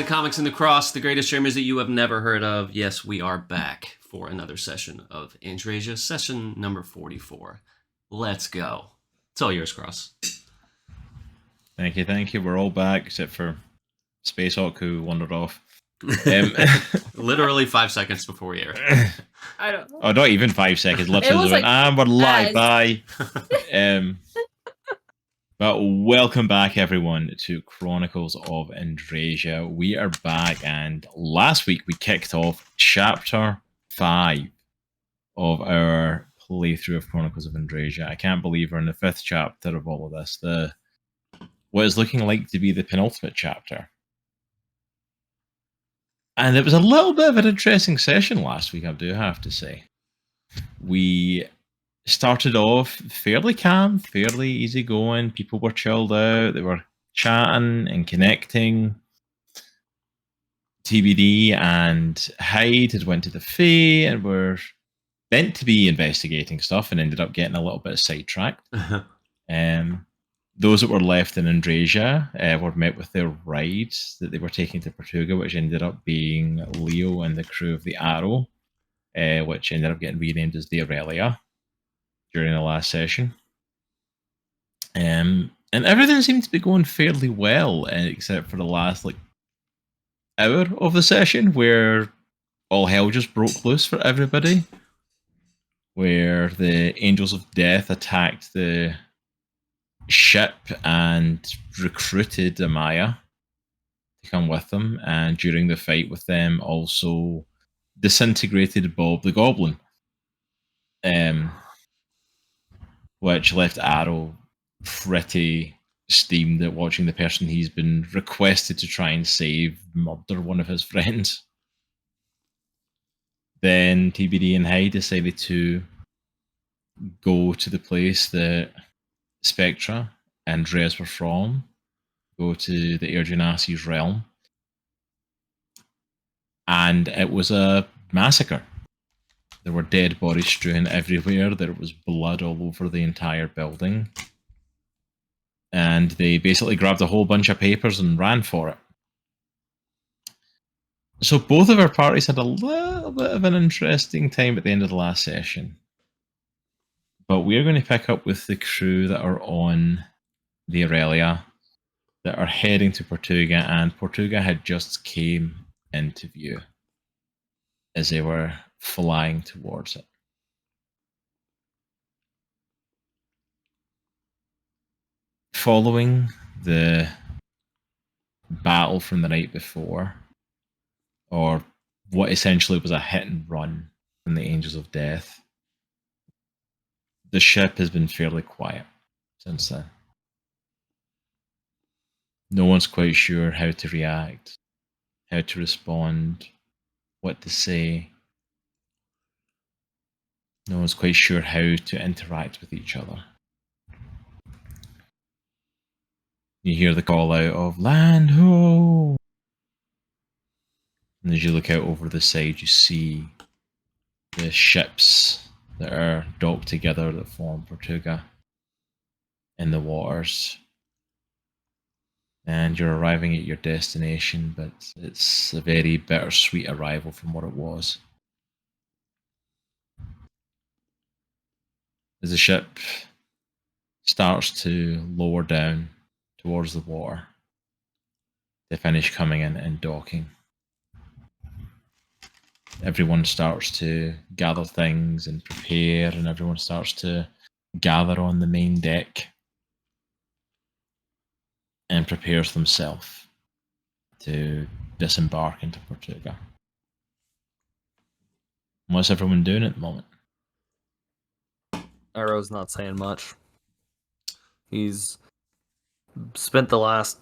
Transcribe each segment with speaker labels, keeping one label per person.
Speaker 1: of Comics in the Cross, the greatest streamers that you have never heard of. Yes, we are back for another session of Andriesia, session number 44. Let's go. It's all yours, Cross.
Speaker 2: Thank you. We're all back, except for Spacehawk, who wandered off.
Speaker 1: Literally 5 seconds before we air.
Speaker 3: I don't know.
Speaker 2: Oh, not even 5 seconds. Literally,
Speaker 3: like,
Speaker 2: and we're live. Bye. But welcome back, everyone, to Chronicles of Andriesia. We are back, and last week we kicked off Chapter 5 of our playthrough of Chronicles of Andriesia. I can't believe we're in the 5th chapter of all of this. What is looking like to be the penultimate chapter. And it was a little bit of an interesting session last week, I do have to say. We started off fairly calm, fairly easygoing. People were chilled out. They were chatting and connecting. TBD and Hyde had went to the Fae and were meant to be investigating stuff and ended up getting a little bit sidetracked. Those that were left in Andriesia were met with their ride that they were taking to Portuga, which ended up being Leo and the crew of the Aero, which ended up getting renamed as the Aurelia during the last session. And everything seemed to be going fairly well, except for the last hour of the session, where all hell just broke loose for everybody, where the Angels of Death attacked the ship and recruited Amaya to come with them, and during the fight with them also disintegrated Bob the Goblin, which left Aero pretty steamed at watching the person he's been requested to try and save murder one of his friends. Then TBD and Hyde decided to go to the place that Spectra and Andreas were from, go to the Aerogenasi's realm, and it was a massacre. There were dead bodies strewn everywhere. There was blood all over the entire building. And they basically grabbed a whole bunch of papers and ran for it. So both of our parties had a little bit of an interesting time at the end of the last session. But we're going to pick up with the crew that are on the Aurelia, that are heading to Portuga, and Portuga had just came into view as they were flying towards it. Following the battle from the night before, or what essentially was a hit and run from the Angels of Death, the ship has been fairly quiet since then. No one's quite sure how to react, how to respond, what to say. No one's quite sure how to interact with each other. You hear the call out of "Land ho!" And as you look out over the side, you see the ships that are docked together that form Portuga in the waters. And you're arriving at your destination, but it's a very bittersweet arrival from what it was. As the ship starts to lower down towards the water, they finish coming in and docking. Everyone starts to gather things and prepare, and everyone starts to gather on the main deck and prepares themselves to disembark into Portuga. What's everyone doing at the moment?
Speaker 4: Aero's not saying much. He's spent the last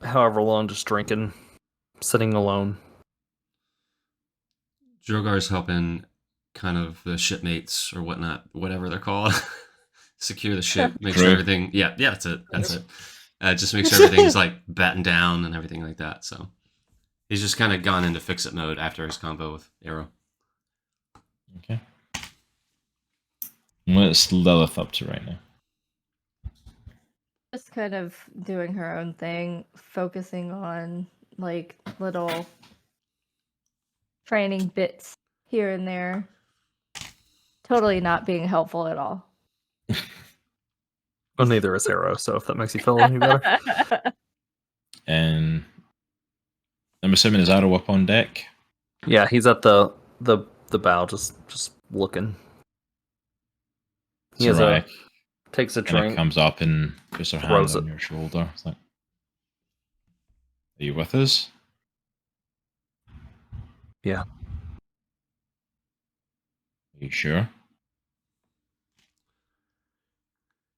Speaker 4: however long just drinking, sitting alone.
Speaker 1: Droghar's helping kind of the shipmates or whatnot, whatever they're called, secure the ship, make sure everything. Yeah, that's it. Just make sure everything's battened down and everything like that. So he's just kind of gone into fix-it mode after his combo with Aero.
Speaker 2: Okay. What's Lilith up to right now?
Speaker 3: Just kind of doing her own thing, focusing on like little training bits here and there. Totally not being helpful at all.
Speaker 4: Well, neither is Aero, so if that makes you feel any better.
Speaker 2: And I'm assuming is Aero up on deck?
Speaker 4: Yeah, he's at the bow, just looking. He has
Speaker 2: Soraya
Speaker 4: takes a
Speaker 2: kind of
Speaker 4: drink.
Speaker 2: comes up and puts her hand
Speaker 4: throws
Speaker 2: on
Speaker 4: it.
Speaker 2: your shoulder. It's like, are you with us?
Speaker 4: Yeah.
Speaker 2: Are you sure?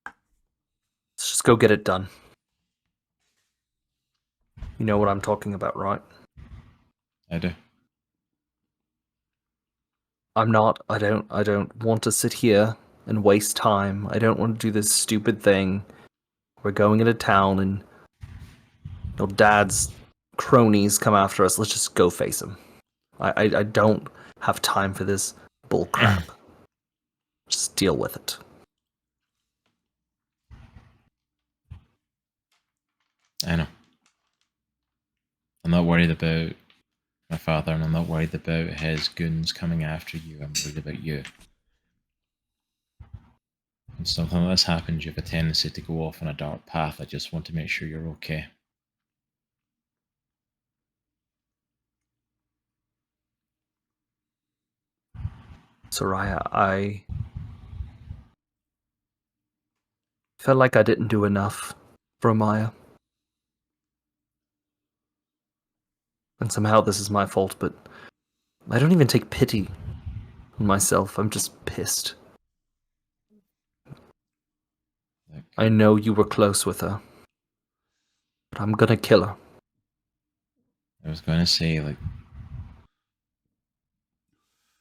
Speaker 4: Let's just go get it done. You know what I'm talking about, right?
Speaker 2: I do.
Speaker 4: I don't want to sit here and waste time. I don't want to do this stupid thing. We're going into town and your dad's cronies come after us. Let's just go face them. I don't have time for this bull crap. Just deal with it.
Speaker 2: I know. I'm not worried about my father, and I'm not worried about his goons coming after you. I'm worried about you. When something like this happens, you have a tendency to go off on a dark path. I just want to make sure you're okay.
Speaker 4: Soraya, I felt like I didn't do enough for Amaya. And somehow this is my fault, but I don't even take pity on myself. I'm just pissed. I know you were close with her, but I'm gonna kill her.
Speaker 2: I was going to say, like,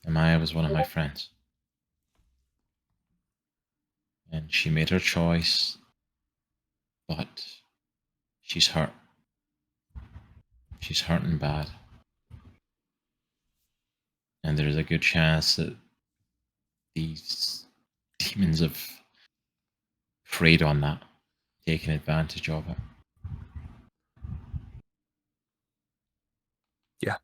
Speaker 2: Amaya was one of my friends. And she made her choice, but she's hurt. She's hurting bad. And there's a good chance that these demons have preyed on that, taken advantage of it.
Speaker 4: Yeah.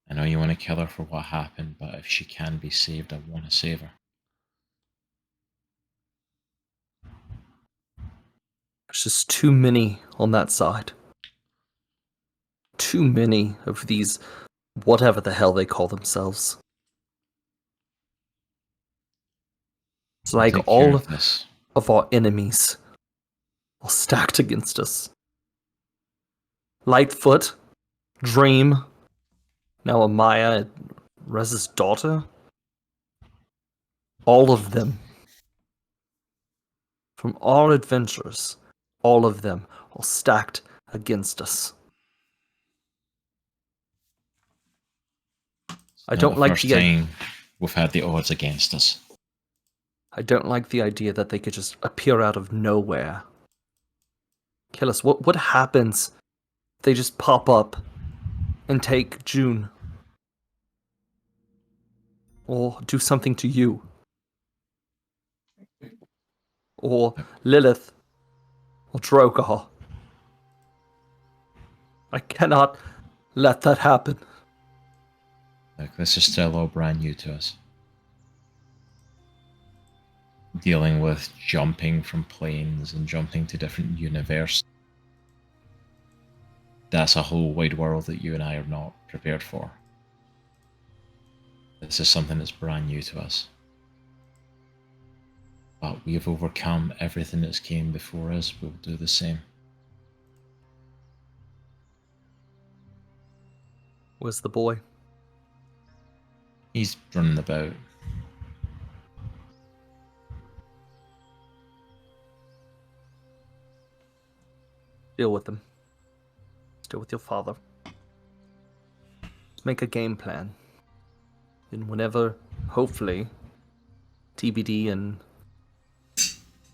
Speaker 2: I know you want to kill her for what happened, but if she can be saved, I want to save her.
Speaker 4: There's just too many on that side. Too many of these, whatever the hell they call themselves. It's like
Speaker 2: Take care
Speaker 4: all
Speaker 2: of this.
Speaker 4: of our enemies are stacked against us. Lightfoot, Dream, now Amaya, Rez's daughter. All of them. From our adventures, all of them are stacked against us. I
Speaker 2: Not
Speaker 4: don't
Speaker 2: the
Speaker 4: like
Speaker 2: first
Speaker 4: the
Speaker 2: time we've had the odds against us.
Speaker 4: I don't like the idea that they could just appear out of nowhere. Kill us. What happens if they just pop up and take June? Or do something to you? Or Lilith? Or Droghar? I cannot let that happen.
Speaker 2: Look, this is still all brand new to us. Dealing with jumping from planes and jumping to different universes. That's a whole wide world that you and I are not prepared for. This is something that's brand new to us. But we have overcome everything that's came before us. We'll do the same.
Speaker 4: Where's the boy?
Speaker 2: He's running about.
Speaker 4: Deal with him. Deal with your father. Let's make a game plan. And whenever, hopefully, TBD and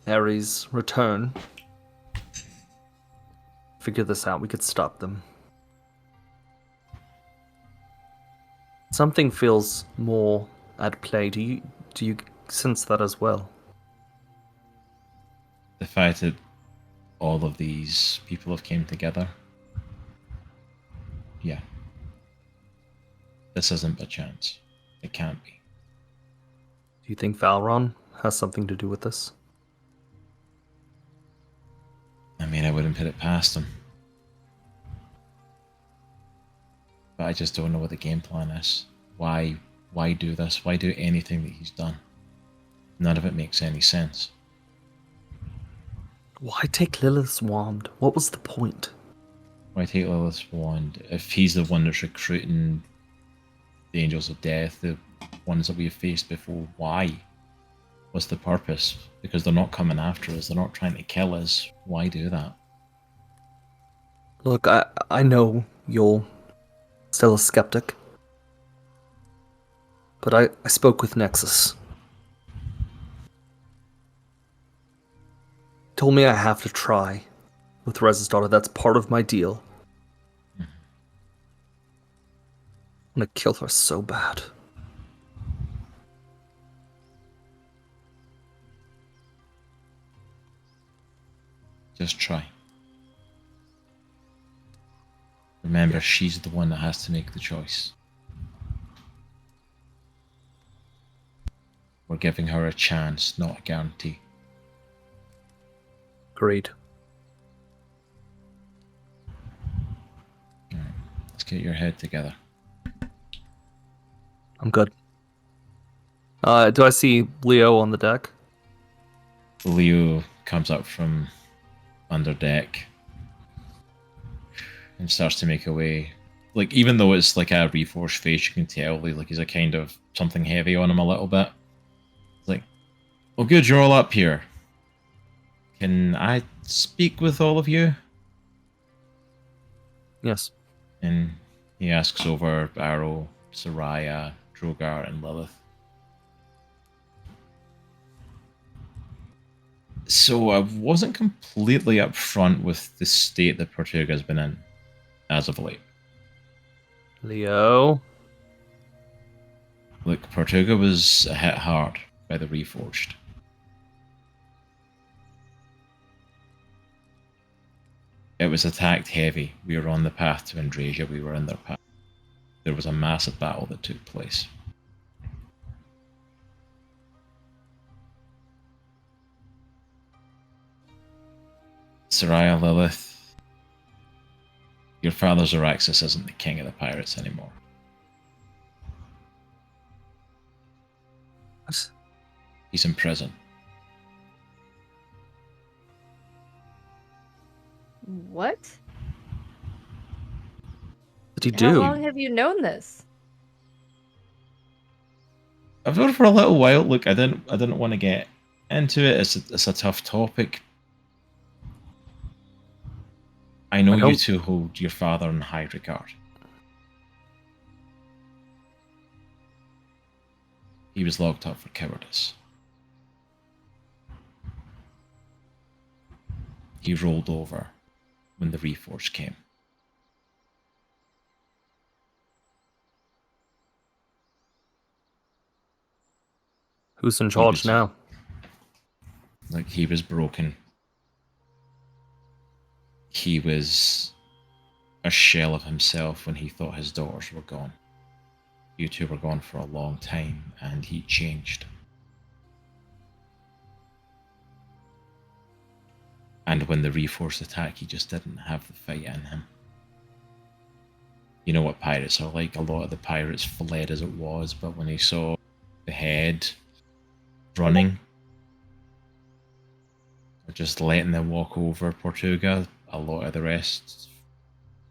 Speaker 4: Aries return, figure this out. We could stop them. Something feels more at play. Do you sense that as well?
Speaker 2: The fact that all of these people have came together Yeah. This isn't a chance. It can't be.
Speaker 4: Do you think Valron has something to do with this?
Speaker 2: I mean, I wouldn't put it past him. But I just don't know what the game plan is. Why do this? Why do anything that he's done? None of it makes any sense.
Speaker 4: Why take Lilith's wand? What was the point?
Speaker 2: Why take Lilith's wand if he's the one that's recruiting the Angels of Death, the ones that we've faced before? Why? What's the purpose? Because they're not coming after us, they're not trying to kill us. Why do that?
Speaker 4: Look, I know you're still a skeptic. But I spoke with Nexus. Told me I have to try with Rez's daughter. That's part of my deal. I'm gonna kill her so bad.
Speaker 2: Just try. Remember, she's the one that has to make the choice. We're giving her a chance, not a guarantee.
Speaker 4: Agreed.
Speaker 2: Alright, let's get your head together.
Speaker 4: I'm good. Do I see Leo on the deck?
Speaker 2: Leo comes up from under deck and starts to make a way. Like, even though it's like a reforged face, you can tell like he's a kind of something heavy on him a little bit. It's like, well, good, you're all up here. Can I speak with all of you?
Speaker 4: Yes.
Speaker 2: And he asks over Aero, Soraya, Droghar, and Lilith. So I wasn't completely upfront with the state that Portuga's been in as of late.
Speaker 4: Leo?
Speaker 2: Look, Portuga was hit hard by the Reforged. It was attacked heavy. We were on the path to Andriesia, we were in their path. There was a massive battle that took place. Soraya, Lilith, your father Zoraxis isn't the king of the pirates anymore.
Speaker 4: What?
Speaker 2: He's in prison.
Speaker 3: What?
Speaker 4: What did he
Speaker 3: How
Speaker 4: do?
Speaker 3: long have you known this?
Speaker 2: I've known for a little while. Look, I didn't want to get into it. It's a tough topic. I know you two hold your father in high regard. He was locked up for cowardice. He rolled over when the Reforged came.
Speaker 4: Who's in charge now?
Speaker 2: Like, he was broken. He was a shell of himself when he thought his daughters were gone. You two were gone for a long time, and he changed. And when the Reforged attacked, he just didn't have the fight in him. You know what pirates are like. A lot of the pirates fled as it was, but when he saw the head running, or just letting them walk over Portuga, a lot of the rest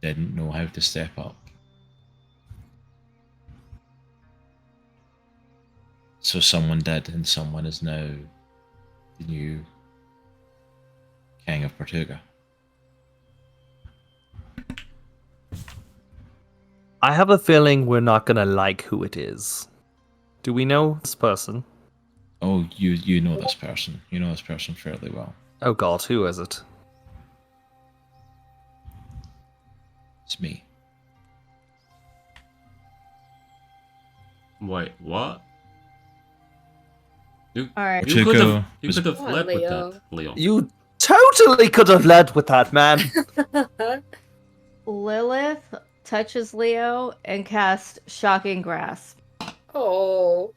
Speaker 2: didn't know how to step up. So someone did, and someone is now the new king of Portuga.
Speaker 4: I have a feeling we're not gonna like who it is. Do we know this person?
Speaker 2: Oh, you know this person. You know this person fairly well.
Speaker 4: Oh god, who is it?
Speaker 2: It's me.
Speaker 1: Wait, what? You,
Speaker 3: All right.
Speaker 1: you could have
Speaker 5: Come on,
Speaker 1: led with
Speaker 5: Leo.
Speaker 1: that, Leo.
Speaker 4: You totally could have led with that, man.
Speaker 3: Lilith, touches Leo and casts Shocking Grasp.
Speaker 5: Oh.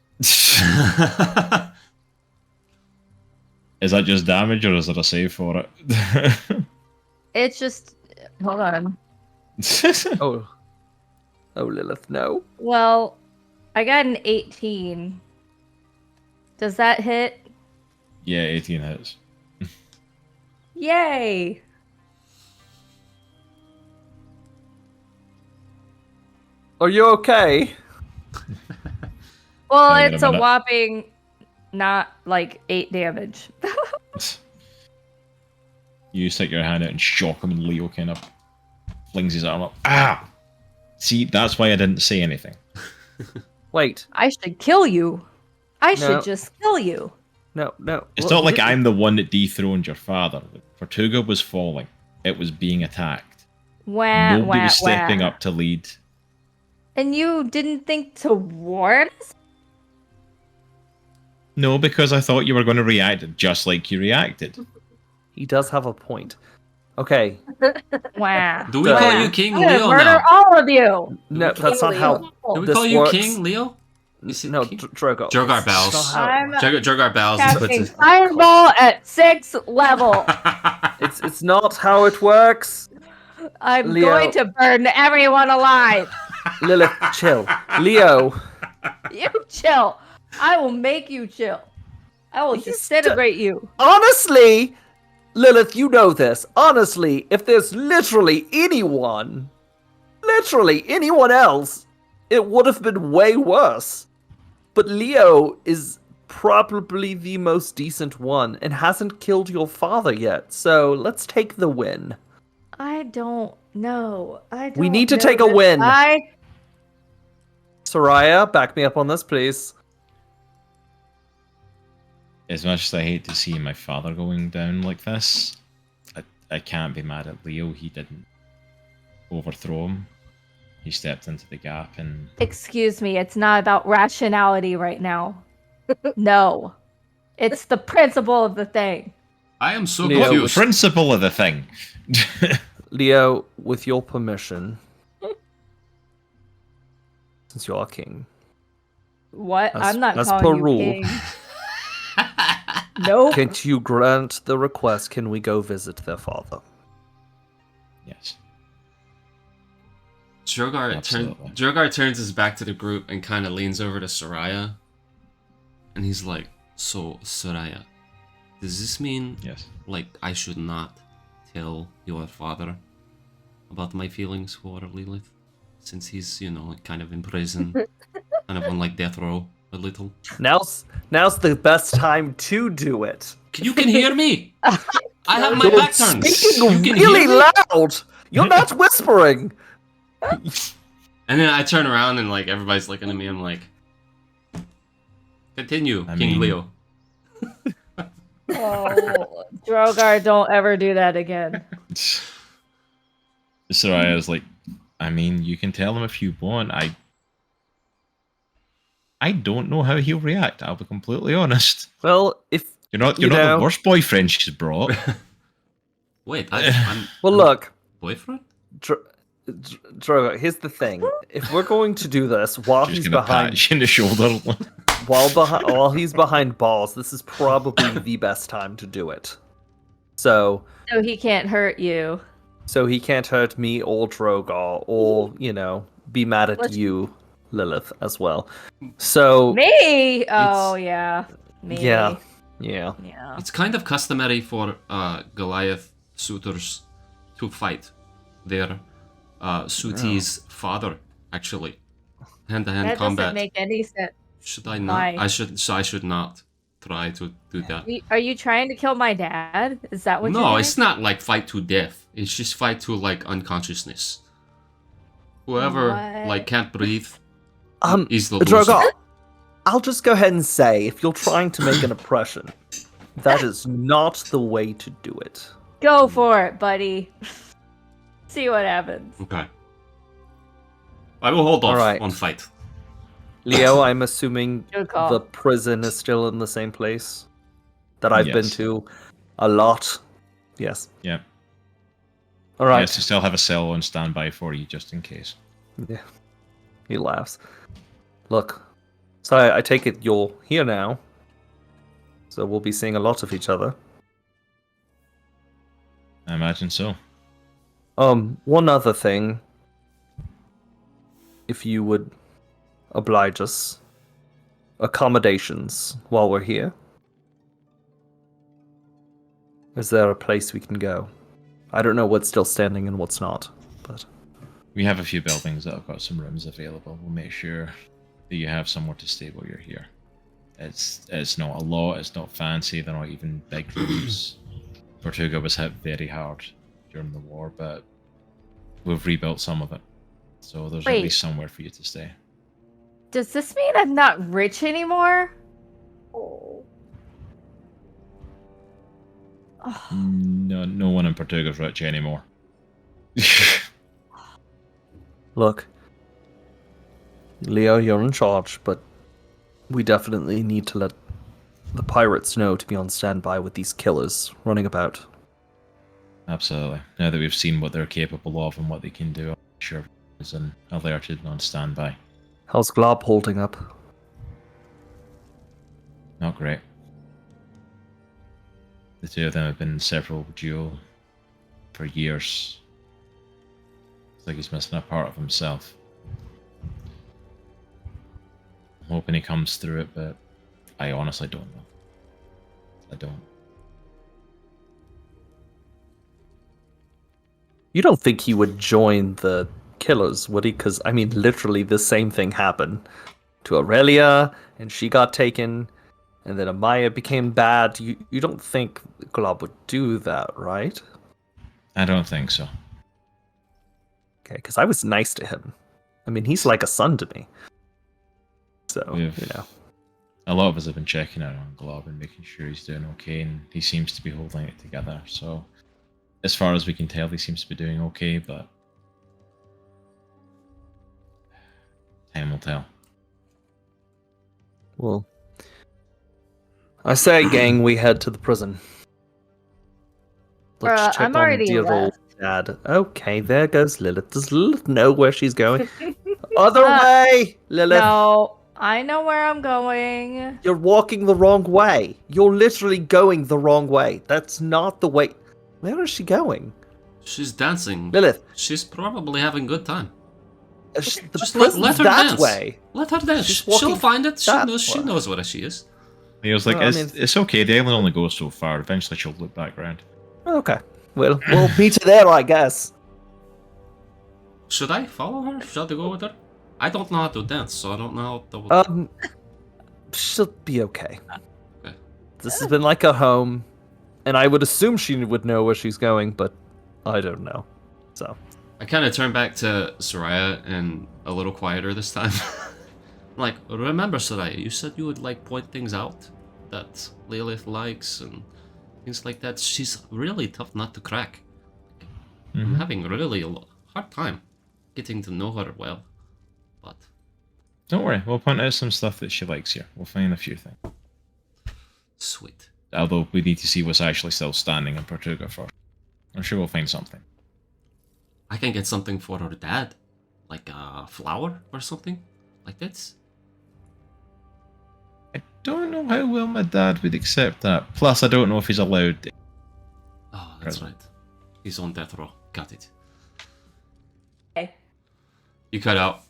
Speaker 2: Is that just damage, or is there a save for it?
Speaker 3: It's just... Hold on.
Speaker 4: Oh, Lilith, no.
Speaker 3: Well, I got an 18. Does that hit?
Speaker 2: Yeah, 18 hits.
Speaker 3: Yay!
Speaker 4: Are you okay?
Speaker 3: Well,
Speaker 2: Can I get
Speaker 3: it's
Speaker 2: a
Speaker 3: a
Speaker 2: minute?
Speaker 3: whopping not like 8 damage.
Speaker 2: You stick your hand out and shock him, and Leo kind of flings his arm up. Ah! See, that's why I didn't say anything.
Speaker 4: Wait,
Speaker 3: I should kill you. I
Speaker 4: No.
Speaker 3: should just kill you.
Speaker 4: no.
Speaker 2: It's
Speaker 4: Well,
Speaker 2: not like
Speaker 4: you didn't-
Speaker 2: I'm the one that dethroned your father. Portuga was falling. It was being attacked.
Speaker 3: Wah,
Speaker 2: Nobody
Speaker 3: wah,
Speaker 2: was stepping
Speaker 3: wah.
Speaker 2: up to lead.
Speaker 3: And you didn't think to warn us?
Speaker 2: No, because I thought you were going to react just like you reacted.
Speaker 4: He does have a point. Okay,
Speaker 3: Wow.
Speaker 1: Do we
Speaker 3: Wow.
Speaker 1: call you King
Speaker 3: I'm gonna
Speaker 1: Leo
Speaker 3: murder
Speaker 1: now?
Speaker 3: all of you.
Speaker 4: no, that's not how.
Speaker 1: Do we
Speaker 4: this
Speaker 1: call you
Speaker 4: works.
Speaker 1: King Leo? Is it
Speaker 4: No,
Speaker 1: King?
Speaker 4: Droghar.
Speaker 1: Droghar
Speaker 4: That's
Speaker 1: bows.
Speaker 4: not how-
Speaker 3: I'm
Speaker 1: Droghar bows and puts
Speaker 3: casting
Speaker 1: his...
Speaker 3: Fireball at 6th level.
Speaker 4: It's not how it works.
Speaker 3: I'm
Speaker 4: Leo.
Speaker 3: going to burn everyone alive.
Speaker 4: Lilith, chill. Leo,
Speaker 3: You chill. I will make you chill. I will disintegrate you.
Speaker 4: honestly, Lilith, you know this. Honestly, if there's literally anyone else, it would have been way worse. But Leo is probably the most decent one and hasn't killed your father yet. So let's take the win.
Speaker 3: I don't know.
Speaker 4: We need to take a win. Soraya, back me up on this, please.
Speaker 2: As much as I hate to see my father going down like this, I can't be mad at Leo. He didn't overthrow him. He stepped into the gap and...
Speaker 3: Excuse me, it's not about rationality right now. No. It's the principle of the thing.
Speaker 1: I am so
Speaker 4: Leo,
Speaker 2: What
Speaker 1: confused.
Speaker 2: principle of the thing?
Speaker 4: Leo, with your permission, since you are king,
Speaker 3: What?
Speaker 4: As-
Speaker 3: I'm not
Speaker 4: as
Speaker 3: calling
Speaker 4: per
Speaker 3: you
Speaker 4: rule.
Speaker 3: king. Nope.
Speaker 4: can't you grant the request? Can we go visit their father?
Speaker 2: Yes.
Speaker 1: Droghar turns his back to the group and kind of leans over to Soraya. And he's like, so, Soraya, does this mean,
Speaker 2: Yes.
Speaker 1: like, I should not tell your father about my feelings for Lilith? Since he's, you know, kind of in prison, kind of on, like, death row a little.
Speaker 4: Now's the best time to do it.
Speaker 1: You can hear me! I have my back turned!
Speaker 4: Speaking
Speaker 1: You can
Speaker 4: really
Speaker 1: hear me?
Speaker 4: loud. You're not whispering.
Speaker 1: And then I turn around and, like, everybody's looking at me. I'm like, continue,
Speaker 2: I
Speaker 1: King
Speaker 2: mean-
Speaker 1: Leo.
Speaker 3: Oh, Droghar, don't ever do that again.
Speaker 2: Soraya was like, I mean, you can tell him if you want. I don't know how he'll react. I'll be completely honest.
Speaker 4: Well, if
Speaker 2: You're not
Speaker 4: You
Speaker 2: the
Speaker 4: know-
Speaker 2: worst boyfriend she's brought.
Speaker 1: Wait, I'm
Speaker 4: well, look,
Speaker 1: boyfriend?
Speaker 4: Drogo, here's the thing. If we're going to do this while
Speaker 2: She's
Speaker 4: he's
Speaker 2: gonna pat
Speaker 4: behind
Speaker 2: you in the shoulder.
Speaker 4: while he's behind bars, this is probably the best time to do it. So
Speaker 3: So he can't hurt you.
Speaker 4: he can't hurt me or Drogar or, be mad at
Speaker 3: Let's-
Speaker 4: you, Lilith, as well. So
Speaker 3: Me? Oh, yeah. Me.
Speaker 4: yeah.
Speaker 3: Yeah.
Speaker 1: It's kind of customary for Goliath suitors to fight their suitee's father, actually. Hand-to-hand
Speaker 3: That
Speaker 1: combat.
Speaker 3: doesn't make any sense.
Speaker 1: Should I not?
Speaker 3: Why?
Speaker 1: I should not try to do that.
Speaker 3: Are you trying to kill my dad? Is that what you're
Speaker 1: No,
Speaker 3: doing?
Speaker 1: it's not like fight to death. It's just fight to like unconsciousness. Whoever
Speaker 3: What?
Speaker 1: like can't breathe is the
Speaker 4: Drogar,
Speaker 1: loser.
Speaker 4: I'll just go ahead and say, if you're trying to make an impression, that is not the way to do it.
Speaker 3: Go for it, buddy. See what happens.
Speaker 1: Okay. I will hold off
Speaker 4: Alright.
Speaker 1: on fight.
Speaker 4: Leo, I'm assuming
Speaker 3: Good call.
Speaker 4: the prison is still in the same place that I've been
Speaker 2: Yes.
Speaker 4: to a lot. Yes.
Speaker 2: Yeah.
Speaker 4: All right.
Speaker 2: Yes, to still have a cell on standby for you just in case.
Speaker 4: Yeah. He laughs. Look, so I take it you're here now. So we'll be seeing a lot of each other.
Speaker 2: I imagine so.
Speaker 4: One other thing. If you would oblige us. Accommodations while we're here. Is there a place we can go? I don't know what's still standing and what's not, but...
Speaker 2: We have a few buildings that have got some rooms available. We'll make sure that you have somewhere to stay while you're here. It's not a lot, it's not fancy, they're not even big rooms. Portuga was hit very hard during the war, but we've rebuilt some of it. So there's at least somewhere for you to stay.
Speaker 3: Does this mean I'm not rich anymore? Oh.
Speaker 2: No one in Portuga's rich anymore.
Speaker 4: Look, Leo, you're in charge, but we definitely need to let the pirates know to be on standby with these killers running about.
Speaker 2: Absolutely. Now that we've seen what they're capable of and what they can do, I'm sure is alerted and on standby.
Speaker 4: How's Glob holding up?
Speaker 2: Not great. The two of them have been in several duel for years. It's like he's missing a part of himself. I'm hoping he comes through it, but I honestly don't know. I don't.
Speaker 4: You don't think he would join the killers, would he? Because, I mean, literally the same thing happened to Aurelia, and she got taken, and then Amaya became bad. You don't think Glob would do that, right?
Speaker 2: I don't think so.
Speaker 4: Okay, because I was nice to him. I mean, he's like a son to me. So, you know.
Speaker 2: A lot of us have been checking out on Glob and making sure he's doing okay, and he seems to be holding it together. So, as far as we can tell, he seems to be doing okay, but time will tell.
Speaker 4: Well, I say, gang, we head to the prison. Let's check
Speaker 3: I'm
Speaker 4: on
Speaker 3: already
Speaker 4: dear old
Speaker 3: left.
Speaker 4: Dad. Okay, there goes Lilith. Does Lilith know where she's going? Other way, Lilith.
Speaker 3: No, I know where I'm going.
Speaker 4: You're walking the wrong way. You're literally going the wrong way. That's not the way. Where is she going?
Speaker 1: She's dancing.
Speaker 4: Lilith.
Speaker 1: She's probably having a good time.
Speaker 4: The
Speaker 1: Just
Speaker 4: prison's
Speaker 1: let her
Speaker 4: that
Speaker 1: dance.
Speaker 4: way.
Speaker 1: Let her dance.
Speaker 4: She's
Speaker 1: She'll
Speaker 4: walking
Speaker 1: find it. She
Speaker 4: that
Speaker 1: knows where she is.
Speaker 2: He was like,
Speaker 4: Well, I
Speaker 2: it's okay, the island only goes so far. Eventually she'll look back around.
Speaker 4: Okay. Well, we'll meet you there, I guess.
Speaker 1: Should I follow her? Should I go with her? I don't know how to dance, so I don't know how to...
Speaker 4: She'll be okay.
Speaker 1: Okay.
Speaker 4: This has been like a home, and I would assume she would know where she's going, but I don't know. So
Speaker 1: I kind of turn back to Soraya and a little quieter this time. Like, remember, Soraya, you said you would like point things out that Lilith likes and things like that. She's really tough not to crack. I'm having really a hard time getting to know her well, but
Speaker 2: Don't worry, we'll point out some stuff that she likes here. We'll find a few things.
Speaker 1: sweet.
Speaker 2: Although we need to see what's actually still standing in Portuga first. I'm sure we'll find something.
Speaker 1: I can get something for her dad, like a flower or something like this.
Speaker 2: I don't know how well my dad would accept that. Plus, I don't know if he's allowed.
Speaker 1: Oh, that's right. He's on death row. Got it.
Speaker 3: Okay.
Speaker 1: You cut out.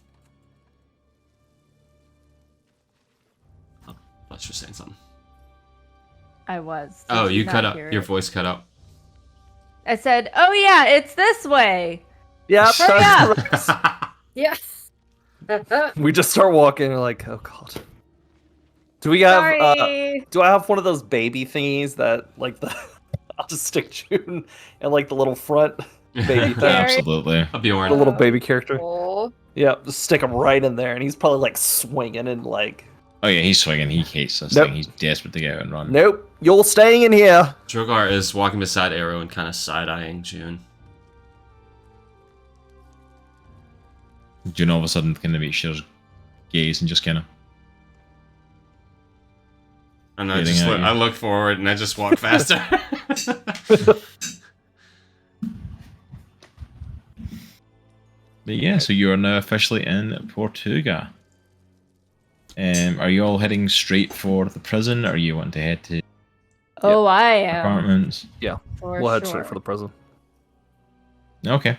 Speaker 1: Oh, that's just saying something.
Speaker 3: I was.
Speaker 1: Oh,
Speaker 3: Did
Speaker 1: you
Speaker 3: not
Speaker 1: cut out.
Speaker 3: hear
Speaker 1: Your
Speaker 3: it?
Speaker 1: voice cut out.
Speaker 3: I said, "Oh yeah, it's this way."
Speaker 4: yeah,
Speaker 3: Hurry up!
Speaker 5: Yes.
Speaker 4: we just start walking. And like, oh god. Do we have?
Speaker 3: Sorry.
Speaker 4: Do I have one of those baby thingies that like the? I'll just stick June and like the little front baby thing,
Speaker 2: Absolutely.
Speaker 1: A Bjorn.
Speaker 4: the little baby character.
Speaker 5: Oh.
Speaker 4: Yeah, just stick him right in there, and he's probably like swinging and like.
Speaker 2: Oh yeah, he's swinging. He hates this
Speaker 4: Nope.
Speaker 2: thing. He's desperate to get out and run.
Speaker 4: Nope, you're staying in here.
Speaker 1: Droghar is walking beside Aero and kind of side-eyeing June.
Speaker 2: June all of a sudden kind of makes your gaze and just kind of.
Speaker 1: And I
Speaker 2: Getting
Speaker 1: just
Speaker 2: at
Speaker 1: look,
Speaker 2: you.
Speaker 1: I look forward and I just walk faster.
Speaker 2: But yeah, so you are now officially in Portuga. Are you all heading straight for the prison, or you want to head to
Speaker 3: Oh, I am.
Speaker 2: apartments?
Speaker 3: For
Speaker 4: We'll head
Speaker 3: sure.
Speaker 4: straight for the prison.
Speaker 2: Okay.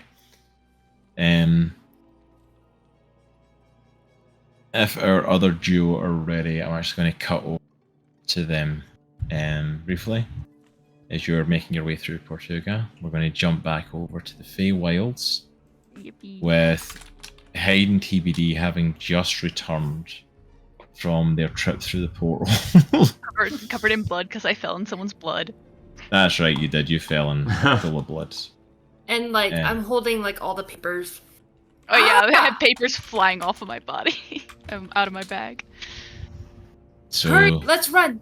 Speaker 2: If our other duo are ready, I'm actually going to cut over to them briefly. As you're making your way through Portuga, we're going to jump back over to the Feywilds
Speaker 5: Yippee.
Speaker 2: with Hyde and TBD having just returned from their trip through the portal.
Speaker 5: Covered in blood because I fell in someone's blood.
Speaker 2: That's right, you did. You fell in full of blood.
Speaker 6: And like
Speaker 2: Yeah.
Speaker 6: I'm holding like all the papers.
Speaker 5: Oh yeah, I had papers flying off of my body, out of my bag.
Speaker 2: So
Speaker 6: Hurry, let's run.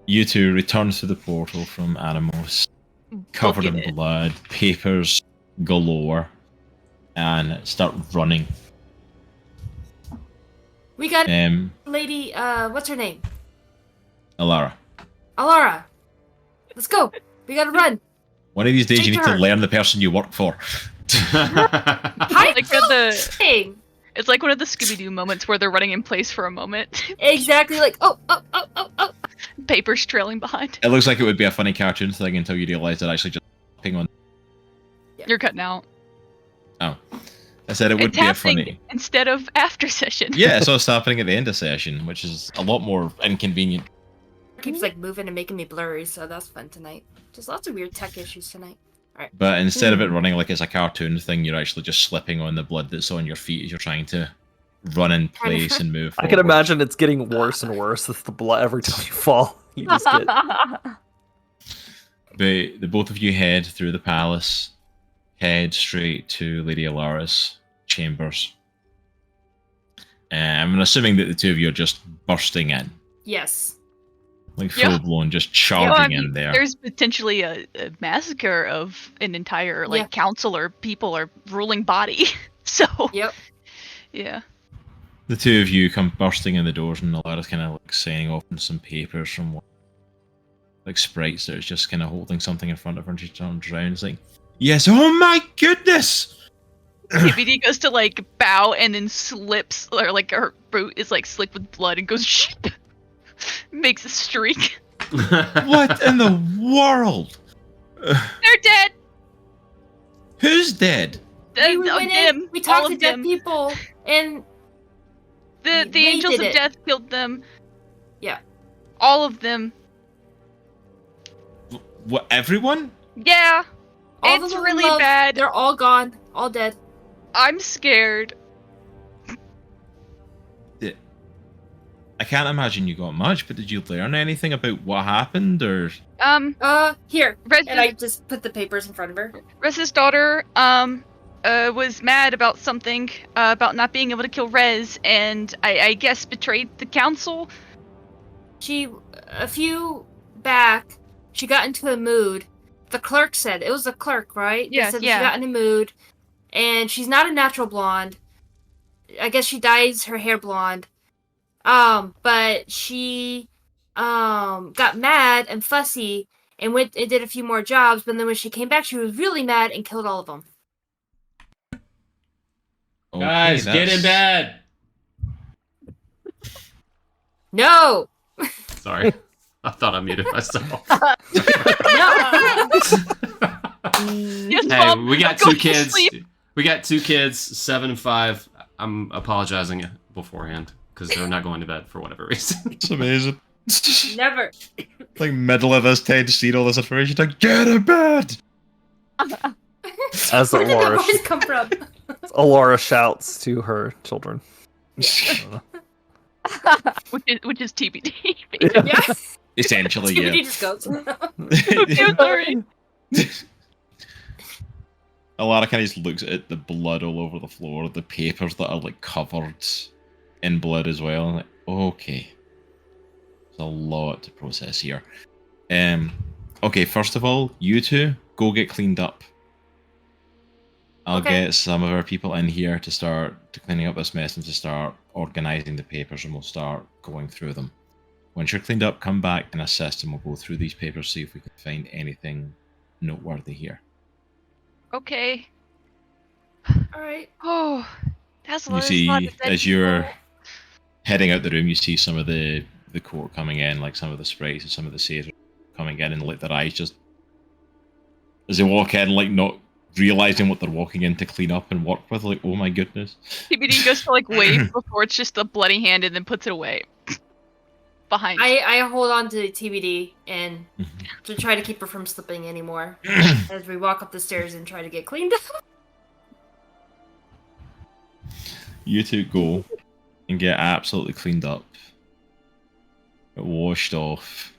Speaker 2: you two return to the portal from Anemos, covered in
Speaker 5: Booking it.
Speaker 2: blood, papers galore, and start running.
Speaker 6: We got
Speaker 2: Um,
Speaker 6: lady. What's her name?
Speaker 2: Alara,
Speaker 6: Alara. Let's go. We gotta run.
Speaker 2: one of these days you
Speaker 6: Take
Speaker 2: need to
Speaker 6: her.
Speaker 2: learn the person you work for.
Speaker 6: Hi,
Speaker 5: Like the
Speaker 6: thing.
Speaker 5: it's like one of the Scooby-Doo moments where they're running in place for a moment.
Speaker 6: Exactly. Like oh.
Speaker 5: Papers trailing behind.
Speaker 2: It looks like it would be a funny cartoon thing until you realise they're actually just hopping on.
Speaker 5: You're cutting out.
Speaker 2: Oh, I said it would
Speaker 5: It's
Speaker 2: be a
Speaker 5: happening
Speaker 2: funny.
Speaker 5: instead of after session.
Speaker 2: Yeah, so it's happening at the end of session, which is a lot more inconvenient.
Speaker 6: Keeps like moving and making me blurry, so that's fun tonight. Just lots of weird tech issues tonight.
Speaker 2: But instead of it running like it's a cartoon thing, you're actually just slipping on the blood that's on your feet as you're trying to run in place and move.
Speaker 4: I can
Speaker 2: forward.
Speaker 4: imagine it's getting worse and worse with the blood every time you fall. You just get
Speaker 2: But the both of you head through the palace, head straight to Lady Alara's chambers. I'm assuming that the two of you are just bursting in,
Speaker 6: Yes.
Speaker 2: like
Speaker 5: Yeah.
Speaker 2: full blown, just
Speaker 5: Well,
Speaker 2: charging
Speaker 5: I mean,
Speaker 2: in there.
Speaker 5: There's potentially a massacre of an entire
Speaker 6: Yeah.
Speaker 5: council or people or ruling body. So
Speaker 6: Yep.
Speaker 5: yeah.
Speaker 2: The two of you come bursting in the doors, and Alara's kind of like signing off on some papers from like sprites that is just kind of holding something in front of her, and she turns around, it's like, "Yes, oh my goodness!"
Speaker 5: TBD goes to like bow and then slips, or like her boot is like slick with blood and goes ship. Makes a streak.
Speaker 2: What in the world?
Speaker 5: They're dead.
Speaker 2: Who's dead?
Speaker 6: We went in,
Speaker 5: Them.
Speaker 6: we
Speaker 5: all
Speaker 6: talked to
Speaker 5: of
Speaker 6: dead
Speaker 5: them.
Speaker 6: people, and
Speaker 5: The
Speaker 6: they
Speaker 5: angels
Speaker 6: did
Speaker 5: of
Speaker 6: it.
Speaker 5: death killed them.
Speaker 6: Yeah.
Speaker 5: All of them.
Speaker 2: What? Everyone?
Speaker 5: Yeah.
Speaker 6: all the
Speaker 5: It's
Speaker 6: little
Speaker 5: really
Speaker 6: loves,
Speaker 5: bad.
Speaker 6: They're all gone, all dead.
Speaker 5: I'm scared.
Speaker 2: I can't imagine you got much, but did you learn anything about what happened, or?
Speaker 6: Here,
Speaker 5: Rez-
Speaker 6: and I just put the papers in front of her.
Speaker 5: Rez's daughter, was mad about something, about not being able to kill Rez, and I guess betrayed the council.
Speaker 6: A few back, she got into a mood. The clerk said, it was the clerk, right? They
Speaker 5: Yeah,
Speaker 6: said
Speaker 5: yeah.
Speaker 6: She got in a mood, and she's not a natural blonde. I guess she dyes her hair blonde. But she, got mad and fussy and went and did a few more jobs, but then when she came back, she was really mad and killed all of them.
Speaker 2: Okay,
Speaker 1: Guys, get in
Speaker 2: that's-
Speaker 1: bed.
Speaker 6: No!
Speaker 1: Sorry. I thought I muted myself.
Speaker 5: Yes,
Speaker 1: Hey,
Speaker 5: Mom,
Speaker 1: we got
Speaker 5: I'm
Speaker 1: two
Speaker 5: going to
Speaker 1: kids.
Speaker 5: sleep.
Speaker 1: We got two kids, 7 and 5. I'm apologizing beforehand because they're not going to bed for whatever reason.
Speaker 2: It's amazing.
Speaker 6: Never.
Speaker 2: Like middle of us, Ted, seeing all this information, like, get in bed.
Speaker 4: as
Speaker 6: Where did that
Speaker 4: Alara,
Speaker 6: voice come from?
Speaker 4: Alara shouts to her children.
Speaker 5: Which is TBD.
Speaker 6: Yeah.
Speaker 2: Essentially, yeah.
Speaker 6: TBD just goes.
Speaker 5: I'm sorry.
Speaker 2: A lot of kind of just looks at the blood all over the floor, the papers that are like covered in blood as well. Like, okay, there's a lot to process here. Okay, first of all, you two go get cleaned up. I'll
Speaker 6: Okay.
Speaker 2: get some of our people in here to start cleaning up this mess and to start organizing the papers, and we'll start going through them. Once you're cleaned up, come back and assist, and we'll go through these papers, see if we can find anything noteworthy here.
Speaker 5: Okay.
Speaker 6: All right.
Speaker 5: Oh, that's
Speaker 2: You see, as you're heading out the room, you see some of the court coming in, like some of the sprites and some of the satyrs coming in, and like their eyes just as they walk in, like not realizing what they're walking in to clean up and work with. Like, oh my goodness.
Speaker 5: TBD goes to like wave before it's just a bloody hand and then puts it away. Behind.
Speaker 6: I hold on to TBD and to try to keep her from slipping anymore as we walk up the stairs and try to get cleaned up.
Speaker 2: You two go and get absolutely cleaned up, get washed off.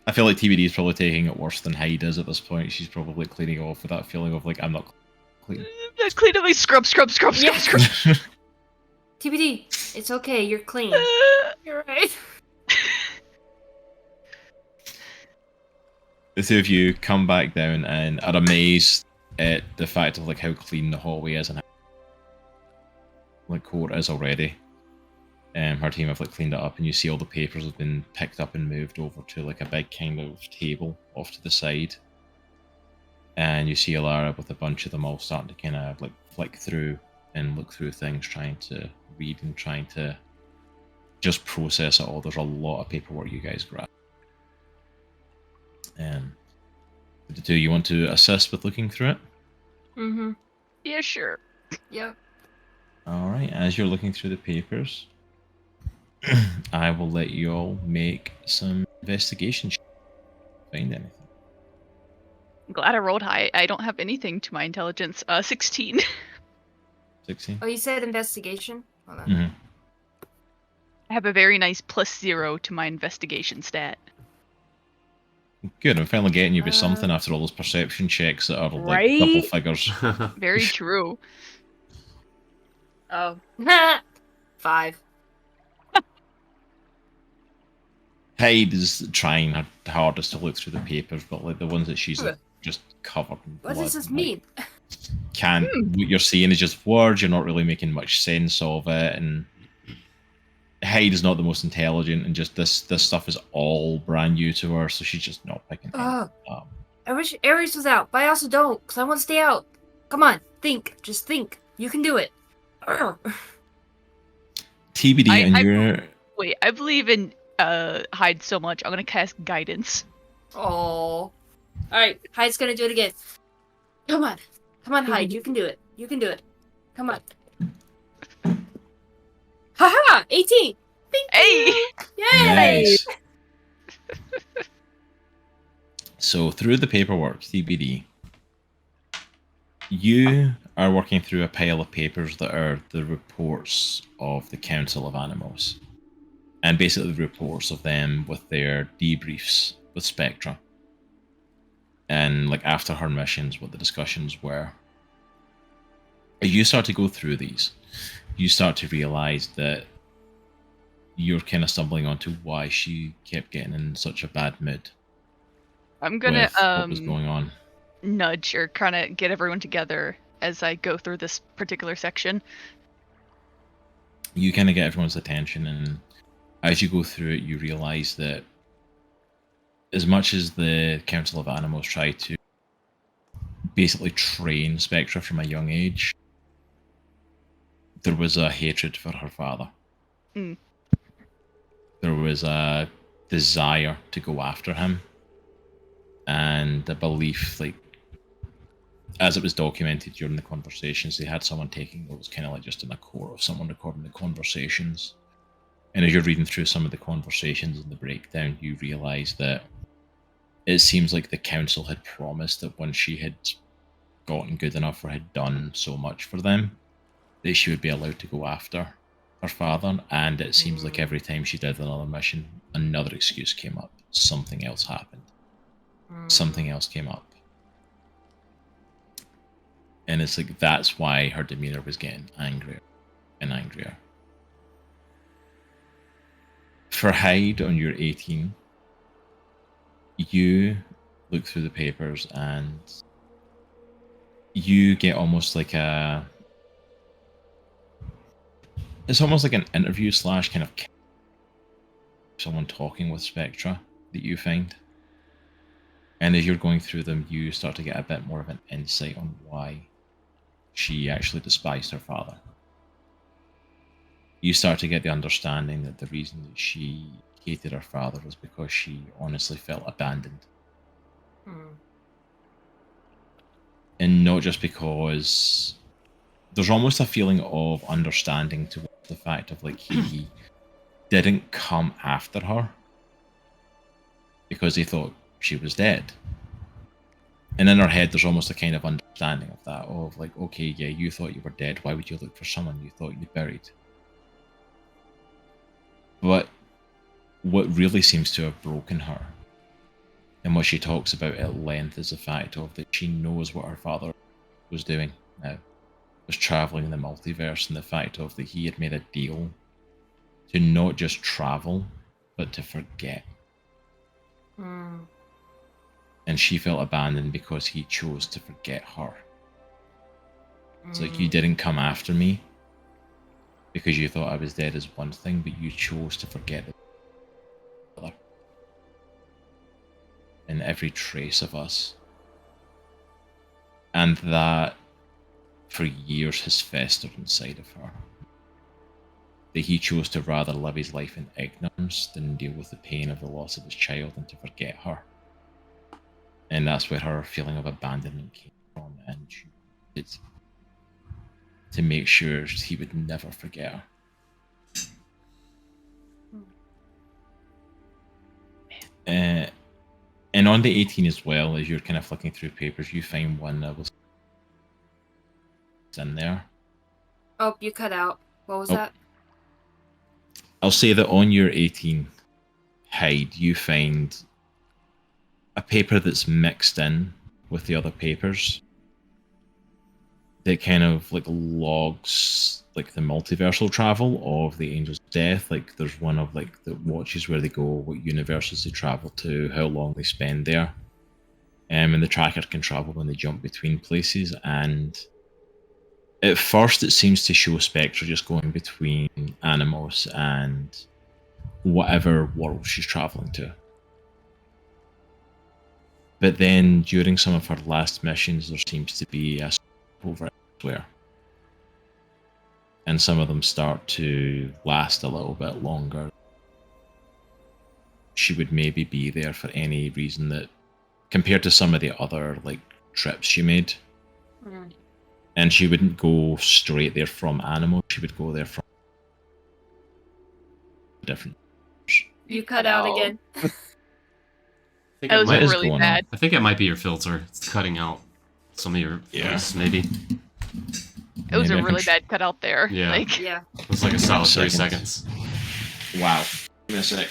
Speaker 2: I feel like TBD is probably taking it worse than Hyde is at this point. She's probably cleaning off with that feeling of like, I'm not clean.
Speaker 5: That's clean up like scrub.
Speaker 6: Yeah. TBD, it's okay, you're clean. You're right.
Speaker 2: The two of you come back down and are amazed at the fact of like how clean the hallway is and how like court is already. Her team have like cleaned it up, and you see all the papers have been picked up and moved over to like a big kind of table off to the side. And you see Alara with a bunch of them all starting to kind of like flick through and look through things, trying to read and trying to just process it all. There's a lot of paperwork you guys grab. The two, you want to assist with looking through it?
Speaker 6: Mm-hmm.
Speaker 5: Yeah, sure.
Speaker 6: Yep.
Speaker 2: Alright, as you're looking through the papers, I will let you all make some investigation. Find anything.
Speaker 5: I'm glad I rolled high. I don't have anything to my intelligence. 16.
Speaker 2: 16?
Speaker 6: Oh, you said investigation? Hold on.
Speaker 2: Mm-hmm.
Speaker 5: I have a very nice +0 to my investigation stat.
Speaker 2: Good, I'm finally getting you with something after all those perception checks that are like
Speaker 3: Right?
Speaker 2: double figures.
Speaker 5: Very true.
Speaker 6: Oh. 5.
Speaker 2: Hyde is trying her hardest to look through the papers, but like the ones that she's like, just covered in blood.
Speaker 6: What does this
Speaker 2: like,
Speaker 6: mean?
Speaker 2: What you're seeing is just words, you're not really making much sense of it, and Hyde is not the most intelligent, and just this stuff is all brand new to her, so she's just not picking it up.
Speaker 6: I wish Aries was out, but I also don't, because I want to stay out. Come on, think. Just think. You can do it.
Speaker 2: TBD and your...
Speaker 5: Wait, I believe in Hyde so much, I'm gonna cast Guidance.
Speaker 6: Oh. Alright, Hyde's gonna do it again. Come on. Come on, Hyde, you can do it. You can do it. Come on. Haha! 18! Thank
Speaker 5: Hey!
Speaker 6: you! Yay!
Speaker 2: Nice. So through the paperwork, TBD, you are working through a pile of papers that are the reports of the Council of Anemos. And basically the reports of them with their debriefs with Spectra. And like after her missions, what the discussions were. You start to go through these. You start to realize that you're kind of stumbling onto why she kept getting in such a bad mood.
Speaker 5: I'm gonna
Speaker 2: with what was going on.
Speaker 5: nudge or kind of get everyone together as I go through this particular section.
Speaker 2: You kind of get everyone's attention, and as you go through it, you realize that as much as the Council of Anemos try to basically train Spectra from a young age, there was a hatred for her father.
Speaker 5: Mm.
Speaker 2: There was a desire to go after him, and a belief, like, as it was documented during the conversations, they had someone taking notes, kind of like just in a court of someone recording the conversations. And as you're reading through some of the conversations and the breakdown, you realise that it seems like the council had promised that when she had gotten good enough or had done so much for them, that she would be allowed to go after her father. And it seems like every time she did another mission, another excuse came up. Something else happened. Something else came up. And it's like, that's why her demeanor was getting angrier and angrier. For Hyde, on your 18, you look through the papers and you get almost like a... It's almost like an interview slash kind of someone talking with Spectra that you find. And as you're going through them, you start to get a bit more of an insight on why she actually despised her father. You start to get the understanding that the reason that she hated her father was because she honestly felt abandoned. And not just because there's almost a feeling of understanding towards the fact of like he didn't come after her because he thought she was dead. And in her head, there's almost a kind of understanding of that, of like, okay, yeah, you thought you were dead. Why would you look for someone you thought you'd buried? But what really seems to have broken her, and what she talks about at length, is the fact of that she knows what her father was doing now, was traveling in the multiverse, and the fact of that he had made a deal to not just travel, but to forget. And she felt abandoned because he chose to forget her. It's like, you didn't come after me because you thought I was dead is one thing, but you chose to forget the other. And every trace of us. And that, for years, has festered inside of her. That he chose to rather live his life in ignorance than deal with the pain of the loss of his child and to forget her. And that's where her feeling of abandonment came from, and she did to make sure he would never forget her. And on the 18 as well, as you're kind of flicking through papers, you find one that was in there.
Speaker 6: Oh, you cut out. What was that?
Speaker 2: I'll say that on your 18 Hyde, you find a paper that's mixed in with the other papers that kind of like logs like the multiversal travel of the Angel's Death. Like there's one of like the watches where they go, what universes they travel to, how long they spend there. And the tracker can travel when they jump between places. And at first it seems to show Spectra just going between Anemos and whatever world she's traveling to. But then during some of her last missions, there seems to be a over elsewhere. And some of them start to last a little bit longer. She would maybe be there for any reason that, compared to some of the other like trips she made. And she wouldn't go straight there from Anemos, she would go there from different.
Speaker 6: You cut out again.
Speaker 1: I think
Speaker 5: That
Speaker 1: it
Speaker 5: was
Speaker 2: What is
Speaker 5: really
Speaker 2: going
Speaker 5: bad.
Speaker 1: I think it might be your filter. It's cutting out some of your voice, maybe.
Speaker 5: It was
Speaker 2: Maybe I
Speaker 5: a
Speaker 2: can
Speaker 5: really bad cutout there.
Speaker 1: Yeah.
Speaker 5: Like,
Speaker 6: Yeah.
Speaker 1: It was like a solid 3
Speaker 2: Seconds.
Speaker 1: seconds.
Speaker 2: Wow. Give me a sec.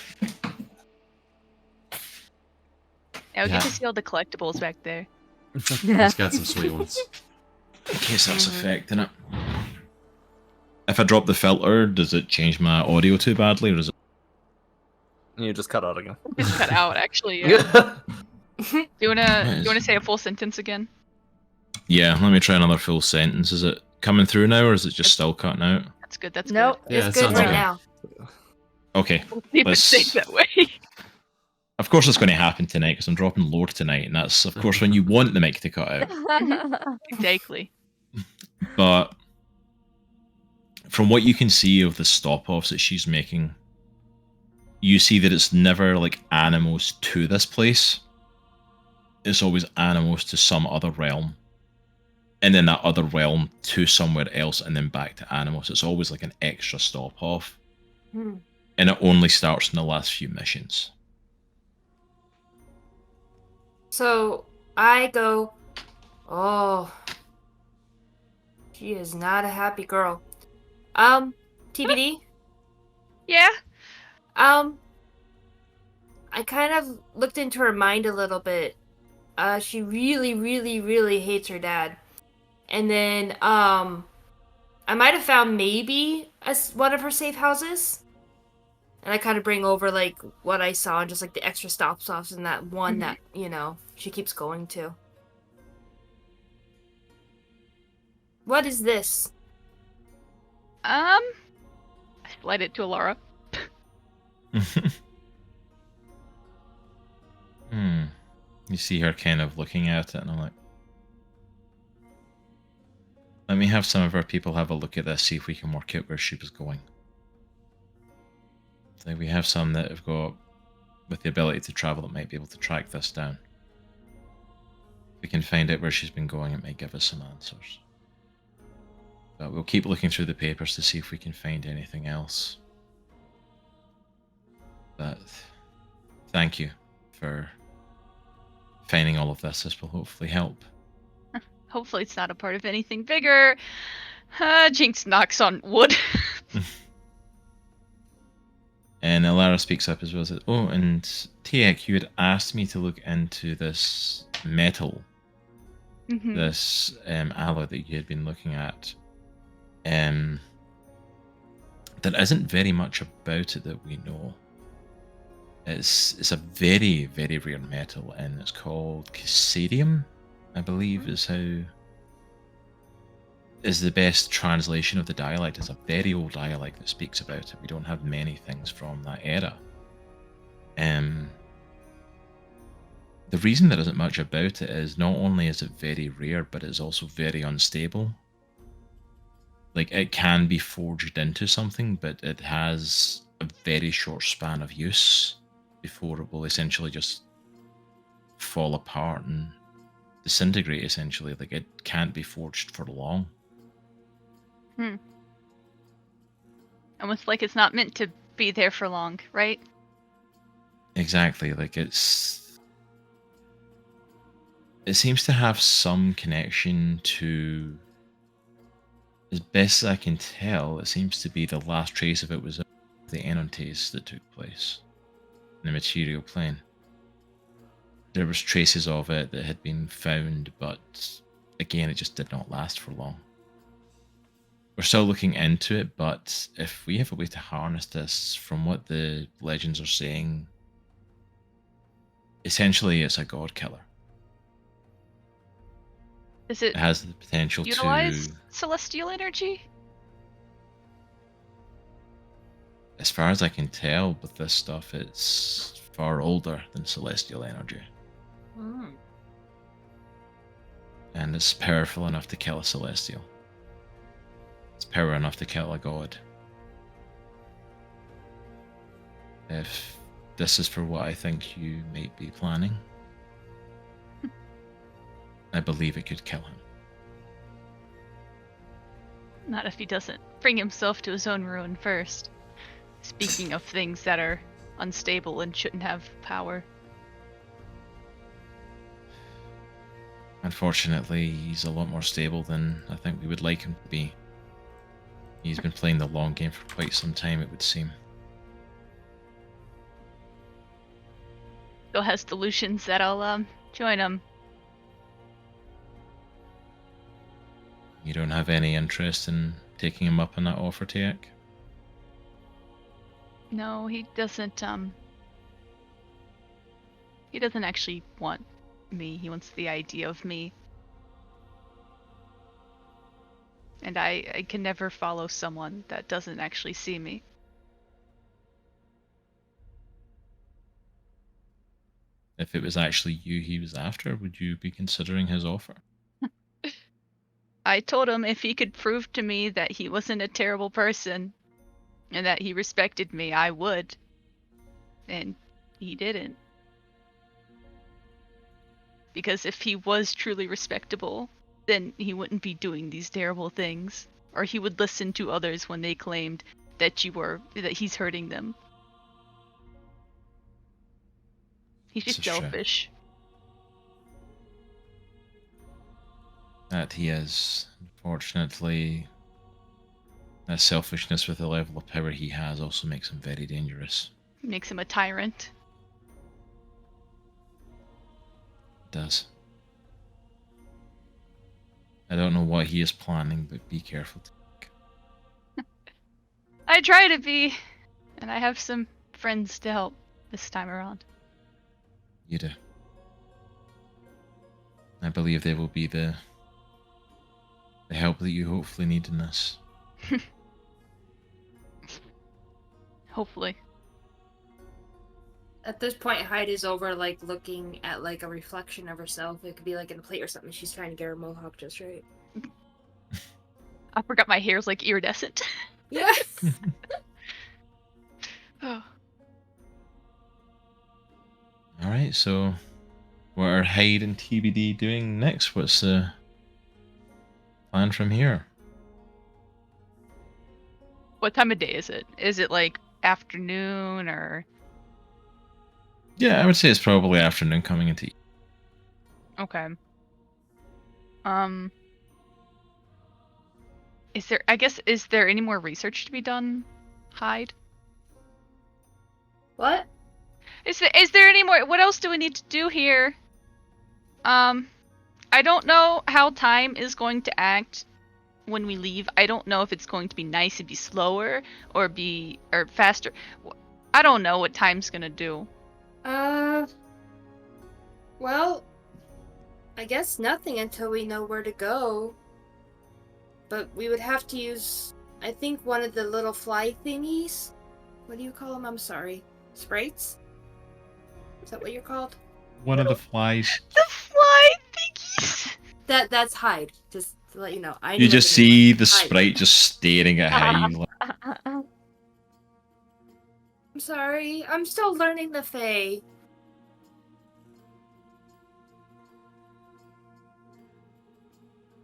Speaker 5: now we
Speaker 1: Yeah.
Speaker 5: get to see all the collectibles back there.
Speaker 1: It's got some sweet ones.
Speaker 2: In case that's affecting it. If I drop the filter, does it change my audio too badly, or is it?
Speaker 4: You just cut out again.
Speaker 5: It's cut out, actually. Yeah. Do you wanna say a full sentence again?
Speaker 2: Yeah, let me try another full sentence. Is it coming through now, or is it just still cutting out?
Speaker 5: That's good. That's
Speaker 3: Nope.
Speaker 5: good.
Speaker 1: Yeah,
Speaker 6: It's
Speaker 1: it
Speaker 6: good
Speaker 1: sounds
Speaker 6: right
Speaker 1: okay.
Speaker 6: now.
Speaker 2: Okay.
Speaker 5: We'll see if it
Speaker 2: Let's-
Speaker 5: stays that way.
Speaker 2: Of course it's going to happen tonight, because I'm dropping lore tonight, and that's, of course, when you want the mic to cut out.
Speaker 5: Exactly.
Speaker 2: But from what you can see of the stop-offs that she's making, you see that it's never like Anemos to this place. It's always Anemos to some other realm. And then that other realm to somewhere else, and then back to Anemos. It's always like an extra stop-off. And it only starts in the last few missions.
Speaker 6: So I go, oh, she is not a happy girl. TBD.
Speaker 5: Yeah.
Speaker 6: I kind of looked into her mind a little bit. She really, really, really hates her dad. And then, I might have found maybe one of her safe houses. And I kind of bring over, like, what I saw and just, like, the extra stops-offs and that one that, you know, she keeps going to. What is this?
Speaker 5: I slide it to Alara.
Speaker 2: You see her kind of looking at it, and I'm like, Let me have some of our people have a look at this, see if we can work out where she was going. So we have some that have got, with the ability to travel, that might be able to track this down. If we can find out where she's been going, it might give us some answers. But we'll keep looking through the papers to see if we can find anything else. But thank you for finding all of this. This will hopefully help.
Speaker 5: Hopefully it's not a part of anything bigger. Jinx knocks on wood.
Speaker 2: And Alara speaks up as well. Says, oh, and Tiek, you had asked me to look into this metal, this alloy that you had been looking at. There isn't very much about it that we know. It's a very, very rare metal, and it's called Cassadium, I believe is the best translation of the dialect. It's a very old dialect that speaks about it. We don't have many things from that era. The reason there isn't much about it is not only is it very rare, but it's also very unstable. Like, it can be forged into something, but it has a very short span of use before it will essentially just fall apart and disintegrate, essentially. Like, it can't be forged for long.
Speaker 5: Almost like it's not meant to be there for long, right?
Speaker 2: Exactly. Like, it seems to have some connection to, as best as I can tell, it seems to be the last trace of it was the Enontes that took place in the material plane. There was traces of it that had been found, but again, it just did not last for long. We're still looking into it, but if we have a way to harness this, from what the legends are saying, essentially it's a god killer.
Speaker 5: Is it
Speaker 2: It has the potential
Speaker 5: utilize
Speaker 2: to,
Speaker 5: celestial energy?
Speaker 2: as far as I can tell with this stuff, it's far older than celestial energy. And it's powerful enough to kill a celestial. It's power enough to kill a god. If this is for what I think you might be planning, I believe it could kill him.
Speaker 5: Not if he doesn't bring himself to his own ruin first. Speaking of things that are unstable and shouldn't have power.
Speaker 2: Unfortunately, he's a lot more stable than I think we would like him to be. He's been playing the long game for quite some time, it would seem.
Speaker 5: Still has delusions that I'll join him.
Speaker 2: You don't have any interest in taking him up on that offer, Tiek?
Speaker 5: No, he doesn't actually want me. He wants the idea of me. And I can never follow someone that doesn't actually see me.
Speaker 2: If it was actually you he was after, would you be considering his offer?
Speaker 5: I told him if he could prove to me that he wasn't a terrible person and that he respected me, I would. And he didn't. Because if he was truly respectable, then he wouldn't be doing these terrible things. Or he would listen to others when they claimed that he's hurting them. He's just selfish.
Speaker 2: That he is. Unfortunately, that selfishness with the level of power he has also makes him very dangerous.
Speaker 5: Makes him a tyrant.
Speaker 2: It does. I don't know what he is planning, but be careful.
Speaker 5: I try to be, and I have some friends to help this time around.
Speaker 2: You do. I believe they will be the help that you hopefully need in this.
Speaker 5: Hopefully.
Speaker 6: At this point, Hyde is over, like, looking at, like, a reflection of herself. It could be, like, in a plate or something. She's trying to get her mohawk just right.
Speaker 5: I forgot my hair's like iridescent.
Speaker 6: Yeah.
Speaker 5: Oh.
Speaker 2: All right, so what are Hyde and TBD doing next? What's the plan from here?
Speaker 5: What time of day is it? Is it like afternoon or?
Speaker 2: Yeah, I would say it's probably afternoon coming into.
Speaker 5: Okay. Is there any more research to be done, Hyde?
Speaker 6: What?
Speaker 5: Is there any more? What else do we need to do here? I don't know how time is going to act when we leave. I don't know if it's going to be nice and be slower or faster. I don't know what time's gonna do.
Speaker 6: Well, I guess nothing until we know where to go. But we would have to use, I think, one of the little fly thingies. What do you call them? I'm sorry. Sprites? Is that what you're called?
Speaker 2: One of the flies.
Speaker 5: The fly thingies.
Speaker 6: That's Hyde. Just to let you know.
Speaker 2: You just see the sprite just staring at Hyde.
Speaker 6: I'm sorry. I'm still learning the Fae.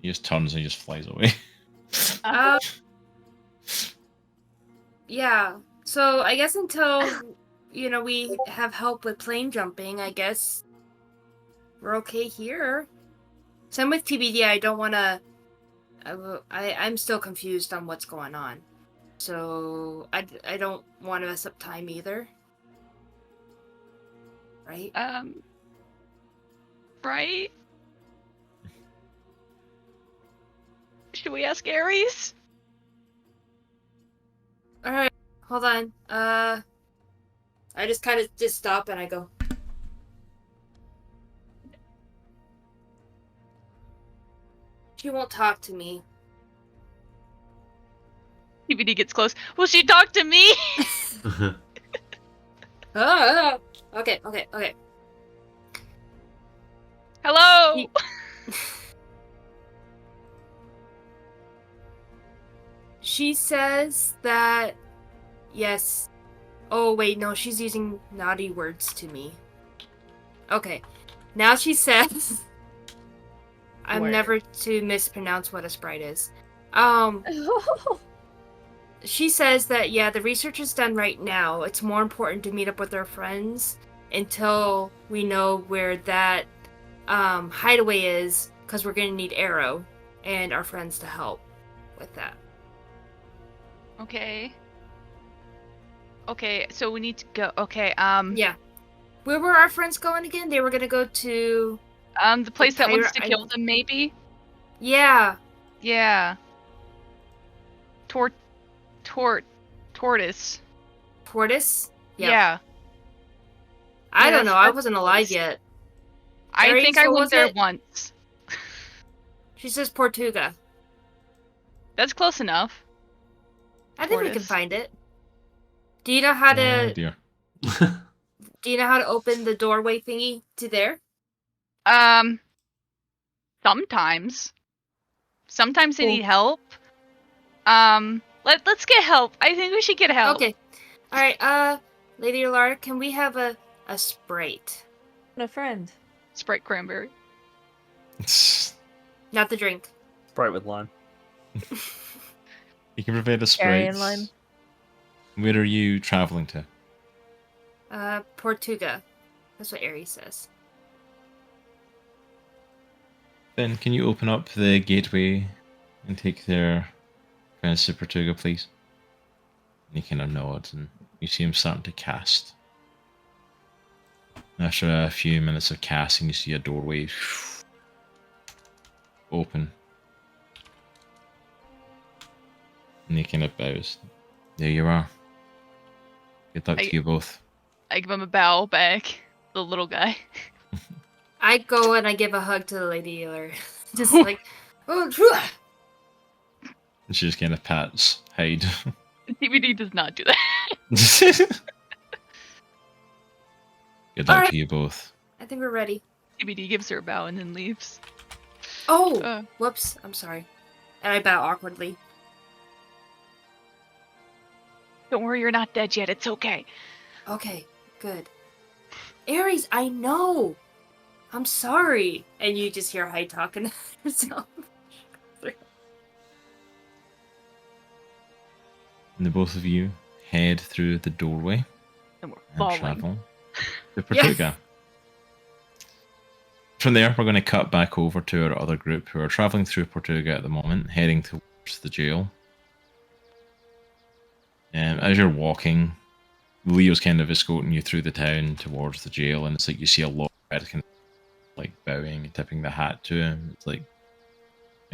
Speaker 2: He just turns and he just flies away.
Speaker 6: Yeah. So I guess until we have help with plane jumping, I guess we're okay here. Same with TBD. I don't want to. I'm still confused on what's going on, so I don't want to mess up time either. Right.
Speaker 5: Right. Should we ask Aries?
Speaker 6: All right. Hold on. I just kind of just stop and I go. She won't talk to me.
Speaker 5: TBD gets close. Will she talk to me?
Speaker 6: Okay.
Speaker 5: Hello.
Speaker 6: She says that yes. Oh wait, no, she's using naughty words to me. Okay. Now she says I'm never to mispronounce what a sprite is. She says that yeah, the research is done right now. It's more important to meet up with our friends until we know where that hideaway is, because we're gonna need Aero and our friends to help with that.
Speaker 5: Okay. Okay, so we need to go. Okay,
Speaker 6: Yeah. Where were our friends going again? They were gonna go to
Speaker 5: the place that wants to kill them, maybe?
Speaker 6: Yeah.
Speaker 5: Yeah. Tortoise.
Speaker 6: Tortoise?
Speaker 5: Yeah.
Speaker 6: I don't
Speaker 5: that's-
Speaker 6: know, I
Speaker 5: that's
Speaker 6: wasn't alive yet.
Speaker 5: I
Speaker 6: Aries,
Speaker 5: think I
Speaker 6: what
Speaker 5: went
Speaker 6: was
Speaker 5: there
Speaker 6: it?
Speaker 5: once.
Speaker 6: She says Portuga.
Speaker 5: That's close enough.
Speaker 6: I think we can
Speaker 5: Tortoise.
Speaker 6: find it. Do you know how
Speaker 2: Oh
Speaker 6: to
Speaker 2: dear.
Speaker 6: do you know how to open the doorway thingy to there?
Speaker 5: Sometimes. Sometimes they
Speaker 6: Cool.
Speaker 5: need help. Let's get help. I think we should get help.
Speaker 6: Okay. Alright, Lady Alara, can we have a Sprite?
Speaker 3: A friend.
Speaker 5: Sprite cranberry.
Speaker 6: Not the drink.
Speaker 4: Sprite with lime.
Speaker 2: You can provide a
Speaker 3: Cherry
Speaker 2: sprite.
Speaker 3: and lime.
Speaker 2: Where are you traveling to?
Speaker 6: Portuga. That's what Aries says.
Speaker 2: Ben, can you open up the gateway and take their friends to Portuga, please? And he kind of nods, and you see him starting to cast. After a few minutes of casting, you see a doorway open. And he kind of bows. There you are. Good luck to you both.
Speaker 5: I give him a bow back. The little guy.
Speaker 6: I go and I give a hug to the Lady Healer. Just like, oh, phew.
Speaker 2: And she just kind of pats Hyde.
Speaker 5: TBD does not do that.
Speaker 2: Good luck
Speaker 6: Alright.
Speaker 2: to you both.
Speaker 6: I think we're ready.
Speaker 5: TBD gives her a bow and then leaves.
Speaker 6: Oh, whoops. I'm sorry. And I bow awkwardly.
Speaker 5: Don't worry, you're not dead yet. It's okay.
Speaker 6: Okay, good. Aries, I know. I'm sorry. And you just hear Hyde talking to herself.
Speaker 2: And the both of you head through the doorway
Speaker 5: And we're
Speaker 2: and
Speaker 5: falling.
Speaker 2: travel to Portuga. From there, we're going to cut back over to our other group who are traveling through Portuga at the moment, heading towards the jail. As you're walking, Leo's kind of escorting you through the town towards the jail, and it's like you see a lot of red kind of like bowing and tipping the hat to him. It's like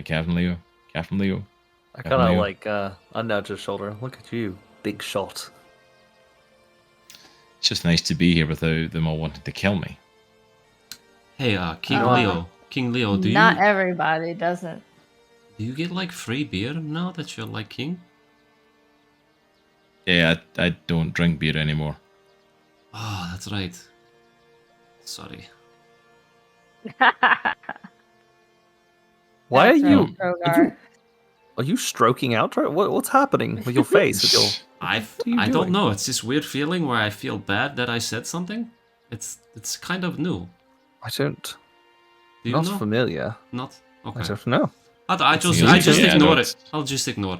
Speaker 2: Captain Leo, Captain Leo.
Speaker 4: I
Speaker 2: Captain
Speaker 4: kind of
Speaker 2: Leo.
Speaker 4: like unnudge his shoulder. Look at you, big shot.
Speaker 2: It's just nice to be here without them all wanting to kill me.
Speaker 1: Hey, King
Speaker 3: Uh,
Speaker 1: Leo. King Leo,
Speaker 3: Not everybody doesn't.
Speaker 1: do you get like free beer now that you're like king?
Speaker 2: Yeah, I don't drink beer anymore.
Speaker 1: Oh, that's right. Sorry.
Speaker 4: Why are
Speaker 3: That's
Speaker 4: you?
Speaker 3: right, Droghar.
Speaker 4: Are you stroking out? What's happening with your face? With your...
Speaker 1: I
Speaker 4: are you
Speaker 1: don't
Speaker 4: doing?
Speaker 1: know. It's this weird feeling where I feel bad that I said something. It's kind of new.
Speaker 4: I don't.
Speaker 1: Do you
Speaker 4: Not
Speaker 1: know?
Speaker 4: familiar.
Speaker 1: Not
Speaker 4: I
Speaker 1: okay.
Speaker 4: don't know.
Speaker 1: I just
Speaker 2: Yeah, I
Speaker 1: ignore
Speaker 2: don't-
Speaker 1: it. I'll just ignore.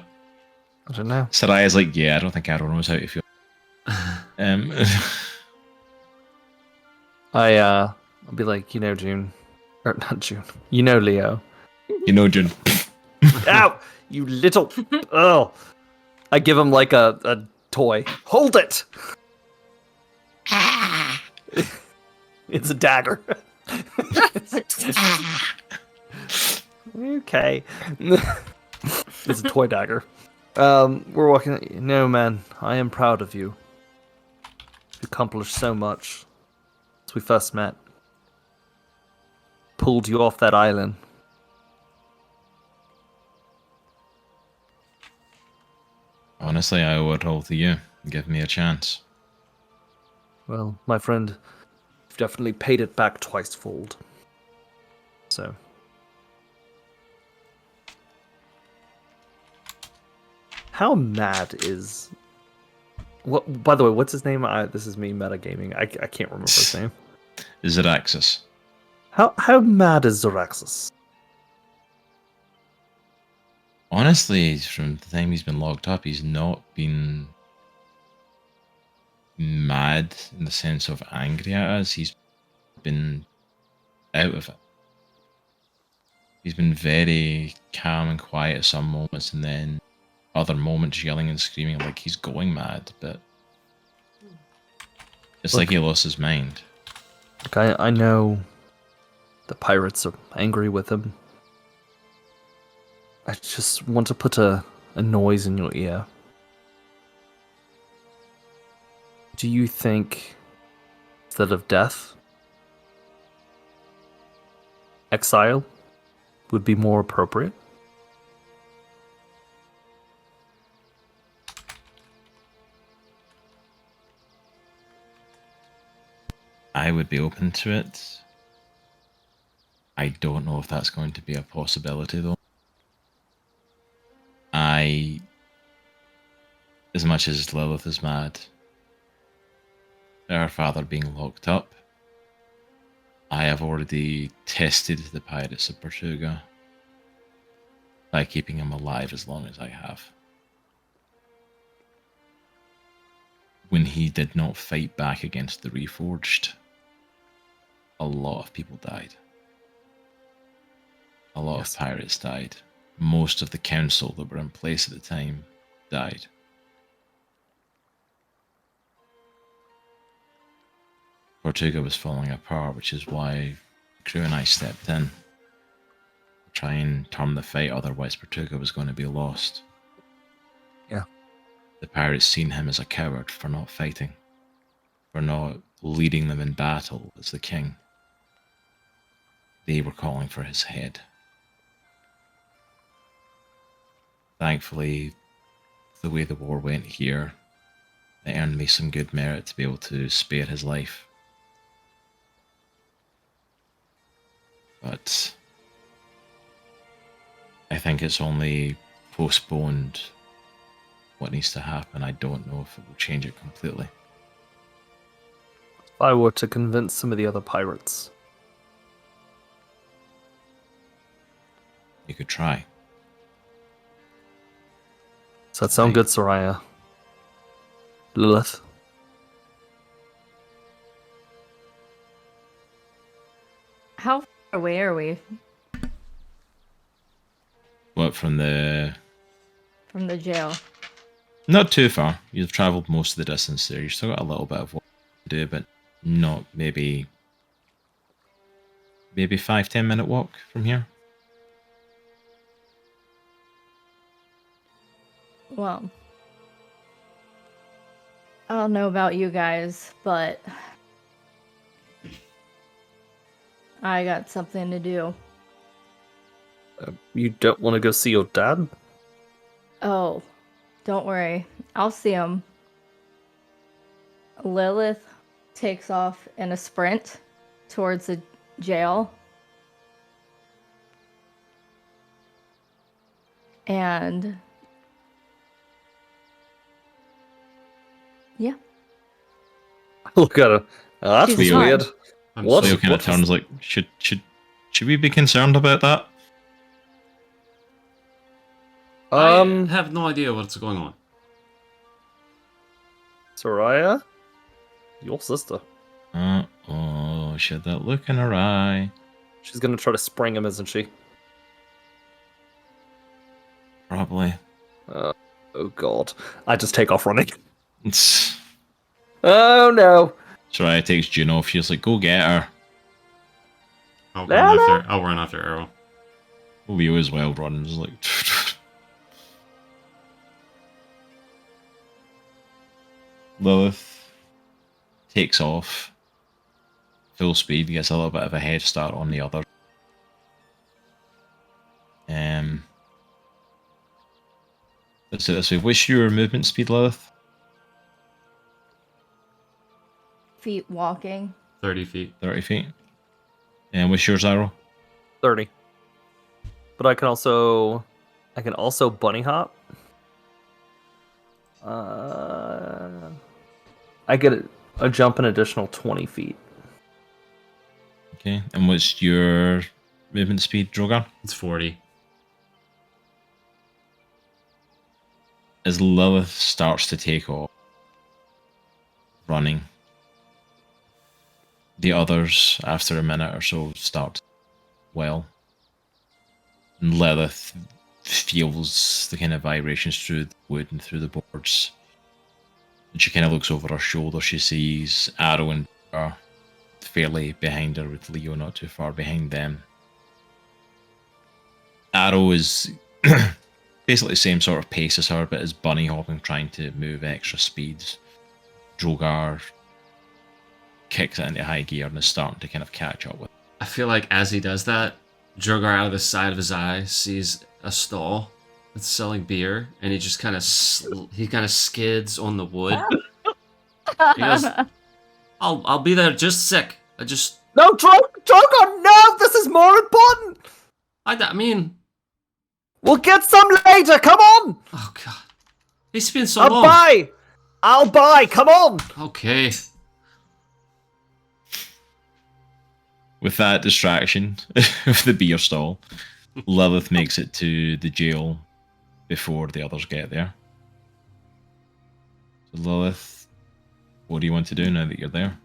Speaker 4: I don't know.
Speaker 2: Saraya's like, yeah, I don't think Aero knows how to feel.
Speaker 4: I'll be like, June, or not June. Leo.
Speaker 2: Jun.
Speaker 4: Ow! You little. Oh! I give him like a toy. Hold it. It's a dagger. Okay. It's a toy dagger. We're walking. No, man. I am proud of you. You accomplished so much since we first met. Pulled you off that island.
Speaker 2: Honestly, I owe it all to you. Give me a chance.
Speaker 4: Well, my friend, you've definitely paid it back twice-fold. So. How mad is... What? By the way, what's his name? This is me metagaming. I can't remember his name.
Speaker 2: Zeraxis.
Speaker 4: How mad is Zoraxis?
Speaker 2: Honestly, from the time he's been locked up, he's not been mad in the sense of angry at us. He's been out of it. He's been very calm and quiet at some moments, and then other moments yelling and screaming like he's going mad, but it's like he lost his mind.
Speaker 4: Look, I know the pirates are angry with him. I just want to put a noise in your ear. Do you think, instead of death, exile would be more appropriate?
Speaker 2: I would be open to it. I don't know if that's going to be a possibility, though. As much as Lilith is mad, her father being locked up, I have already tested the pirates of Portuga by keeping him alive as long as I have. When he did not fight back against the Reforged, a lot of people died. A lot of pirates died. Most of the council that were in place at the time died. Portuga was falling apart, which is why crew and I stepped in to try and turn the fight, otherwise Portuga was going to be lost.
Speaker 4: Yeah.
Speaker 2: The pirates seen him as a coward for not fighting, for not leading them in battle as the king. They were calling for his head. Thankfully, the way the war went here, it earned me some good merit to be able to spare his life. But I think it's only postponed what needs to happen. I don't know if it will change it completely.
Speaker 4: If I were to convince some of the other pirates,
Speaker 2: You could try.
Speaker 4: does that sound good, Soraya? Lilith?
Speaker 3: How far away are we
Speaker 2: What, from the...
Speaker 3: from the jail?
Speaker 2: Not too far. You've travelled most of the distance there. You've still got a little bit of work to do, but not maybe 5-10 minute walk from here.
Speaker 3: Well, I don't know about you guys, but I got something to do.
Speaker 4: You don't want to go see your dad?
Speaker 3: Oh, don't worry. I'll see him. Lilith takes off in a sprint towards the jail. And yeah.
Speaker 4: Look at her. Oh, that's
Speaker 3: She's
Speaker 4: weird.
Speaker 1: I'm
Speaker 4: What?
Speaker 2: Leo
Speaker 1: so-
Speaker 2: kind of turns like, should we be concerned about that?
Speaker 1: I have no idea what's going on.
Speaker 4: Soraya? Your sister.
Speaker 2: Oh, she had that look in her eye.
Speaker 4: She's gonna try to spring him, isn't she?
Speaker 2: Probably.
Speaker 4: Oh god. I just take off running.
Speaker 2: It's...
Speaker 4: Oh no.
Speaker 2: Soraya takes Juno off. She's like, go get her.
Speaker 1: I'll
Speaker 4: La, la.
Speaker 1: run after Aero.
Speaker 2: Leo as well runs like... Lilith takes off. Full speed, gets a little bit of a head start on the other. Let's do it this way. What's your movement speed, Lilith?
Speaker 3: Feet walking.
Speaker 1: 30 feet.
Speaker 2: 30 feet. And what's yours, Aero?
Speaker 4: 30. But I can also bunny hop. I get a jump an additional 20 feet.
Speaker 2: Okay. And what's your movement speed, Droghar?
Speaker 1: It's 40.
Speaker 2: As Lilith starts to take off, running, the others, after a minute or so, start well. And Lilith feels the kind of vibrations through the wood and through the boards. And she kind of looks over her shoulder. She sees Aerowen are fairly behind her, with Leo not too far behind them. Aero is basically the same sort of pace as her, but is bunny hopping, trying to move extra speeds. Droghar kicks it into high gear and is starting to kind of catch up with.
Speaker 1: I feel like as he does that, Droghar out of the side of his eye sees a stall that's selling beer, and he just kind of skids on the wood. He goes, "I'll be there just a sec.
Speaker 4: No, Drogon, no! This is more important!
Speaker 1: I mean,
Speaker 4: We'll get some later, come on!
Speaker 1: oh god, it's been so
Speaker 4: I'll
Speaker 1: long."
Speaker 4: buy! I'll buy, come on!
Speaker 1: Okay.
Speaker 2: With that distraction of the beer stall, Lilith makes it to the jail before the others get there. So Lilith, what do you want to do now that you're there?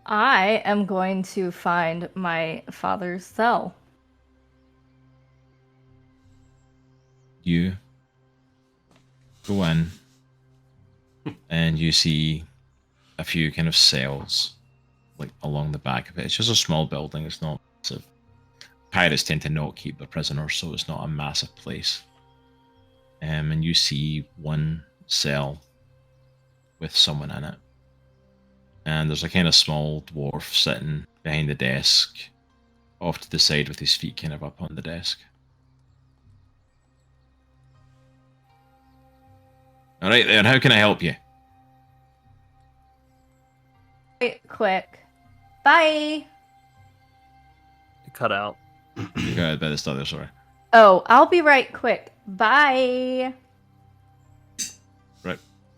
Speaker 3: I am going to find my father's cell.
Speaker 2: You go in and you see a few kind of cells like along the back of it. It's just a small building, it's not massive. Pirates tend to not keep their prisoners, so it's not a massive place. And you see one cell with someone in it. And there's a kind of small dwarf sitting behind the desk, off to the side with his feet kind of up on the desk. Alright then, how can I help you?
Speaker 3: Wait, quick. Bye.
Speaker 4: You cut out.
Speaker 2: You got it by the start there, sorry.
Speaker 3: Oh, I'll be right quick. Bye.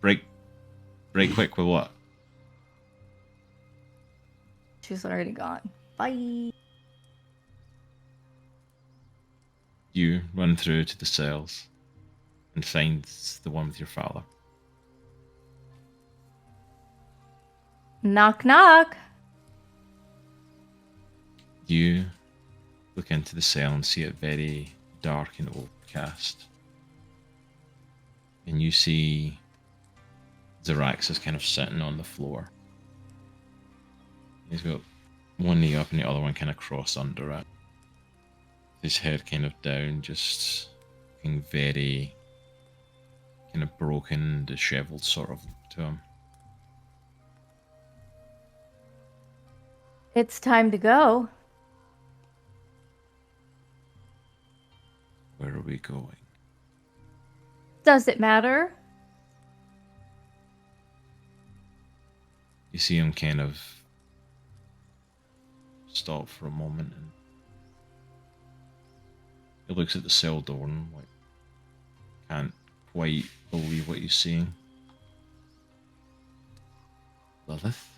Speaker 2: Right, break quick with what?
Speaker 3: She's already gone. Bye.
Speaker 2: You run through to the cells and find the one with your father.
Speaker 3: Knock, knock.
Speaker 2: You look into the cell and see it very dark and overcast. And you see Zaraxus kind of sitting on the floor. He's got one knee up and the other one kind of crossed under it. His head kind of down, just looking very kind of broken, disheveled sort of look to him.
Speaker 3: It's time to go.
Speaker 2: Where are we going?
Speaker 3: Does it matter?
Speaker 2: You see him kind of stop for a moment and he looks at the cell door and like can't quite believe what he's seeing. Lilith?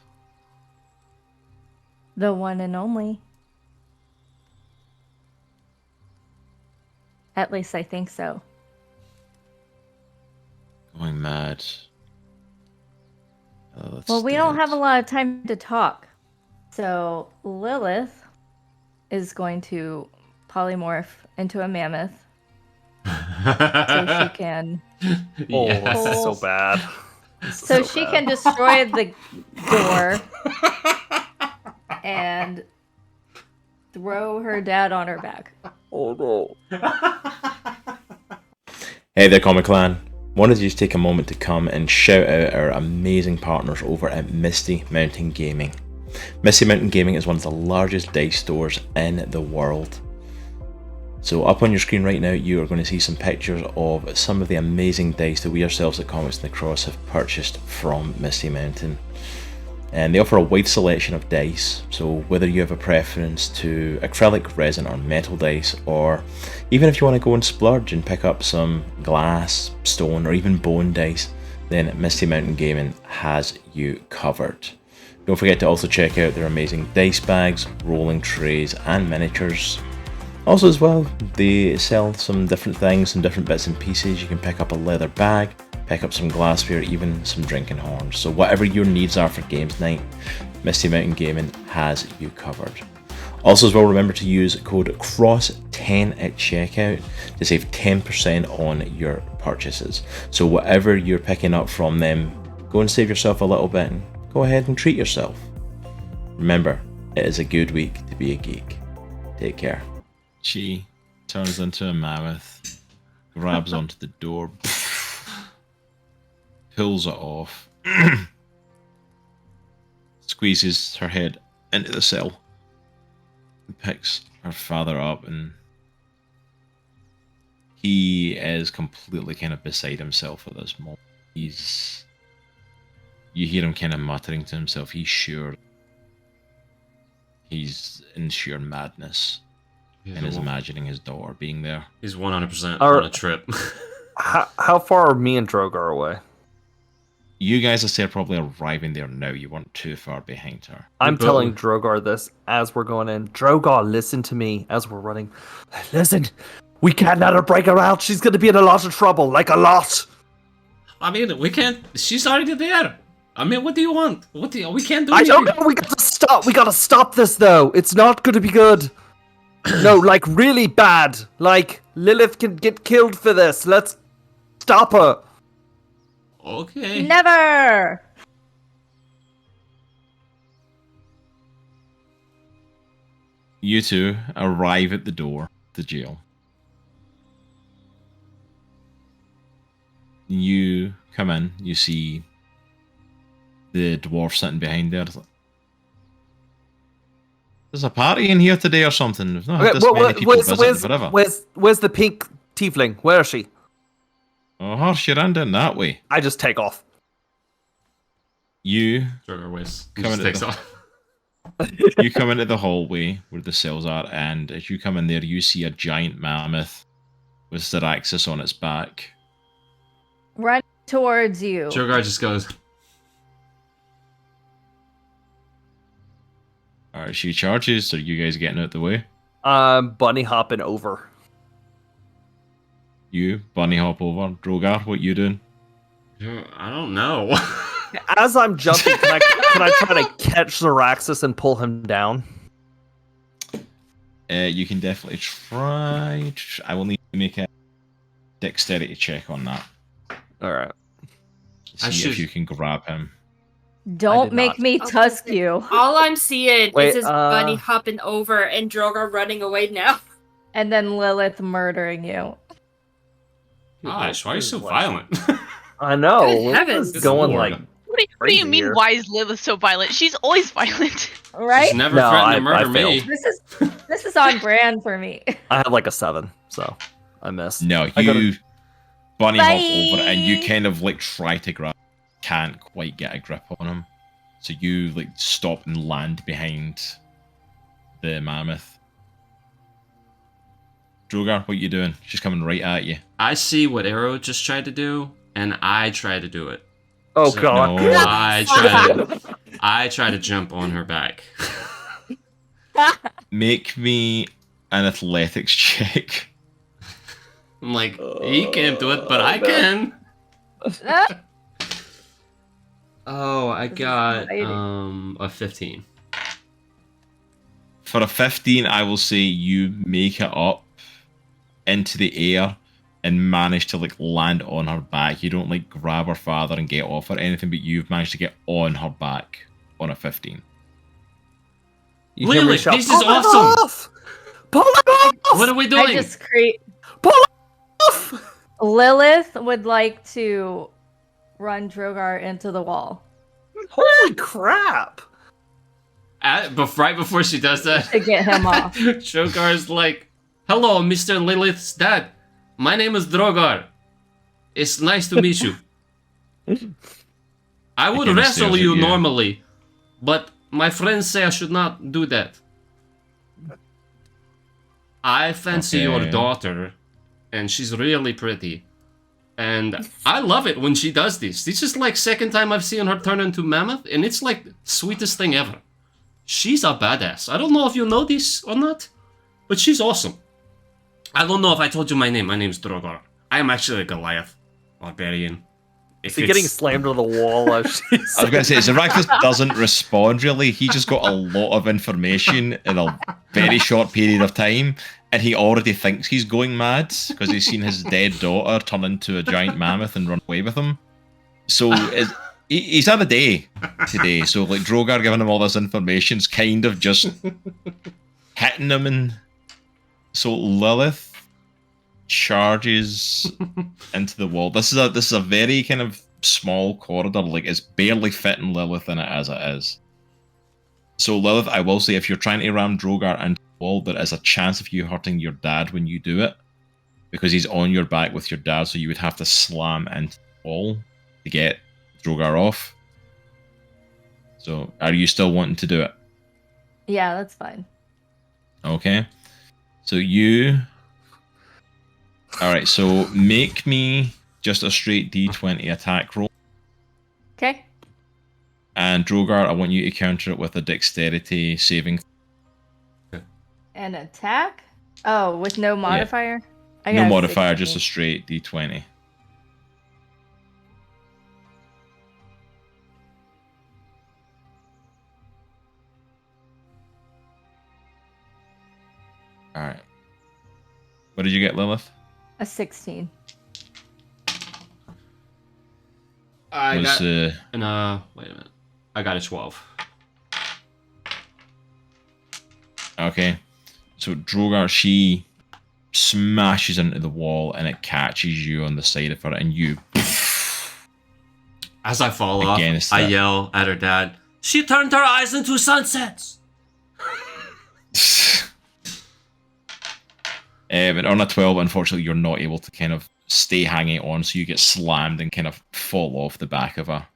Speaker 3: The one and only. At least I think so.
Speaker 2: Going mad. Lilith's
Speaker 3: Well, we don't
Speaker 2: dead.
Speaker 3: have a lot of time to talk. So Lilith is going to polymorph into a mammoth so she can
Speaker 4: Oh,
Speaker 1: Yes.
Speaker 4: this is so bad. This is
Speaker 3: so she
Speaker 4: bad.
Speaker 3: can destroy the door and throw her dad on her back.
Speaker 4: Oh no.
Speaker 7: Hey there, Comic Clan. Wanted to just take a moment to come and shout out our amazing partners over at Misty Mountain Gaming. Misty Mountain Gaming is one of the largest dice stores in the world. So up on your screen right now, you are going to see some pictures of some of the amazing dice that we ourselves at Comics in the Cross have purchased from Misty Mountain. And they offer a wide selection of dice, so whether you have a preference to acrylic, resin or metal dice, or even if you want to go and splurge and pick up some glass, stone or even bone dice, then Misty Mountain Gaming has you covered. Don't forget to also check out their amazing dice bags, rolling trays and miniatures. Also as well, they sell some different things, some different bits and pieces. You can pick up a leather bag, pick up some glassware, even some drinking horns. So whatever your needs are for games night, Misty Mountain Gaming has you covered. Also as well, remember to use code CROSS10 at checkout to save 10% on your purchases. So whatever you're picking up from them, go and save yourself a little bit and go ahead and treat yourself. Remember, it is a good week to be a geek. Take care.
Speaker 2: She turns into a mammoth, grabs onto the door, pulls it off, squeezes her head into the cell, and picks her father up, and he is completely kind of beside himself at this moment. You hear him kind of muttering to himself. He's sure he's in sheer madness. And is imagining his daughter being there.
Speaker 1: He's 100%
Speaker 4: Are-
Speaker 1: on a trip.
Speaker 4: How far are me and Droghar away?
Speaker 2: You guys, I said, probably arriving there now. You weren't too far behind her.
Speaker 4: I'm
Speaker 1: both-
Speaker 4: telling Droghar this as we're going in. Droghar, listen to me as we're running. Listen, we can't let her break her out. She's going to be in a lot of trouble, like a lot.
Speaker 1: I mean, we can't. She's already there. I mean, what do you want? We can't do
Speaker 4: I don't
Speaker 1: anything.
Speaker 4: know. We got to stop. We got to stop this, though. It's not going to be good. No, like really bad. Like Lilith can get killed for this. Let's stop her.
Speaker 1: Okay.
Speaker 3: Never!
Speaker 2: You two arrive at the door of the jail. You come in, you see the dwarf sitting behind there. It's like, there's a party in here today or something. We've not had this many people visiting forever.
Speaker 4: Where's the pink tiefling? Where is she?
Speaker 2: Oh, horse, you're in that way.
Speaker 4: I just take off.
Speaker 2: You
Speaker 1: Droghar waist.
Speaker 2: Coming
Speaker 1: Just
Speaker 2: at
Speaker 1: takes
Speaker 2: the-
Speaker 1: off.
Speaker 2: You come into the hallway where the cells are, and as you come in there, you see a giant mammoth with Syraxis on its back.
Speaker 3: Run towards you.
Speaker 1: Droghar just goes,
Speaker 2: Alright, she charges, so you guys getting out the way?
Speaker 4: Bunny hopping over.
Speaker 2: You, bunny hop over. Droghar, what you doing?
Speaker 1: I don't know.
Speaker 4: As I'm jumping, can I try to catch Syraxis and pull him down?
Speaker 2: You can definitely try. I will need to make a dexterity check on that.
Speaker 4: Alright.
Speaker 2: See if you can grab him.
Speaker 3: Don't
Speaker 4: did
Speaker 3: make
Speaker 4: not.
Speaker 3: me tusk you.
Speaker 6: All I'm seeing
Speaker 4: Wait,
Speaker 6: is this bunny hopping over and Droghar running away now.
Speaker 3: And then Lilith murdering you.
Speaker 1: Gosh, why are you so violent?
Speaker 4: I know.
Speaker 6: Good
Speaker 4: Lilith
Speaker 6: heavens.
Speaker 4: is going
Speaker 1: Good
Speaker 4: like
Speaker 1: lord.
Speaker 5: What do you
Speaker 4: Crazy
Speaker 5: mean?
Speaker 4: here.
Speaker 5: Why is Lilith so violent? She's always violent.
Speaker 3: Right?
Speaker 1: She's never
Speaker 4: No,
Speaker 1: threatened
Speaker 4: I
Speaker 1: to murder me.
Speaker 4: failed.
Speaker 3: This is on brand for me.
Speaker 4: I had like a 7, so I missed.
Speaker 2: No,
Speaker 4: I gotta-
Speaker 2: you bunny hop over and you
Speaker 3: Bye.
Speaker 2: kind of like try to grab. Can't quite get a grip on him. So you like stop and land behind the mammoth. Droghar, what you doing? She's coming right at you.
Speaker 1: I see what Aero just tried to do, and I try to do it.
Speaker 4: Oh
Speaker 1: So-
Speaker 4: god.
Speaker 2: No.
Speaker 1: I try to jump on her back.
Speaker 2: Make me an athletics check.
Speaker 1: I'm like, he can't do it, but I can. Oh, I
Speaker 3: This is
Speaker 1: got
Speaker 3: exciting.
Speaker 1: a 15.
Speaker 2: For a 15, I will say you make it up into the air and manage to like land on her back. You don't like grab her father and get off or anything, but you've managed to get on her back on a 15.
Speaker 4: You hear me
Speaker 1: Lilith,
Speaker 4: shout,
Speaker 1: this is
Speaker 4: "Pull it
Speaker 1: awesome!"
Speaker 4: off! Pull it off!
Speaker 1: What are we
Speaker 3: I
Speaker 1: doing?
Speaker 3: just create.
Speaker 4: Pull it off!
Speaker 3: Lilith would like to run Droghar into the wall
Speaker 4: Holy crap!
Speaker 1: But right before she does that,
Speaker 3: to get him off.
Speaker 1: Droghar's like, "Hello, Mr. Lilith's dad. My name is Droghar. It's nice to meet you. I would
Speaker 2: kinda
Speaker 1: wrestle
Speaker 2: stares at
Speaker 1: you
Speaker 2: you.
Speaker 1: normally, but my friends say I should not do that. I fancy your
Speaker 2: Okay.
Speaker 1: daughter, and she's really pretty. And I love it when she does this. This is like second time I've seen her turn into mammoth, and it's like sweetest thing ever. She's a badass. I don't know if you know this or not, but she's awesome. I don't know if I told you my name. My name's Droghar. I am actually a Goliath, Barbarian.
Speaker 4: Is he getting slammed to the wall as she's
Speaker 2: I was going to say, Syraxis doesn't respond really. He just got a lot of information in a very short period of time, and he already thinks he's going mad because he's seen his dead daughter turn into a giant mammoth and run away with him. So he's had a day today. So like Droghar giving him all this information's kind of just hitting him. And so Lilith charges into the wall. This is a very kind of small corridor. Like it's barely fitting Lilith in it as it is. So Lilith, I will say, if you're trying to ram Droghar into the wall, there is a chance of you hurting your dad when you do it, because he's on your back with your dad. So you would have to slam into the wall to get Droghar off. So are you still wanting to do it?
Speaker 3: Yeah, that's fine.
Speaker 2: Okay. So you. Alright, so make me just a straight d20 attack roll.
Speaker 3: Okay.
Speaker 2: And Droghar, I want you to counter it with a dexterity saving.
Speaker 3: An attack? Oh, with no modifier? I
Speaker 2: No
Speaker 3: got a
Speaker 2: modifier,
Speaker 3: 16.
Speaker 2: just a straight d20. Alright. What did you get, Lilith?
Speaker 3: A 16.
Speaker 1: I
Speaker 2: Was,
Speaker 1: got wait a minute. I got a 12.
Speaker 2: Okay. So Droghar, she smashes into the wall and it catches you on the side of her, and you
Speaker 1: As I fall off,
Speaker 2: Against
Speaker 1: I
Speaker 2: that.
Speaker 1: yell at her dad, "She turned her eyes into sunsets!"
Speaker 2: but on a 12, unfortunately, you're not able to kind of stay hanging on, so you get slammed and kind of fall off the back of her.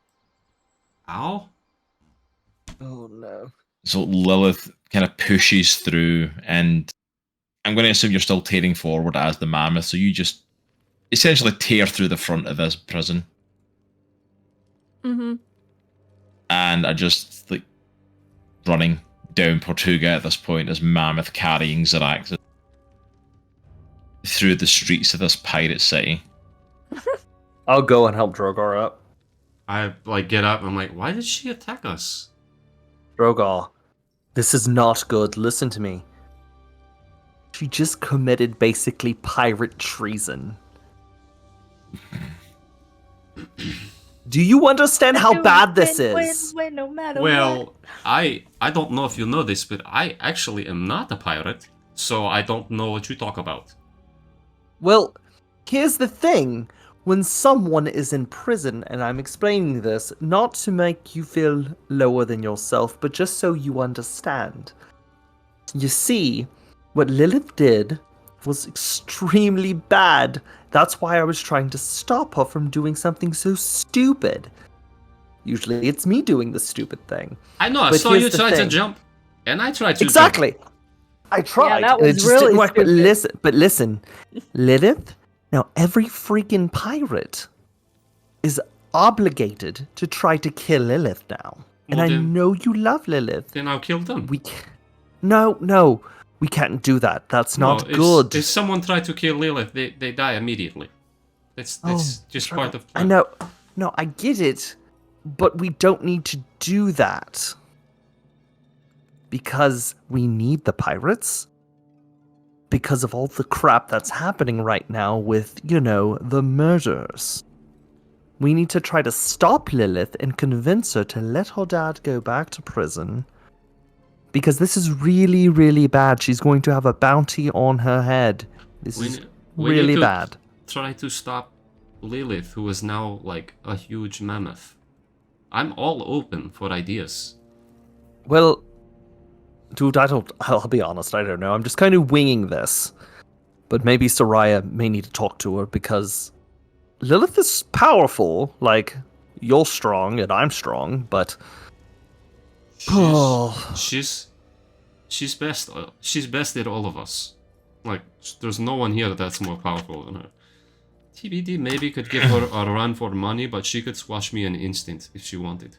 Speaker 1: Ow.
Speaker 4: Oh no.
Speaker 2: So Lilith kind of pushes through, and I'm going to assume you're still tearing forward as the mammoth, so you just essentially tear through the front of this prison.
Speaker 3: Mm-hmm.
Speaker 2: And are just like running down Portuga at this point as Mammoth carrying Zarax through the streets of this pirate city.
Speaker 4: I'll go and help Droghar up.
Speaker 1: I like get up. I'm like, why did she attack us?
Speaker 4: Droghar, this is not good. Listen to me. She just committed basically pirate treason. Do you understand how bad this is?
Speaker 3: Win, no matter
Speaker 1: Well,
Speaker 3: what.
Speaker 1: I don't know if you know this, but I actually am not a pirate, so I don't know what you talk about.
Speaker 4: Well, here's the thing. When someone is in prison, and I'm explaining this not to make you feel lower than yourself, but just so you understand. You see, what Lilith did was extremely bad. That's why I was trying to stop her from doing something so stupid. Usually it's me doing the stupid thing.
Speaker 1: I know, I
Speaker 4: But
Speaker 1: saw you
Speaker 4: here's the
Speaker 1: try to
Speaker 4: thing.
Speaker 1: jump, and I tried to
Speaker 4: Exactly.
Speaker 1: jump.
Speaker 4: I tried.
Speaker 3: that
Speaker 4: and it
Speaker 3: was
Speaker 4: just
Speaker 3: really
Speaker 4: didn't work.
Speaker 3: stupid.
Speaker 4: But listen, Lilith. Now every freaking pirate is obligated to try to kill Lilith now, and
Speaker 1: Well,
Speaker 4: I
Speaker 1: then-
Speaker 4: know you love Lilith.
Speaker 1: Then I'll kill them.
Speaker 4: No, we can't do that. That's not
Speaker 1: No,
Speaker 4: good.
Speaker 1: If someone tried to kill Lilith, they die immediately. That's just part of.
Speaker 4: I know. No, I get it, but we don't need to do that because we need the pirates. Because of all the crap that's happening right now with, the murders. We need to try to stop Lilith and convince her to let her dad go back to prison. Because this is really, really bad. She's going to have a bounty on her head. This is
Speaker 1: we
Speaker 4: really
Speaker 1: need to
Speaker 4: bad.
Speaker 1: Try to stop Lilith, who is now like a huge mammoth. I'm all open for ideas.
Speaker 4: Well, dude, I'll be honest, I don't know. I'm just kind of winging this. But maybe Soraya may need to talk to her because Lilith is powerful. Like, you're strong and I'm strong, but...
Speaker 1: She's best. She's bested all of us. Like, there's no one here that's more powerful than her. TBD maybe could give her a run for money, but she could squash me in an instant if she wanted.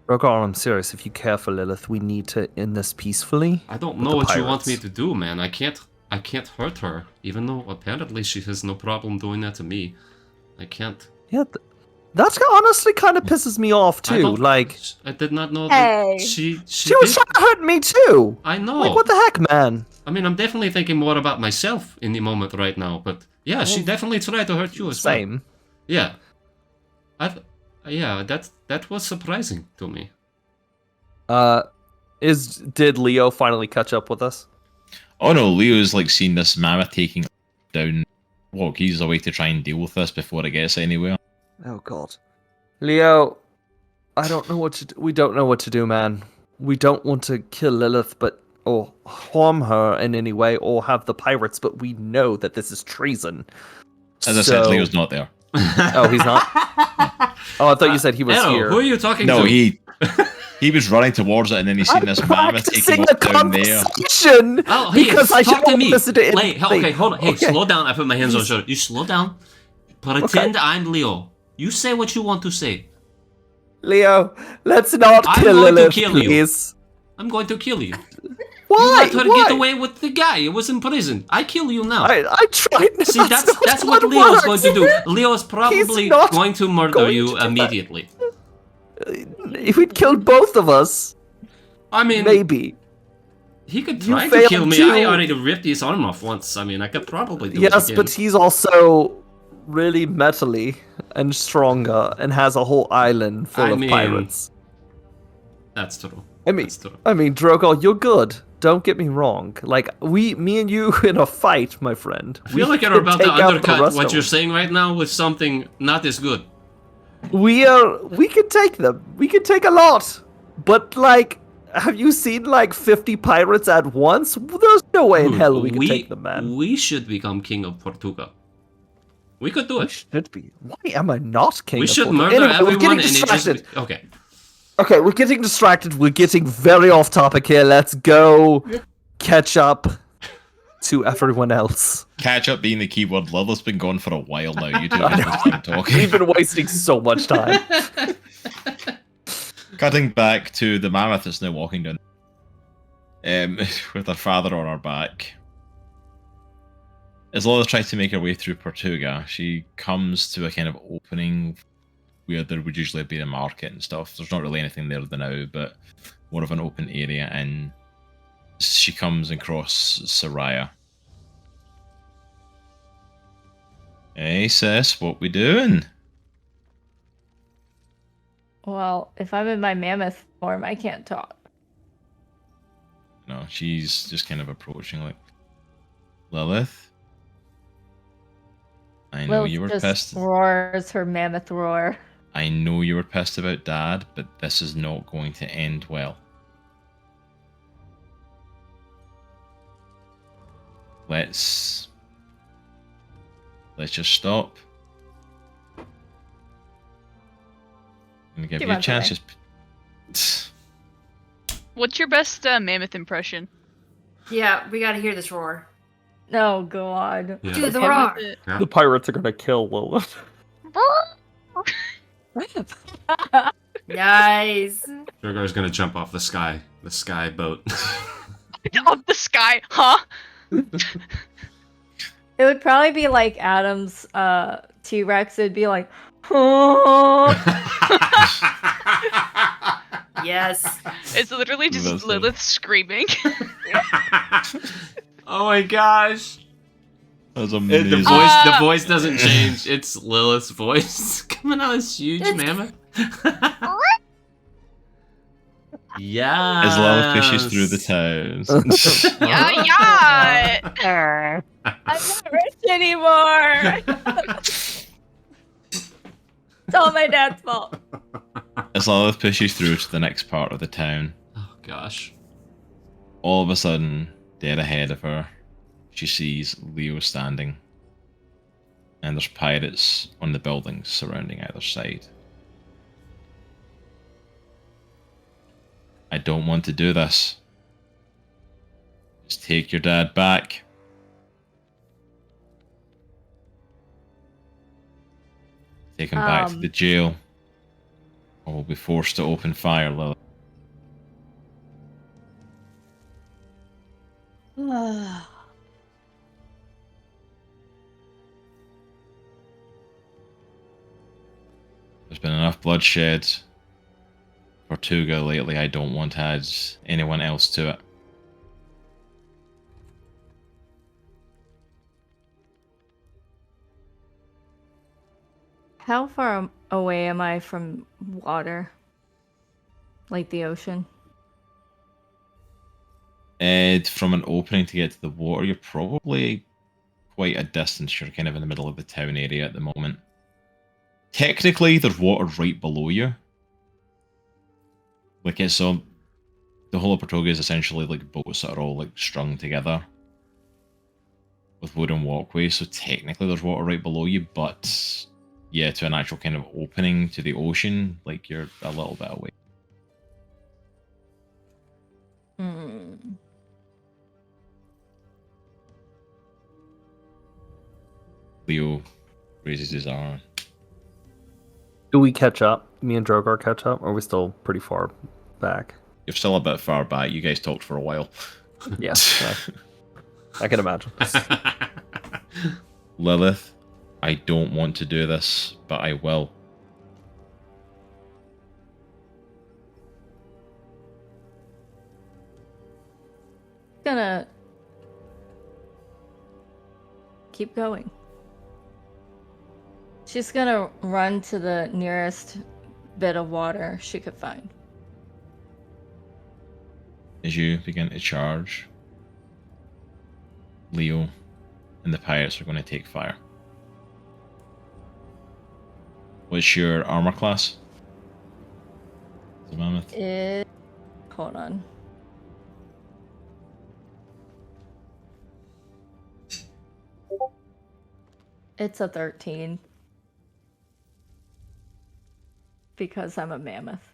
Speaker 4: Droghar, I'm serious. If you care for Lilith, we need to end this peacefully.
Speaker 1: I don't
Speaker 4: with
Speaker 1: know
Speaker 4: the
Speaker 1: what you want me
Speaker 4: pirates.
Speaker 1: to do, man. I can't hurt her, even though apparently she has no problem doing that to me. I can't.
Speaker 4: Yeah, that honestly kind of pisses me off
Speaker 1: I
Speaker 4: too.
Speaker 1: don't-
Speaker 4: Like,
Speaker 1: I did not know
Speaker 3: Hey.
Speaker 1: that she
Speaker 4: she was
Speaker 1: did-
Speaker 4: trying to hurt me too.
Speaker 1: I know.
Speaker 4: Like, what the heck, man?
Speaker 1: I mean, I'm definitely thinking more about myself in the moment right now, but yeah, she definitely tried to hurt you as well.
Speaker 4: Same.
Speaker 1: Yeah. That was surprising to me.
Speaker 4: Did Leo finally catch up with us?
Speaker 2: Oh no, Leo's like seen this mammoth taking down. Walk, he's away to try and deal with this before it gets anywhere.
Speaker 4: Oh God, Leo, I don't know what to do. We don't know what to do, man. We don't want to kill Lilith, or harm her in any way, or have the pirates, but we know that this is treason.
Speaker 2: As I said, Leo's not there.
Speaker 4: Oh, he's not. Oh, I thought you said he was
Speaker 1: Aero,
Speaker 4: here.
Speaker 1: who are you talking
Speaker 2: No,
Speaker 1: to?
Speaker 2: he was running towards it, and then he seen this mammoth taking
Speaker 4: the
Speaker 2: off down there.
Speaker 4: conversation.
Speaker 1: Oh, hey,
Speaker 4: because I
Speaker 1: talk
Speaker 4: should
Speaker 1: to me.
Speaker 4: listen to it.
Speaker 1: Wait, okay, hold on. Hey,
Speaker 4: Okay.
Speaker 1: slow down. I put my hands on your shoulder. You slow down. Pretend I'm Leo. You say what you want to say.
Speaker 4: Leo, let's not
Speaker 1: I'm
Speaker 4: kill
Speaker 1: going to
Speaker 4: Lilith,
Speaker 1: kill you.
Speaker 4: please.
Speaker 1: I'm going to kill you.
Speaker 4: Why?
Speaker 1: You let her
Speaker 4: Why?
Speaker 1: get away with the guy. He was in prison. I kill you now.
Speaker 4: I tried.
Speaker 1: See, that's what
Speaker 4: it
Speaker 1: Leo's
Speaker 4: works.
Speaker 1: going to do. Leo's probably
Speaker 4: not
Speaker 1: going to murder
Speaker 4: going
Speaker 1: you
Speaker 4: to do that.
Speaker 1: immediately.
Speaker 4: If we'd killed both of us,
Speaker 1: I mean,
Speaker 4: maybe.
Speaker 1: he could
Speaker 4: You
Speaker 1: try to
Speaker 4: failed
Speaker 1: kill me.
Speaker 4: to-
Speaker 1: I already ripped his arm off once. I mean, I could probably do it
Speaker 4: Yes,
Speaker 1: again.
Speaker 4: but he's also really metally and stronger and has a whole island full
Speaker 1: I
Speaker 4: of
Speaker 1: mean,
Speaker 4: pirates.
Speaker 1: That's true.
Speaker 4: I mean,
Speaker 1: That's true.
Speaker 4: Droghar, you're good. Don't get me wrong. Like, me and you in a fight, my friend.
Speaker 1: I feel like you're about to undercut what you're saying right now with something not as good.
Speaker 4: We can take them. We can take a lot. But, like, have you seen, like, 50 pirates at once? There's no way in hell we can take them, man.
Speaker 1: We should become king of Portuga. We could do
Speaker 4: We
Speaker 1: it.
Speaker 4: should be. Why am I not king
Speaker 1: We
Speaker 4: of
Speaker 1: should
Speaker 4: Portugal?
Speaker 1: murder
Speaker 4: Anyway, we're
Speaker 1: everyone
Speaker 4: getting
Speaker 1: and it
Speaker 4: distracted.
Speaker 1: just... Okay.
Speaker 4: Okay, we're getting distracted. We're getting very off topic here. Let's go catch up to everyone else.
Speaker 2: Catch up being the keyword. Lilith's been gone for a while now. You two have just been talking.
Speaker 4: We've been wasting so much time.
Speaker 2: Cutting back to the mammoth that's now walking down, with her father on her back. As Lilith tries to make her way through Portuga, she comes to a kind of opening where there would usually be a market and stuff. There's not really anything there now, but more of an open area, and she comes across Soraya. Hey sis, what we doing?
Speaker 3: Well, if I'm in my mammoth form, I can't talk.
Speaker 2: No, she's just kind of approaching like, Lilith? I know
Speaker 3: Lilith
Speaker 2: you were
Speaker 3: just
Speaker 2: pissed.
Speaker 3: roars her mammoth roar.
Speaker 2: I know you were pissed about Dad, but this is not going to end well. Let's just stop. I'm gonna give you a chance. Just
Speaker 5: What's your best mammoth impression?
Speaker 6: Yeah, we gotta hear this roar.
Speaker 3: No, go on.
Speaker 1: Yeah.
Speaker 6: Do the roar.
Speaker 1: Yeah.
Speaker 4: The pirates are gonna kill Lilith.
Speaker 6: Nice.
Speaker 1: Droghar's gonna jump off the sky boat.
Speaker 5: Off the sky, huh?
Speaker 3: It would probably be like Adam's T-Rex. It'd be like, oh.
Speaker 6: Yes.
Speaker 5: It's literally just
Speaker 2: That's
Speaker 5: Lilith screaming.
Speaker 1: Oh my gosh!
Speaker 2: That's
Speaker 1: The
Speaker 2: amazing.
Speaker 1: voice doesn't change. It's Lilith's voice coming out of this huge mammoth. Yeah.
Speaker 2: As Lilith pushes through the towns.
Speaker 5: Yeah.
Speaker 3: I'm not rich anymore. It's all my dad's fault.
Speaker 2: As Lilith pushes through to the next part of the town,
Speaker 1: Oh gosh.
Speaker 2: all of a sudden, dead ahead of her, she sees Leo standing. And there's pirates on the buildings surrounding either side. I don't want to do this. Just take your dad back. Take him back to the jail. Or we'll be forced to open fire, Lilith. There's been enough bloodshed. Portuga lately, I don't want to add anyone else to it.
Speaker 3: How far away am I from water? Like the ocean?
Speaker 2: And from an opening to get to the water, you're probably quite a distance. You're kind of in the middle of the town area at the moment. Technically, there's water right below you. Like it's so, the whole of Portuga is essentially like boats that are all like strung together with wooden walkways. So technically, there's water right below you, but yeah, to an actual kind of opening to the ocean, like you're a little bit away. Leo raises his arm.
Speaker 4: Do we catch up? Me and Droghar catch up? Or are we still pretty far back?
Speaker 2: You're still a bit far back. You guys talked for a while.
Speaker 4: Yeah, I can imagine.
Speaker 2: Lilith, I don't want to do this, but I will.
Speaker 3: Gonna keep going. She's gonna run to the nearest bit of water she could find.
Speaker 2: As you begin to charge, Leo and the pirates are going to take fire. What's your armor class? The mammoth.
Speaker 3: Hold on. It's a 13. Because I'm a mammoth.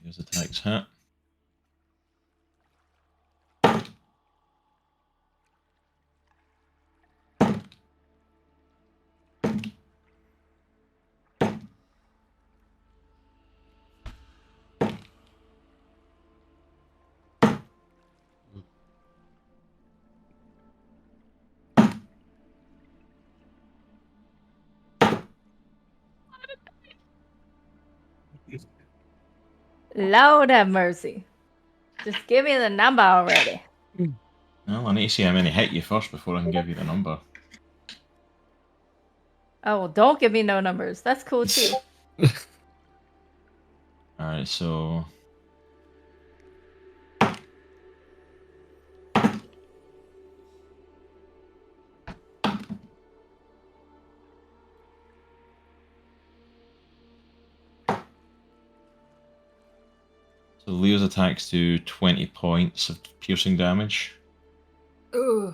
Speaker 2: Leo's attacks hit.
Speaker 3: Lord have mercy. Just give me the number already.
Speaker 2: Well, I need to see how many hit you first before I can give you the number.
Speaker 3: Oh, well, don't give me no numbers. That's cool too.
Speaker 2: Alright, so... So Leo's attacks do 20 points of piercing damage.
Speaker 6: Ooh.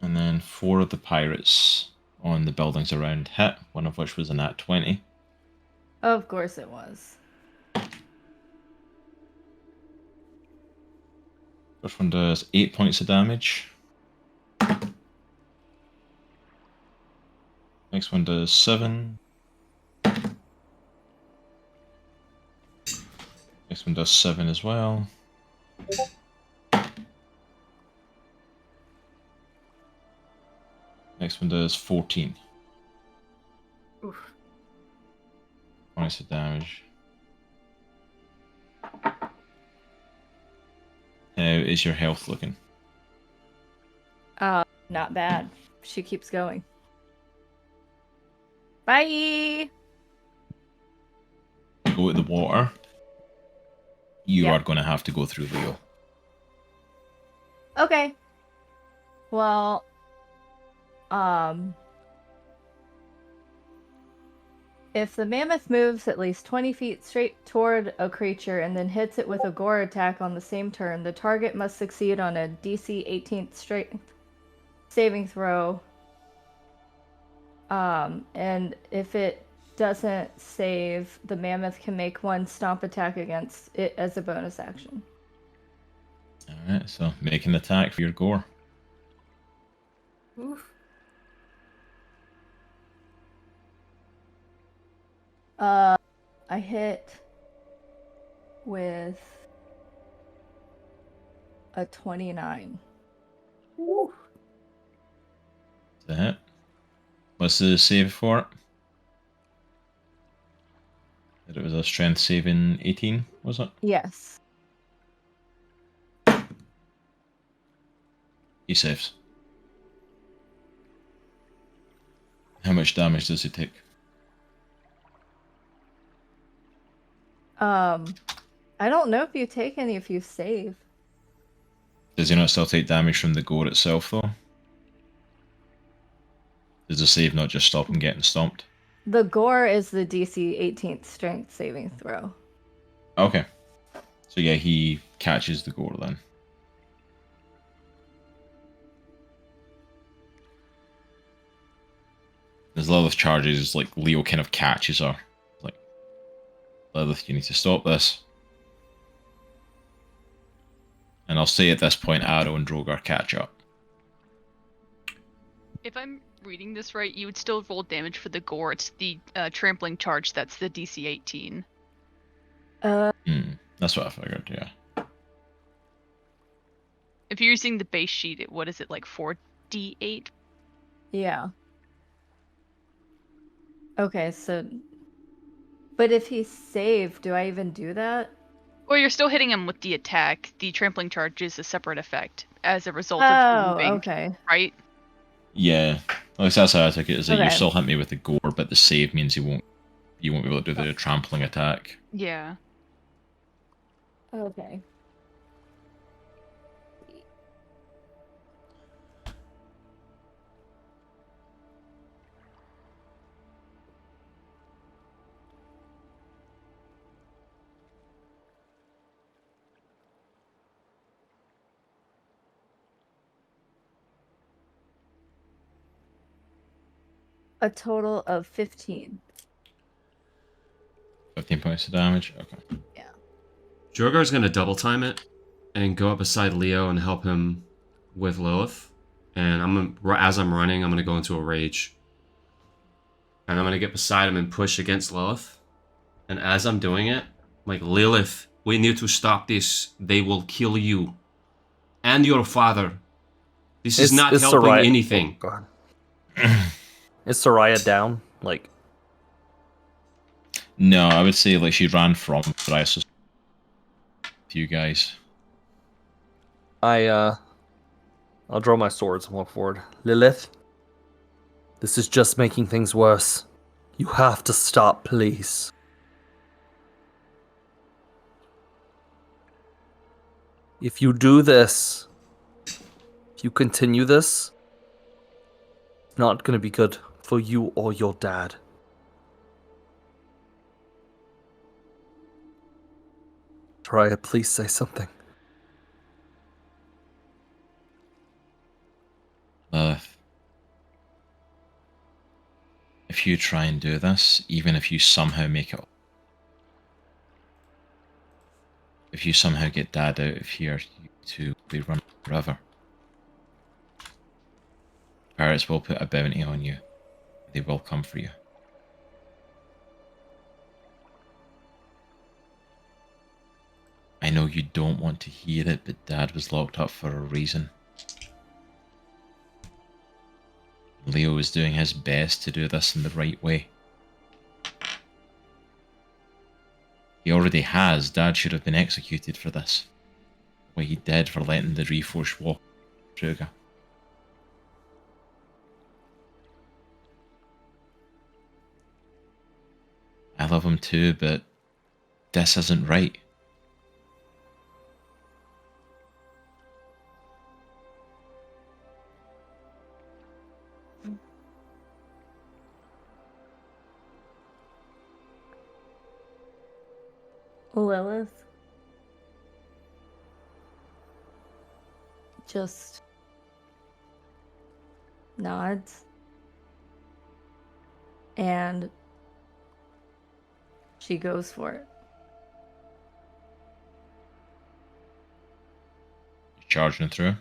Speaker 2: And then 4 of the pirates on the buildings around hit, one of which was a nat 20.
Speaker 3: Of course it was.
Speaker 2: First one does 8 points of damage. Next one does 7. Next one does 7 as well. Next one does 14.
Speaker 6: Oof.
Speaker 2: Points of damage. How is your health looking?
Speaker 3: Not bad. She keeps going. Bye.
Speaker 2: Go to the water. You
Speaker 3: Yeah.
Speaker 2: are going to have to go through Leo.
Speaker 3: Okay. Well, if the mammoth moves at least 20 feet straight toward a creature and then hits it with a gore attack on the same turn, the target must succeed on a DC 18th strength saving throw. And if it doesn't save, the mammoth can make one stomp attack against it as a bonus action.
Speaker 2: Alright, so make an attack for your gore.
Speaker 6: Oof.
Speaker 3: I hit with a 29.
Speaker 6: Ooh.
Speaker 2: Is that hit? What's the save for it? That it was a strength saving 18, was it?
Speaker 3: Yes.
Speaker 2: He saves. How much damage does he take?
Speaker 3: I don't know if you take any if you save.
Speaker 2: Does he not still take damage from the gore itself, though? Does the save not just stop him getting stomped?
Speaker 3: The gore is the DC 18th strength saving throw.
Speaker 2: Okay. So yeah, he catches the gore then. As Lilith charges, like, Leo kind of catches her. Like, Lilith, you need to stop this. And I'll say at this point, Aero and Droghar catch up.
Speaker 5: If I'm reading this right, you would still roll damage for the gore. It's the trampling charge that's the DC 18.
Speaker 2: That's what I figured, yeah.
Speaker 5: If you're using the base sheet, what is it, like 4d8?
Speaker 3: Yeah. Okay, so... But if he's saved, do I even do that?
Speaker 5: Well, you're still hitting him with the attack. The trampling charge is a separate effect as a result of moving,
Speaker 3: okay.
Speaker 5: right?
Speaker 2: Yeah. At least that's how I took it, is that you
Speaker 3: Okay.
Speaker 2: still hit me with the gore, but the save means you won't be able to do the trampling attack.
Speaker 5: Yeah.
Speaker 3: Okay. a total of 15.
Speaker 7: 15 points of damage. Okay.
Speaker 3: Yeah.
Speaker 1: Drogar's gonna double time it and go up beside Leo and help him with Lilith. And as I'm running, I'm gonna go into a rage. And I'm gonna get beside him and push against Lilith. And as I'm doing it, I'm like, Lilith, we need to stop this. They will kill you. And your father. This is not helping
Speaker 4: Soraya,
Speaker 1: anything.
Speaker 4: Oh, God. Is Soraya down? Like,
Speaker 7: No, I would say like she ran from Soraya to you guys.
Speaker 4: I'll draw my swords and walk forward. Lilith, this is just making things worse. You have to stop, please. If you do this, if you continue this, it's not going to be good for you or your dad. Soraya, please say something.
Speaker 7: Lilith, if you try and do this, even if you somehow make it, if you somehow get Dad out of here, you two will be running forever. Pirates will put a bounty on you. They will come for you. I know you don't want to hear it, but Dad was locked up for a reason. Leo is doing his best to do this in the right way. He already has. Dad should have been executed for this. What he did for letting the Reforged walk Portuga. I love him too, but this isn't right.
Speaker 3: Lilith just nods and she goes for it.
Speaker 7: Charging through.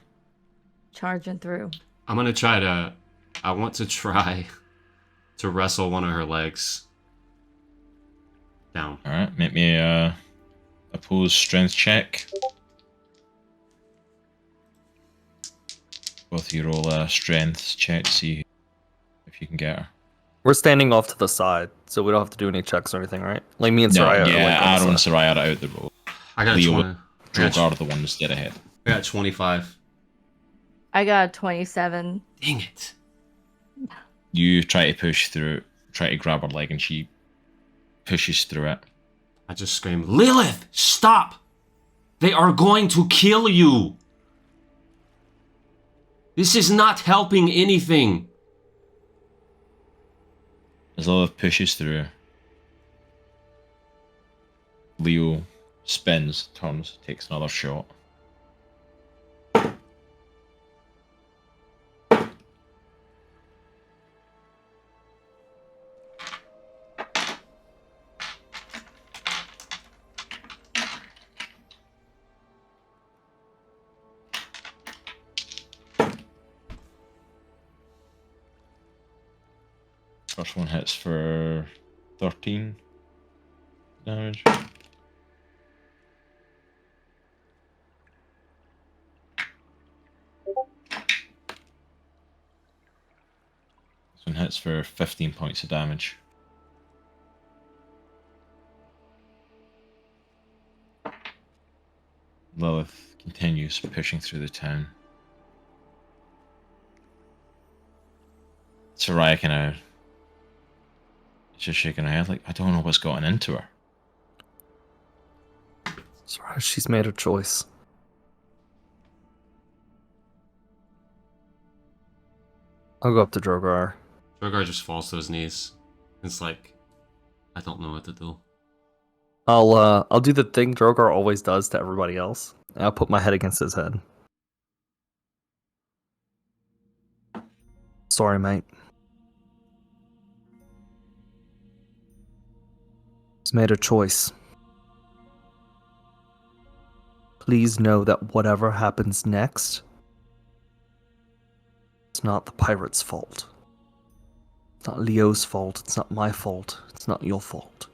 Speaker 3: Charging through.
Speaker 1: I want to try to wrestle one of her legs down.
Speaker 7: Alright, make me a opposed strength check. Both of you roll a strength check to see if you can get her.
Speaker 4: We're standing off to the side, so we don't have to do any checks or anything, right? Like me and
Speaker 7: No,
Speaker 4: Soraya.
Speaker 7: yeah,
Speaker 4: are like on
Speaker 7: Aaron
Speaker 4: the
Speaker 7: and
Speaker 4: side.
Speaker 7: Soraya are out the road.
Speaker 1: I got
Speaker 7: Leo,
Speaker 1: 20.
Speaker 7: Droghar are the ones dead ahead.
Speaker 1: I got 25.
Speaker 3: I got a 27.
Speaker 1: Dang it.
Speaker 7: You try to push through, try to grab her leg, and she pushes through it.
Speaker 1: I just scream, Lilith, stop! They are going to kill you! This is not helping anything.
Speaker 7: As Lilith pushes through, Leo spins, turns, takes another shot. First one hits for 13 damage. This one hits for 15 points of damage. Lilith continues pushing through the town. Soraya kind of just shaking her head like, I don't know what's gotten into her.
Speaker 4: Soraya, she's made her choice. I'll go up to Droghar.
Speaker 1: Droghar just falls to his knees. It's like, I don't know what to do.
Speaker 4: I'll do the thing Droghar always does to everybody else. And I'll put my head against his head. Sorry, mate. She's made a choice. Please know that whatever happens next, it's not the pirate's fault. It's not Leo's fault. It's not my fault. It's not your fault.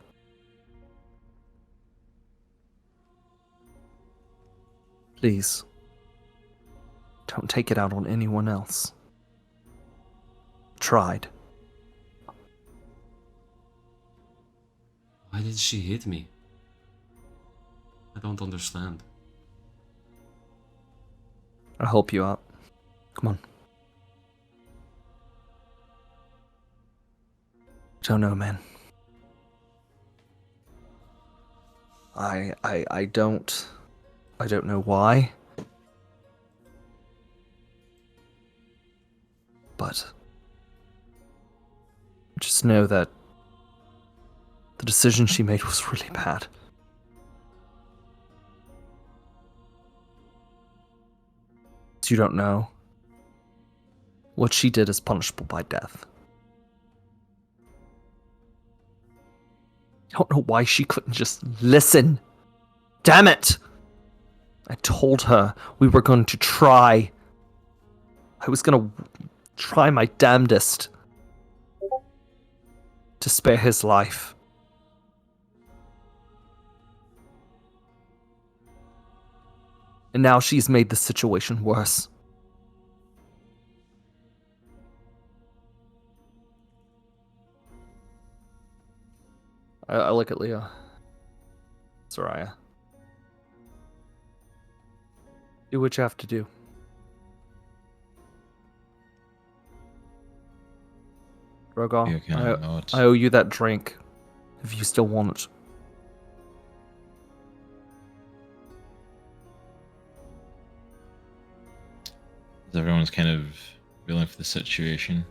Speaker 4: Please, don't take it out on anyone else. Tried.
Speaker 1: Why did she hit me? I don't understand.
Speaker 4: I'll help you out. Come on. Don't know, man. I don't know why. But just know that the decision she made was really bad. You don't know. What she did is punishable by death. I don't know why she couldn't just listen. Damn it! I told her we were going to try. I was going to try my damnedest to spare his life. And now she's made the situation worse. I look at Leo. Soraya. Do what you have to do. Droghar,
Speaker 2: You can not.
Speaker 4: I owe you that drink, if you still want it.
Speaker 2: Everyone's kind of feeling for the situation.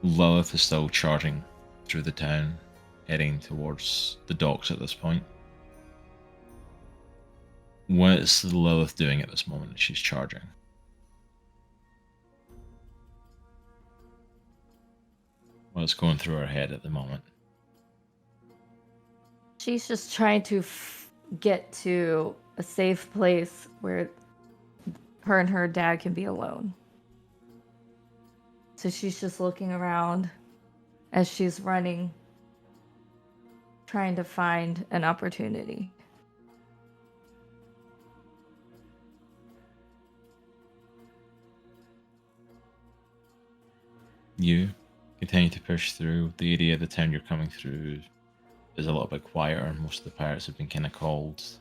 Speaker 2: Lilith is still charging through the town, heading towards the docks at this point. What's Lilith doing at this moment? She's charging. What's going through her head at the moment?
Speaker 3: She's just trying to get to a safe place where her and her dad can be alone. So she's just looking around as she's running, trying to find an opportunity.
Speaker 2: You continue to push through. The area of the town you're coming through is a little bit quieter. Most of the pirates have been kind of called to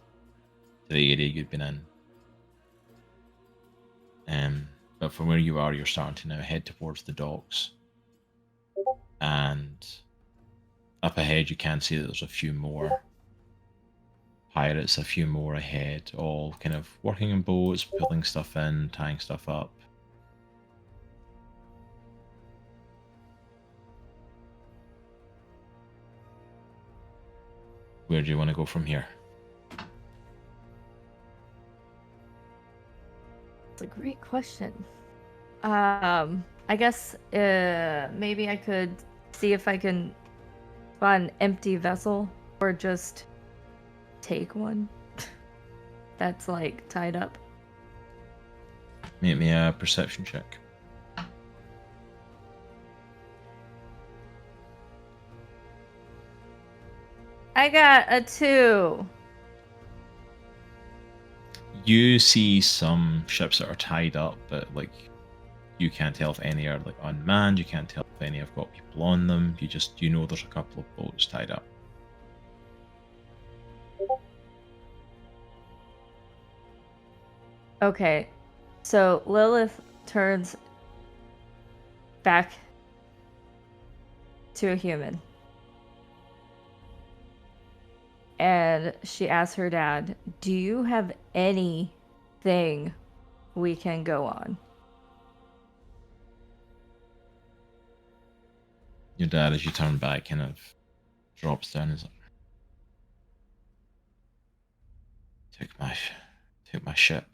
Speaker 2: the area you've been in. But from where you are, you're starting to now head towards the docks. And up ahead, you can see that there's a few more pirates, a few more ahead, all kind of working in boats, pulling stuff in, tying stuff up. Where do you want to go from here?
Speaker 3: That's a great question. I guess maybe I could see if I can find an empty vessel or just take one that's like tied up.
Speaker 2: Make me a perception check.
Speaker 3: I got a 2.
Speaker 2: You see some ships that are tied up, but like you can't tell if any are like unmanned. You can't tell if any have got people on them. You know there's a couple of boats tied up.
Speaker 3: Okay, so Lilith turns back to a human. And she asks her dad, do you have anything we can go on?
Speaker 2: Your dad, as you turn back, kind of drops down and is like, take my ship.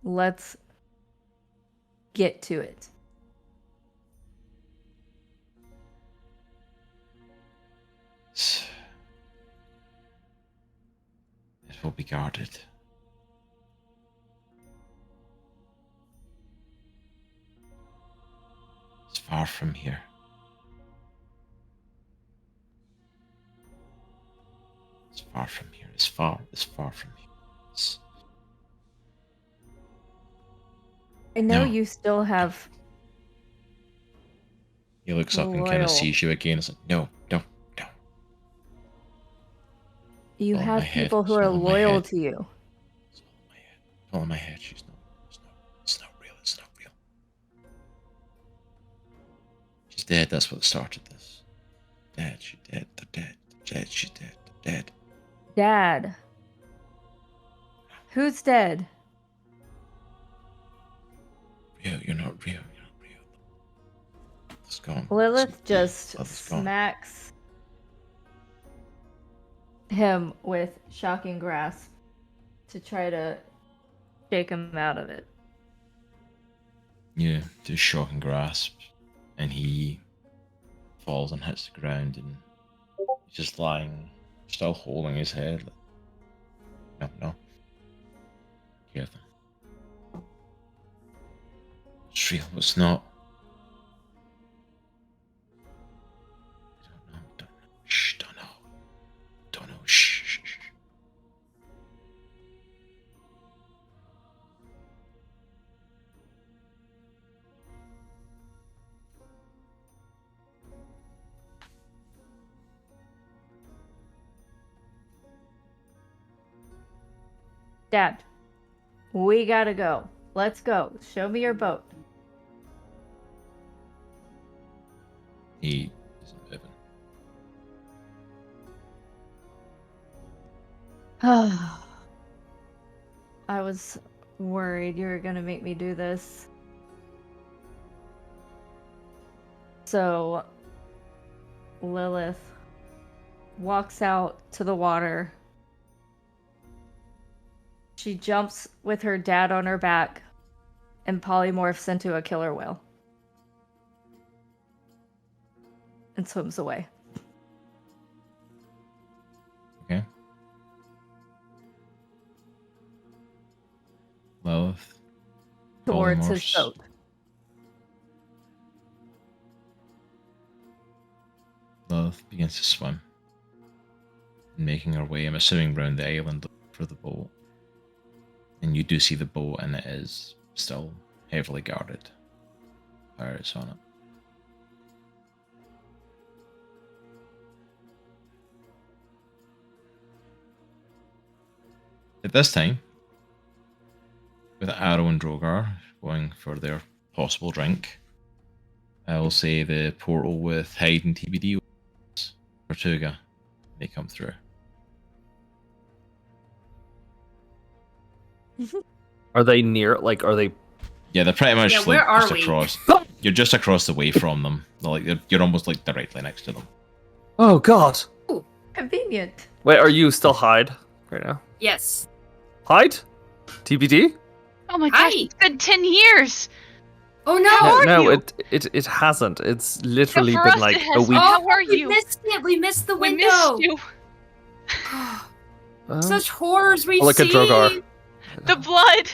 Speaker 3: Let's get to it.
Speaker 7: will be guarded. It's far from here. It's far from here. It's far from here.
Speaker 3: I know
Speaker 7: No.
Speaker 3: you still have.
Speaker 7: He looks up and kind
Speaker 3: Loyal.
Speaker 7: of sees you again. It's like, no.
Speaker 3: You
Speaker 7: Oh, my
Speaker 3: have
Speaker 7: head.
Speaker 3: people who
Speaker 7: It's
Speaker 3: are
Speaker 7: all in my
Speaker 3: loyal
Speaker 7: head.
Speaker 3: to you.
Speaker 7: It's all in my head. All in my head. It's not real. It's not real. She's dead. That's what started this. Dead. She's dead. They're dead. They're dead. She's dead. They're dead.
Speaker 3: Dad. Who's dead?
Speaker 7: Real. You're not real. You're not real. It's gone.
Speaker 3: Lilith just
Speaker 7: Lilith's gone.
Speaker 3: smacks him with shocking grasp to try to shake him out of it.
Speaker 7: Yeah, just shocking grasp, and he falls and hits the ground, and he's just lying, still holding his head. Like, no. Hear them. It's real. It's not. I don't know. Shh. Don't know. Shh.
Speaker 3: Dad, we gotta go. Let's go. Show me your boat.
Speaker 7: He isn't moving.
Speaker 3: I was worried you were gonna make me do this. So, Lilith walks out to the water. She jumps with her dad on her back and polymorphs into a killer whale. And swims away.
Speaker 7: Okay. Lilith.
Speaker 3: Towards his
Speaker 7: polymorphs.
Speaker 3: boat.
Speaker 7: Lilith begins to swim, making her way, I'm assuming, around the island for the boat. And you do see the boat, and it is still heavily guarded. Pirates on it. At this time, with Aero and Droghar going for their possible drink, I will say the portal with Hyde and TBD Portuga, they come through.
Speaker 4: Are they near? Like, are they?
Speaker 7: Yeah, they're pretty much
Speaker 6: Yeah,
Speaker 7: like
Speaker 6: where are
Speaker 7: just
Speaker 6: we?
Speaker 7: across. You're just across the way from them. Like you're almost like directly next to them.
Speaker 4: Oh God!
Speaker 3: Convenient.
Speaker 4: Wait, are you still Hyde right now?
Speaker 6: Yes.
Speaker 4: Hyde? TBD?
Speaker 5: Oh my
Speaker 6: Hi.
Speaker 5: gosh, it's been 10 years.
Speaker 6: Oh no!
Speaker 5: How are
Speaker 4: no,
Speaker 5: you?
Speaker 4: it hasn't. It's literally
Speaker 5: for
Speaker 4: been
Speaker 5: us,
Speaker 4: like
Speaker 5: it
Speaker 4: a
Speaker 5: has
Speaker 4: week.
Speaker 5: How are
Speaker 6: we
Speaker 5: you?
Speaker 6: missed it. We missed the
Speaker 5: We
Speaker 6: window.
Speaker 5: missed you.
Speaker 6: Such horrors we've
Speaker 4: like a
Speaker 6: seen.
Speaker 4: Droghar.
Speaker 5: The blood.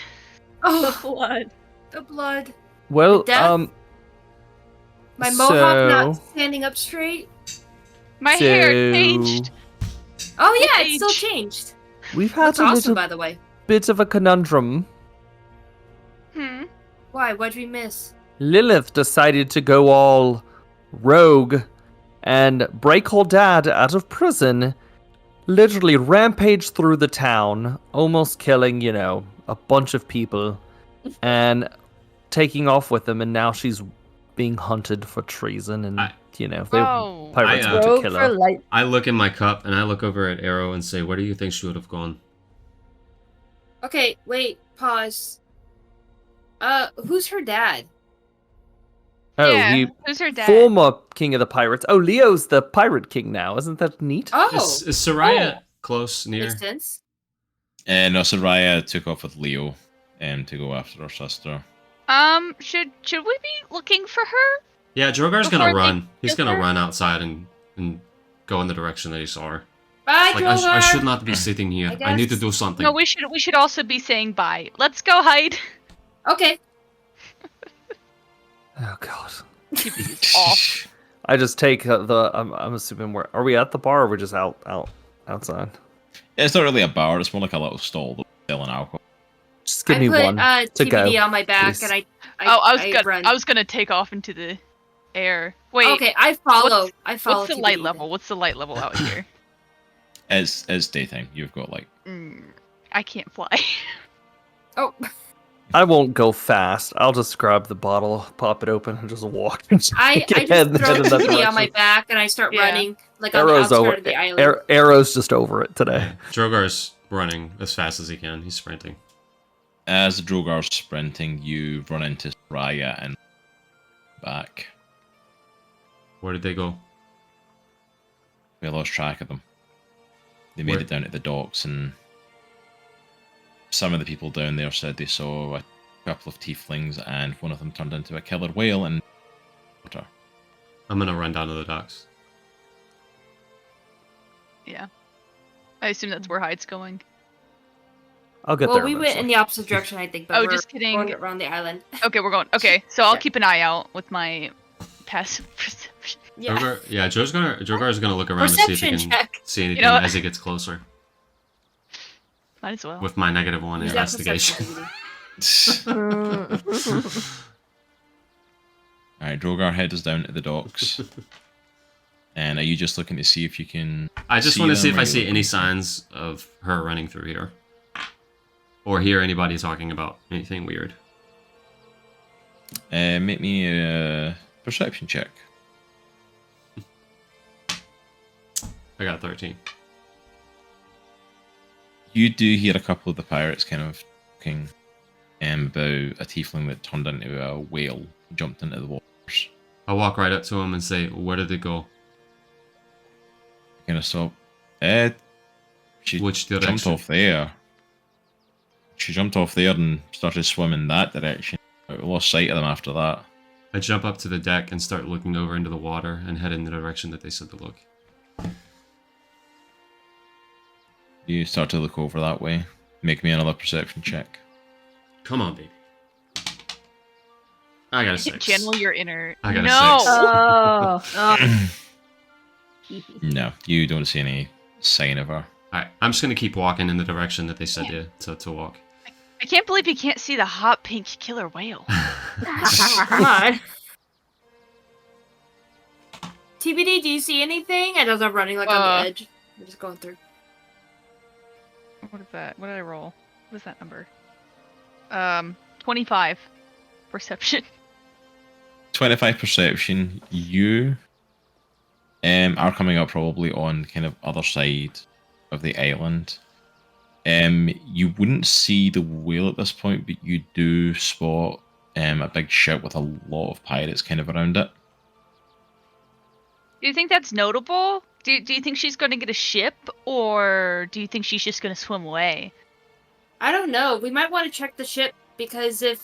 Speaker 6: Oh,
Speaker 3: Blood.
Speaker 6: the blood.
Speaker 4: Well,
Speaker 6: Death? My mohawk
Speaker 4: So-
Speaker 6: not standing up straight.
Speaker 5: My hair
Speaker 4: So-
Speaker 5: changed.
Speaker 6: Oh yeah, it's still
Speaker 5: Age.
Speaker 6: changed.
Speaker 4: we've had
Speaker 6: That's
Speaker 4: a
Speaker 6: awesome,
Speaker 4: little
Speaker 6: by the way.
Speaker 4: bit of a conundrum.
Speaker 6: Why? What'd we miss?
Speaker 4: Lilith decided to go all rogue and break her dad out of prison, literally rampage through the town, almost killing, a bunch of people, and taking off with them, and now she's being hunted for treason, and,
Speaker 5: Oh.
Speaker 4: pirates
Speaker 1: I,
Speaker 4: want to
Speaker 3: Rogue
Speaker 4: kill
Speaker 3: for
Speaker 4: her.
Speaker 3: light.
Speaker 1: I look in my cup and I look over at Aero and say, "Where do you think she would have gone?"
Speaker 6: Okay, wait, pause. Who's her dad?
Speaker 4: Oh,
Speaker 5: Yeah, who's her dad?
Speaker 4: former king of the pirates. Oh, Leo's the pirate king now. Isn't that neat?
Speaker 6: Oh,
Speaker 1: Is Soraya close near?
Speaker 6: makes sense.
Speaker 7: And no, Soraya took off with Leo to go after her sister.
Speaker 5: Should we be looking for her?
Speaker 1: Yeah, Drogar's
Speaker 5: Before
Speaker 1: gonna
Speaker 5: they
Speaker 1: run. He's
Speaker 5: kill
Speaker 1: gonna
Speaker 5: her?
Speaker 1: run outside and go in the direction that he saw her.
Speaker 6: Bye,
Speaker 1: Like
Speaker 6: Droghar.
Speaker 1: I should not be sitting here.
Speaker 6: I
Speaker 1: I need to
Speaker 6: guess.
Speaker 1: do something.
Speaker 5: No, we should also be saying bye. Let's go hide.
Speaker 6: Okay.
Speaker 4: Oh god.
Speaker 5: TBD's off.
Speaker 4: I just take I'm assuming are we at the bar or we're just outside?
Speaker 2: It's not really a bar. It's more like a little stall that selling alcohol.
Speaker 4: Just give
Speaker 6: I
Speaker 4: me
Speaker 6: put
Speaker 4: one to
Speaker 6: TBD
Speaker 4: go.
Speaker 6: on my back
Speaker 4: please.
Speaker 6: and I run.
Speaker 5: I was gonna take off into the air. Wait.
Speaker 6: Okay, I follow. I follow.
Speaker 5: What's the
Speaker 6: TBD
Speaker 5: light
Speaker 6: then.
Speaker 5: level? What's the light level out here?
Speaker 2: It's daytime. You've got like
Speaker 5: I can't fly.
Speaker 6: Oh,
Speaker 4: I won't go fast. I'll just grab the bottle, pop it open, and just walk.
Speaker 6: I just throw TBD on my back and I start
Speaker 5: Yeah.
Speaker 6: running like on the
Speaker 4: Arrow's
Speaker 6: outskirts
Speaker 4: over.
Speaker 6: of the island.
Speaker 4: Arrow's just over it today.
Speaker 1: Drogar's running as fast as he can. He's sprinting.
Speaker 2: as Drogar's sprinting, you run into Raya and back.
Speaker 1: Where did they go?
Speaker 2: We lost track of them. They made
Speaker 1: Where-
Speaker 2: it down to the docks, and some of the people down there said they saw a couple of tieflings, and one of them turned into a killer whale and water.
Speaker 1: I'm gonna run down to the docks.
Speaker 5: Yeah. I assume that's where Hyde's going.
Speaker 4: I'll get
Speaker 6: Well,
Speaker 4: there.
Speaker 6: we went in
Speaker 4: eventually.
Speaker 6: the opposite direction, I think. But
Speaker 5: Oh,
Speaker 6: we're
Speaker 5: just kidding.
Speaker 6: going around the island.
Speaker 5: Okay, we're going. Okay, so I'll
Speaker 6: Yeah.
Speaker 5: keep an eye out with my passive perception.
Speaker 6: Yeah.
Speaker 1: Drogar's gonna look around to see if he
Speaker 6: Perception
Speaker 1: can
Speaker 6: check.
Speaker 1: see anything
Speaker 5: know what?
Speaker 1: as he gets closer.
Speaker 5: Might as well.
Speaker 1: With my -1
Speaker 6: Use that
Speaker 1: investigation.
Speaker 6: perception.
Speaker 2: Alright, Drogar heads down to the docks. And are you just looking to see if you can...
Speaker 1: I just want to see if
Speaker 2: them,
Speaker 1: I
Speaker 2: or
Speaker 1: see
Speaker 2: you-
Speaker 1: any signs of her running through here. Or hear anybody talking about anything weird.
Speaker 2: Make me a perception check.
Speaker 1: I got 13.
Speaker 2: You do hear a couple of the pirates kind of talking about a tiefling that turned into a whale, jumped into the waters.
Speaker 1: I walk right up to him and say, "Where did it go?
Speaker 2: Kind of stop. She
Speaker 1: Which
Speaker 2: jumped
Speaker 1: direction?"
Speaker 2: off there. She jumped off there and started swimming that direction. We lost sight of them after that.
Speaker 1: I jump up to the deck and start looking over into the water and head in the direction that they said to look.
Speaker 2: You start to look over that way. Make me another perception check.
Speaker 1: Come on, baby. I got a 6.
Speaker 5: Channel your inner.
Speaker 1: I got a
Speaker 5: no.
Speaker 1: 6.
Speaker 3: Oh.
Speaker 2: No, you don't see any sign of her.
Speaker 1: Alright, I'm just gonna keep walking in the direction that they said to walk.
Speaker 5: I can't believe you can't see the hot pink killer whale.
Speaker 6: Come on. TBD, do you see anything? I know I'm running like on the edge. I'm just going through.
Speaker 5: What is that? What did I roll? What is that number? 25 perception.
Speaker 2: 25 perception. You are coming up probably on kind of other side of the island. You wouldn't see the whale at this point, but you do spot a big ship with a lot of pirates kind of around it.
Speaker 5: Do you think that's notable? Do you think she's going to get a ship, or do you think she's just going to swim away?
Speaker 6: I don't know. We might want to check the ship because if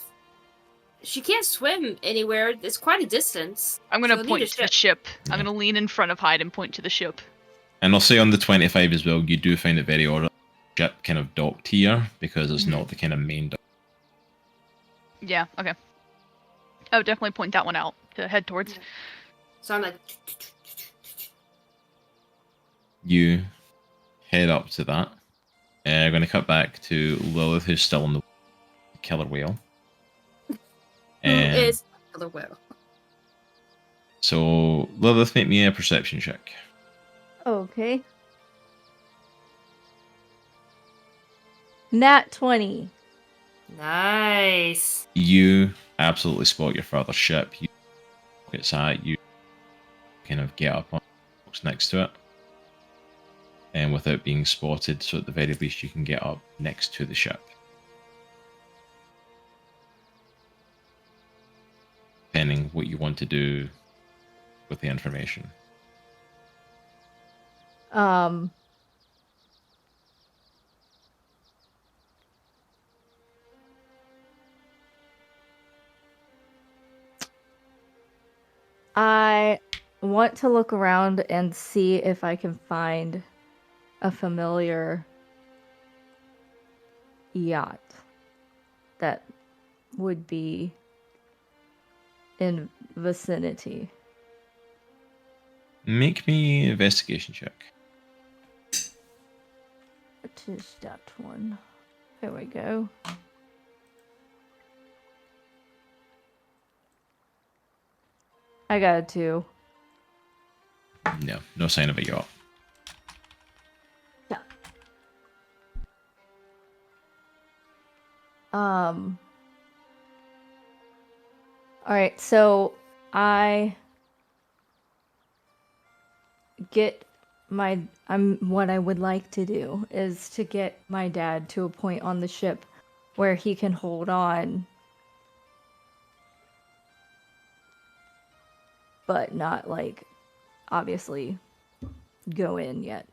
Speaker 6: she can't swim anywhere, it's quite a distance.
Speaker 5: I'm going to
Speaker 6: So we'll
Speaker 5: point
Speaker 6: need a
Speaker 5: to the ship. I'm going to lean in front of Hyde and point to the ship.
Speaker 2: And I'll say on the 25 as well, you do find it very odd ship kind of docked here because it's not the kind of main dock.
Speaker 5: Yeah, okay. I would definitely point that one out to head towards.
Speaker 6: So I'm like,
Speaker 2: You head up to that. I'm going to cut back to Lilith, who's still on the killer whale.
Speaker 6: who is killer whale?
Speaker 2: So, Lilith, make me a perception check.
Speaker 3: Okay. Nat 20.
Speaker 6: Nice.
Speaker 2: You absolutely spot your father's ship. You look at you kind of get up on the box next to it. And without being spotted, so at the very least you can get up next to the ship. Depending what you want to do with the information.
Speaker 3: I want to look around and see if I can find a familiar yacht that would be in vicinity.
Speaker 2: Make me investigation check.
Speaker 3: What is that one? There we go. I got a 2.
Speaker 2: No, no sign of a yacht.
Speaker 3: Yeah. Alright, so I get what I would like to do is to get my dad to a point on the ship where he can hold on, but not like obviously go in yet.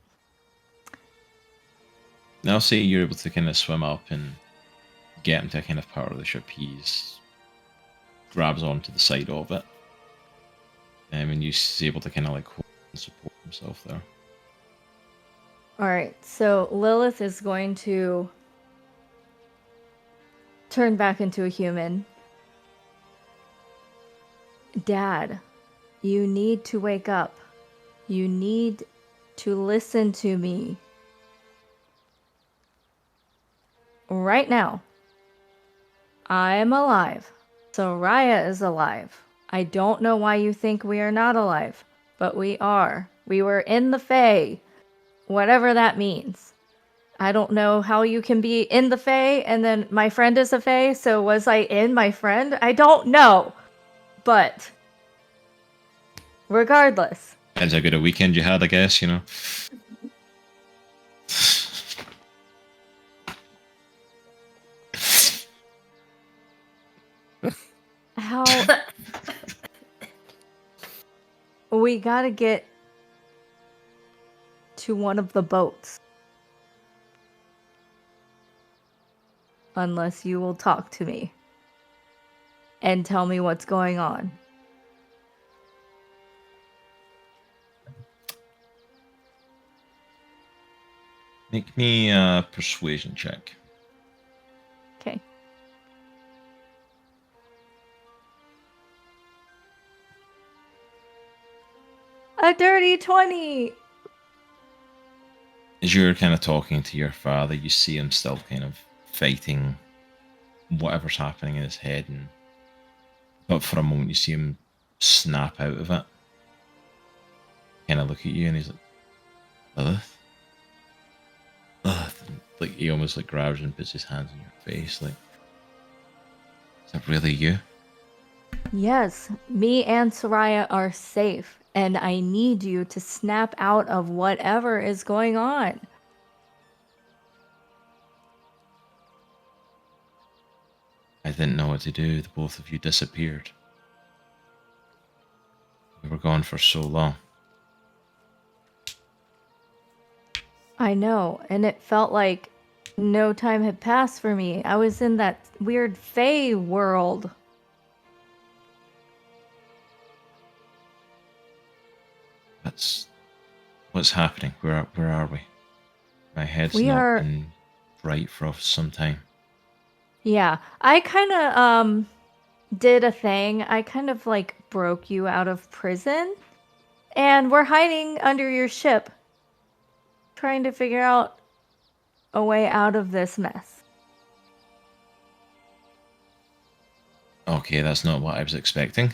Speaker 2: Now, say you're able to kind of swim up and get him to a kind of part of the ship. He's grabs onto the side of it, and he's able to kind of like hold and support himself there.
Speaker 3: Alright, so Lilith is going to turn back into a human. Dad, you need to wake up. You need to listen to me. Right now. I am alive. Soraya is alive. I don't know why you think we are not alive, but we are. We were in the Fae. Whatever that means. I don't know how you can be in the Fae and then my friend is a Fae, so was I in my friend? I don't know. But regardless.
Speaker 2: Depends how good a weekend you had, I guess, you know.
Speaker 3: How we gotta get to one of the boats. Unless you will talk to me and tell me what's going on.
Speaker 2: Make me a persuasion check.
Speaker 3: Okay. A dirty 20!
Speaker 2: As you're kind of talking to your father, you see him still kind of fighting whatever's happening in his head, but for a moment you see him snap out of it. Kind of look at you and he's like, Lilith? Lilith. And, like, he almost like grabs and puts his hands on your face, like, is that really you?
Speaker 3: Yes, me and Soraya are safe, and I need you to snap out of whatever is going on.
Speaker 2: I didn't know what to do. The both of you disappeared. We were gone for so long.
Speaker 3: I know, and it felt like no time had passed for me. I was in that weird Fae world.
Speaker 2: That's what's happening. Where are we? My head's
Speaker 3: We
Speaker 2: not
Speaker 3: are-
Speaker 2: been right for some time.
Speaker 3: Yeah, I kind of did a thing. I kind of like broke you out of prison, and we're hiding under your ship, trying to figure out a way out of this mess.
Speaker 2: Okay, that's not what I was expecting.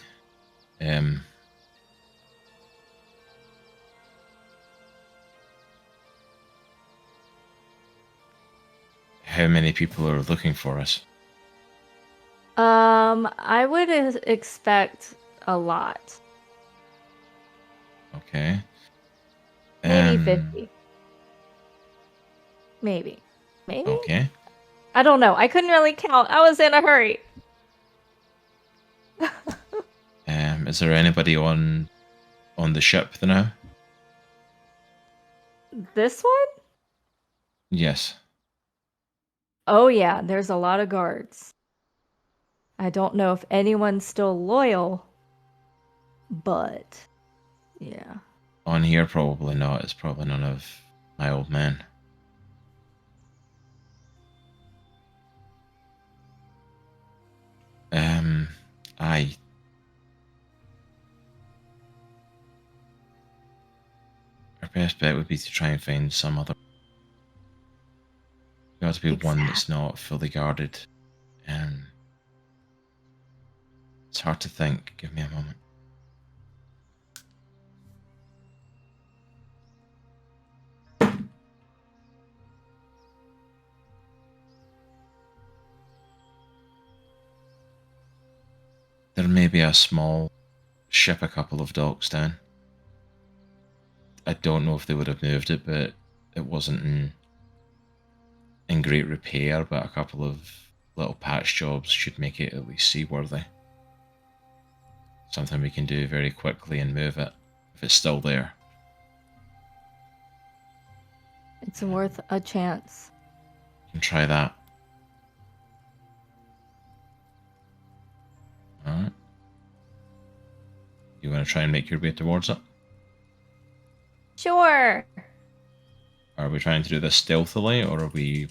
Speaker 2: How many people are looking for us?
Speaker 3: I would expect a lot.
Speaker 2: Okay.
Speaker 3: Maybe 50. Maybe.
Speaker 2: Okay.
Speaker 3: I don't know. I couldn't really count. I was in a hurry.
Speaker 2: Is there anybody on the ship now?
Speaker 3: This one?
Speaker 2: Yes.
Speaker 3: Oh yeah, there's a lot of guards. I don't know if anyone's still loyal, but yeah.
Speaker 2: On here, probably not. It's probably none of
Speaker 7: My old man. Aye. Our best bet would be to try and find some other. Got to be one that's not fully guarded. It's hard to think. Give me a moment. There may be a small ship a couple of docks down. I don't know if they would have moved it, but it wasn't in great repair, but a couple of little patch jobs should make it at least seaworthy. Something we can do very quickly and move it, if it's still there.
Speaker 3: It's worth a chance.
Speaker 7: You can try that. Alright. You want to try and make your way towards it?
Speaker 3: Sure.
Speaker 7: Are we trying to do this stealthily, or are we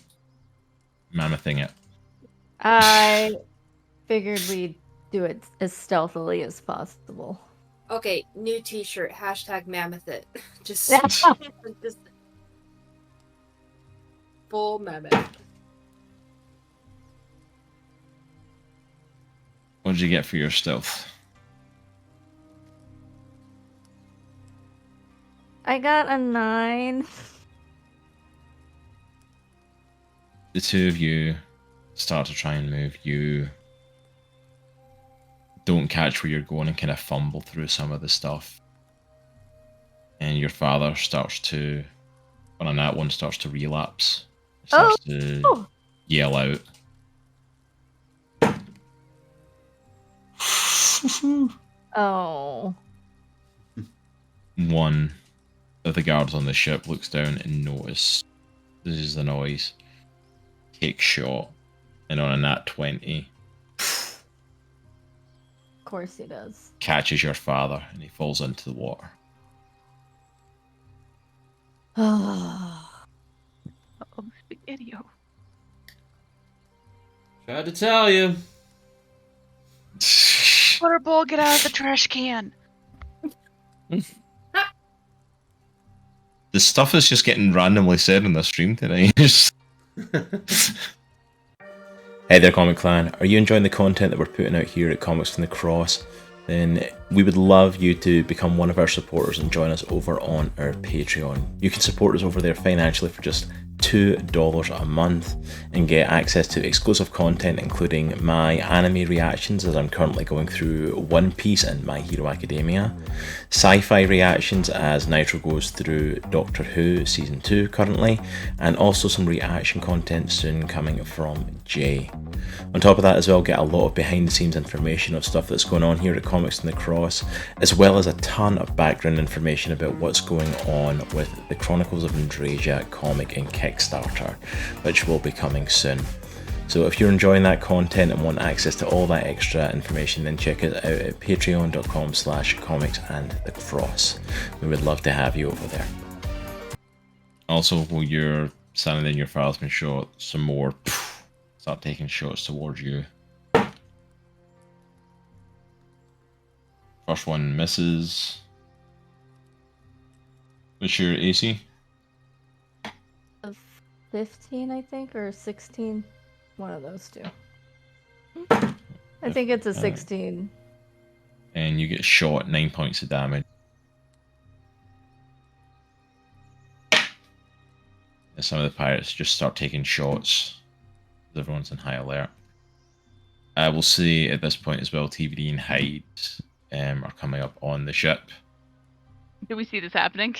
Speaker 7: mammothing it?
Speaker 3: I figured we'd do it as stealthily as possible.
Speaker 6: Okay, new T-shirt. #mammoth it. Just full mammoth.
Speaker 7: What did you get for your stealth?
Speaker 3: I got a 9.
Speaker 7: The two of you start to try and move. You don't catch where you're going and kind of fumble through some of the stuff. And your father starts to, on that one, starts to relapse. Starts to yell out.
Speaker 3: Oh.
Speaker 7: One of the guards on the ship looks down and notices the noise. Takes shot, and on a nat 20,
Speaker 3: Of course he does.
Speaker 7: catches your father, and he falls into the water.
Speaker 3: Oh.
Speaker 5: Oh, spaghetti-o.
Speaker 1: Tried to tell you.
Speaker 5: Butterball, get out of the trash can.
Speaker 2: The stuff is just getting randomly said in the stream today.
Speaker 7: Hey there, Comic Clan. Are you enjoying the content that we're putting out here at Comics from the Cross? Then we would love you to become one of our supporters and join us over on our Patreon. You can support us over there financially for just $2 a month and get access to exclusive content, including my anime reactions as I'm currently going through One Piece and My Hero Academia, sci-fi reactions as Nitro goes through Doctor Who Season 2 currently, and also some reaction content soon coming from Jaye. On top of that as well, get a lot of behind the scenes information of stuff that's going on here at Comics from the Cross, as well as a ton of background information about what's going on with the Chronicles of Andriesia comic and Kickstarter, which will be coming soon. So if you're enjoying that content and want access to all that extra information, then check it out at patreon.com/comicsandthecross. We would love to have you over there.
Speaker 2: Also, while you're standing there and your father's been shot, some more start taking shots towards you. First one misses. What's your AC?
Speaker 3: 15, I think, or 16. One of those two. I think it's a 16.
Speaker 2: And you get shot, 9 points of damage. And some of the pirates just start taking shots. Everyone's on high alert. I will say at this point as well, TBD and Hyde are coming up on the ship.
Speaker 5: Do we see this happening?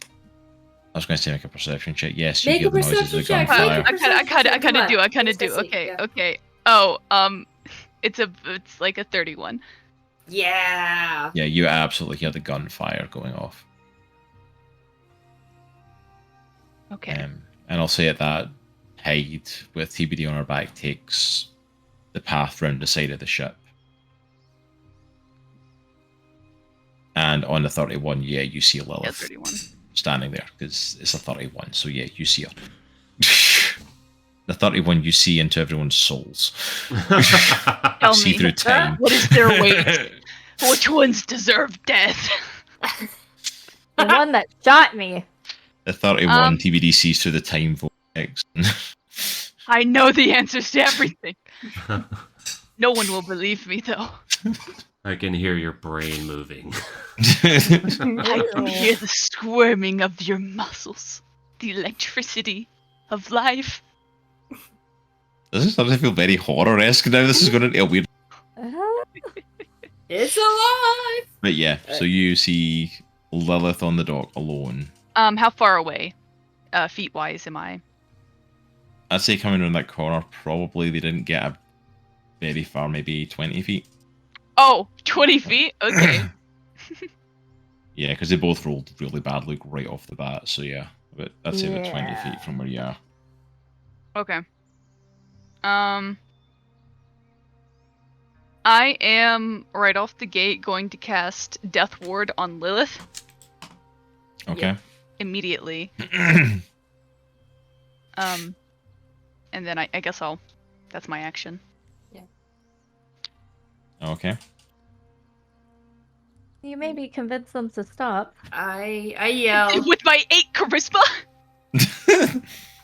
Speaker 2: I was going to say make a perception check. Yes,
Speaker 6: Make
Speaker 2: you
Speaker 6: a
Speaker 2: hear the noises of
Speaker 6: perception check.
Speaker 2: gunfire.
Speaker 5: I kind of do. I kind of do.
Speaker 6: Let's see,
Speaker 5: Okay,
Speaker 6: yeah.
Speaker 5: okay. Oh, it's like a 31.
Speaker 6: Yeah.
Speaker 2: Yeah, you absolutely hear the gunfire going off.
Speaker 5: Okay.
Speaker 2: And I'll say at that, Hyde with TBD on her back takes the path round the side of the ship. And on the 31, yeah, you see Lilith.
Speaker 5: Yeah, 31.
Speaker 2: standing there because it's a 31. So yeah, you see her. The 31 you see into everyone's souls.
Speaker 5: Tell
Speaker 2: See
Speaker 5: me,
Speaker 2: through time.
Speaker 5: what is their weight? Which ones deserve death?
Speaker 3: The one that shot me.
Speaker 2: The 31 TBD sees through the time vortex.
Speaker 5: I know the answers to everything. No one will believe me, though.
Speaker 1: I can hear your brain moving.
Speaker 5: I can hear the squirming of your muscles, the electricity of life.
Speaker 2: This is starting to feel very horror-esque now. This is going to be a weird...
Speaker 6: It's alive!
Speaker 2: But yeah, so you see Lilith on the dock alone.
Speaker 5: How far away, feet-wise, am I?
Speaker 2: I'd say coming around that corner, probably they didn't get very far, maybe 20 feet.
Speaker 5: Oh, 20 feet? Okay.
Speaker 2: Yeah, because they both rolled really badly right off the bat, so yeah. But I'd say about 20 feet from where you are.
Speaker 5: Okay. I am, right off the gate, going to cast Death Ward on Lilith.
Speaker 2: Okay.
Speaker 5: Immediately. And then I guess that's my action.
Speaker 2: Okay.
Speaker 3: You maybe convince them to stop.
Speaker 6: I yell.
Speaker 5: With my 8 charisma?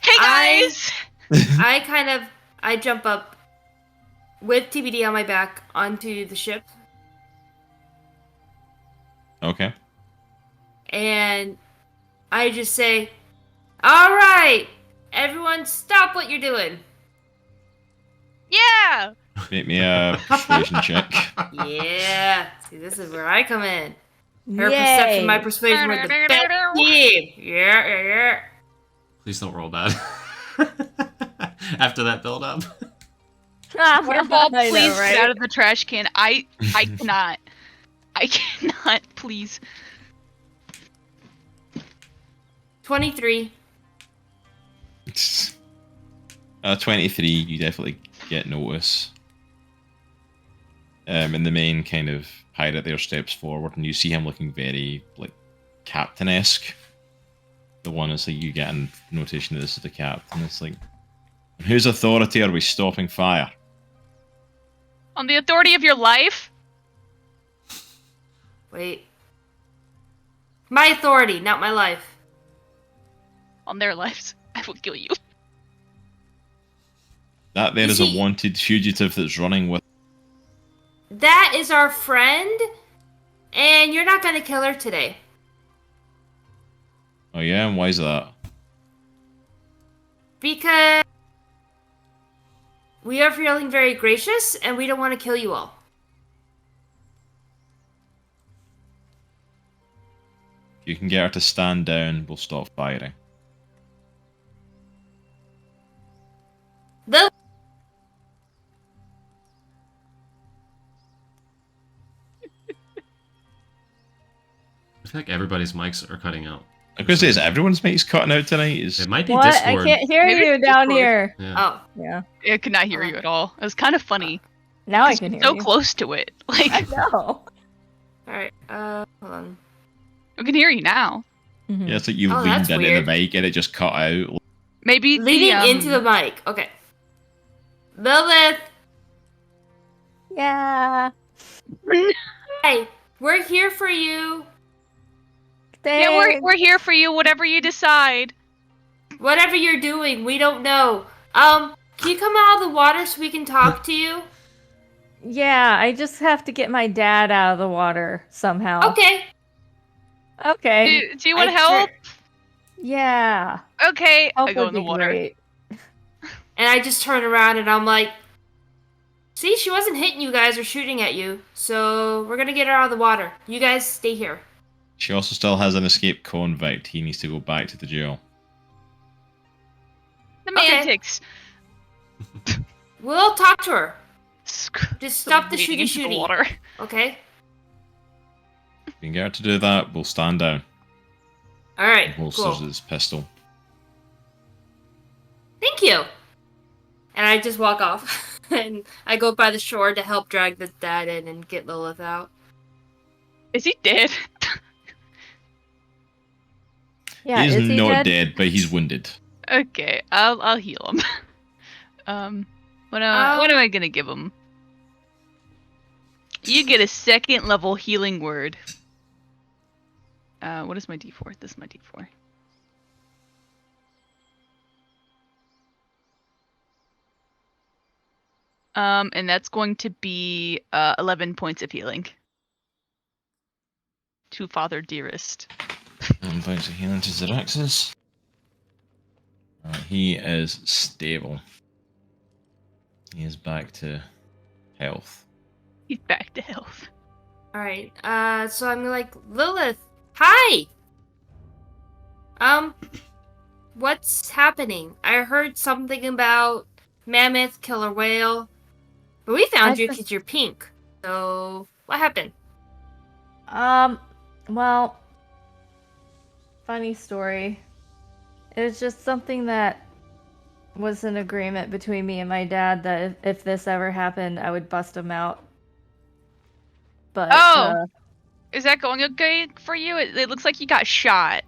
Speaker 5: Hey guys!
Speaker 6: I jump up with TBD on my back onto the ship.
Speaker 2: Okay.
Speaker 6: And I just say, alright! Everyone stop what you're doing.
Speaker 5: Yeah!
Speaker 2: Make me a persuasion check.
Speaker 6: Yeah. See, this is where I come in. Her
Speaker 3: Yay.
Speaker 6: perception, my persuasion were the best team. Yeah.
Speaker 1: Please don't roll bad. After that build up.
Speaker 5: Waterball,
Speaker 3: I know,
Speaker 5: please
Speaker 3: right?
Speaker 5: get out of the trash can. I cannot. I cannot, please.
Speaker 6: 23.
Speaker 2: 23, you definitely get notice. And the main kind of pirate there steps forward, and you see him looking very, like, captain-esque. The one is like, you get a notation that this is the captain. It's like, on whose authority are we stopping fire?
Speaker 5: On the authority of your life?
Speaker 6: Wait. My authority, not my life.
Speaker 5: On their lives. I will kill you.
Speaker 2: That there
Speaker 6: You
Speaker 2: is
Speaker 6: see-
Speaker 2: a wanted fugitive that's running with...
Speaker 6: That is our friend, and you're not gonna kill her today.
Speaker 2: Oh yeah, and why is that?
Speaker 6: Because we are feeling very gracious, and we don't want to kill you all.
Speaker 2: If you can get her to stand down, we'll stop firing.
Speaker 6: The
Speaker 1: I feel like everybody's mics are cutting out.
Speaker 2: I was going to say, is everyone's mate's cutting out tonight?
Speaker 1: It
Speaker 2: Is
Speaker 1: might be
Speaker 3: What?
Speaker 1: Discord.
Speaker 3: I can't hear
Speaker 5: Maybe
Speaker 3: you
Speaker 5: it's
Speaker 3: down
Speaker 5: Discord.
Speaker 3: here.
Speaker 1: Yeah.
Speaker 6: oh,
Speaker 3: Yeah.
Speaker 5: I could not hear you at all. It was kind of funny.
Speaker 3: Now I
Speaker 5: 'cause
Speaker 3: can
Speaker 5: you're
Speaker 3: hear
Speaker 5: so
Speaker 3: you.
Speaker 5: close to it.
Speaker 3: I
Speaker 5: Like,
Speaker 3: know.
Speaker 6: all right. Hold on.
Speaker 5: I can hear you now.
Speaker 3: Mhm.
Speaker 2: yeah, it's like you
Speaker 6: Oh,
Speaker 2: leaned
Speaker 6: that's
Speaker 2: into
Speaker 6: weird.
Speaker 2: the mic and it just cut out.
Speaker 5: Maybe
Speaker 6: Leading
Speaker 5: the,
Speaker 6: into the mic. Okay. Lilith,
Speaker 3: Yeah.
Speaker 6: hey, we're here for you.
Speaker 5: Yeah,
Speaker 3: Thanks.
Speaker 5: we're here for you, whatever you decide.
Speaker 6: Whatever you're doing, we don't know. Can you come out of the water so we can talk to you?
Speaker 3: Yeah, I just have to get my dad out of the water somehow.
Speaker 6: Okay.
Speaker 3: Okay.
Speaker 5: Do you want
Speaker 6: I
Speaker 5: help?
Speaker 3: Yeah.
Speaker 5: Okay,
Speaker 3: Help
Speaker 5: I go
Speaker 3: would
Speaker 5: in the
Speaker 3: be
Speaker 5: water.
Speaker 3: great.
Speaker 6: And I just turn around and I'm like, see, she wasn't hitting you guys or shooting at you, so we're gonna get her out of the water. You guys stay here.
Speaker 2: She also still has an escaped convict. He needs to go back to the jail.
Speaker 5: Semantics.
Speaker 6: We'll talk to her.
Speaker 5: Screw
Speaker 6: Just stop the
Speaker 5: wading into the
Speaker 6: shooty.
Speaker 5: water.
Speaker 6: Okay?
Speaker 2: If you can get her to do that, we'll stand down.
Speaker 6: Alright,
Speaker 2: He holsters
Speaker 6: cool.
Speaker 2: his pistol.
Speaker 6: Thank you. And I just walk off. And I go by the shore to help drag the dad in and get Lilith out.
Speaker 5: Is he dead?
Speaker 3: Yeah,
Speaker 2: he is
Speaker 3: is he
Speaker 2: not
Speaker 3: dead?
Speaker 2: dead, but he's wounded.
Speaker 5: Okay, I'll heal him. What am I gonna give him? You get a second level healing word. What is my D4? This is my D4. And that's going to be 11 points of healing. To Father Dearest.
Speaker 2: And points of healing to Xeraxis. He is stable. He is back to health.
Speaker 5: He's back to health.
Speaker 6: Alright, so I'm like, Lilith, hi! What's happening? I heard something about mammoth, killer whale. But we found you because you're pink. So, what happened?
Speaker 3: Well, funny story. It was just something that was an agreement between me and my dad that if this ever happened, I would bust him out. But,
Speaker 5: is that going okay for you? It looks like you got shot.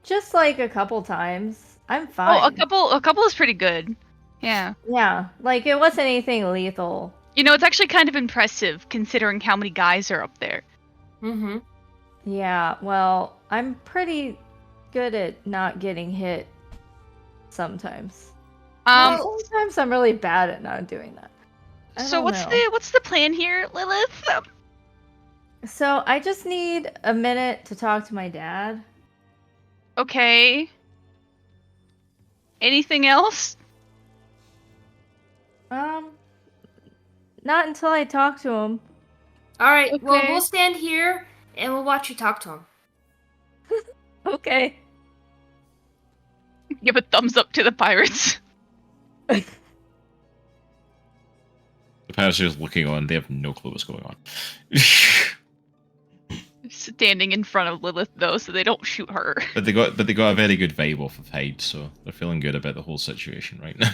Speaker 3: just like a couple times. I'm fine.
Speaker 5: Oh, a couple is pretty good. Yeah.
Speaker 3: Yeah, like it wasn't anything lethal.
Speaker 5: You know, it's actually kind of impressive considering how many guys are up there.
Speaker 6: Mm-hmm.
Speaker 3: Yeah, well, I'm pretty good at not getting hit sometimes. Sometimes I'm really bad at not doing that.
Speaker 5: So what's the plan here, Lilith?
Speaker 3: So I just need a minute to talk to my dad.
Speaker 5: Okay. Anything else?
Speaker 3: Not until I talk to him.
Speaker 6: Alright, well,
Speaker 5: Okay.
Speaker 6: we'll stand here and we'll watch you talk to him.
Speaker 3: Okay.
Speaker 5: Give a thumbs up to the pirates.
Speaker 2: The pirates are just looking on. They have no clue what's going on.
Speaker 5: Standing in front of Lilith though, so they don't shoot her.
Speaker 2: But they got a very good vibe off of Hyde, so they're feeling good about the whole situation right now.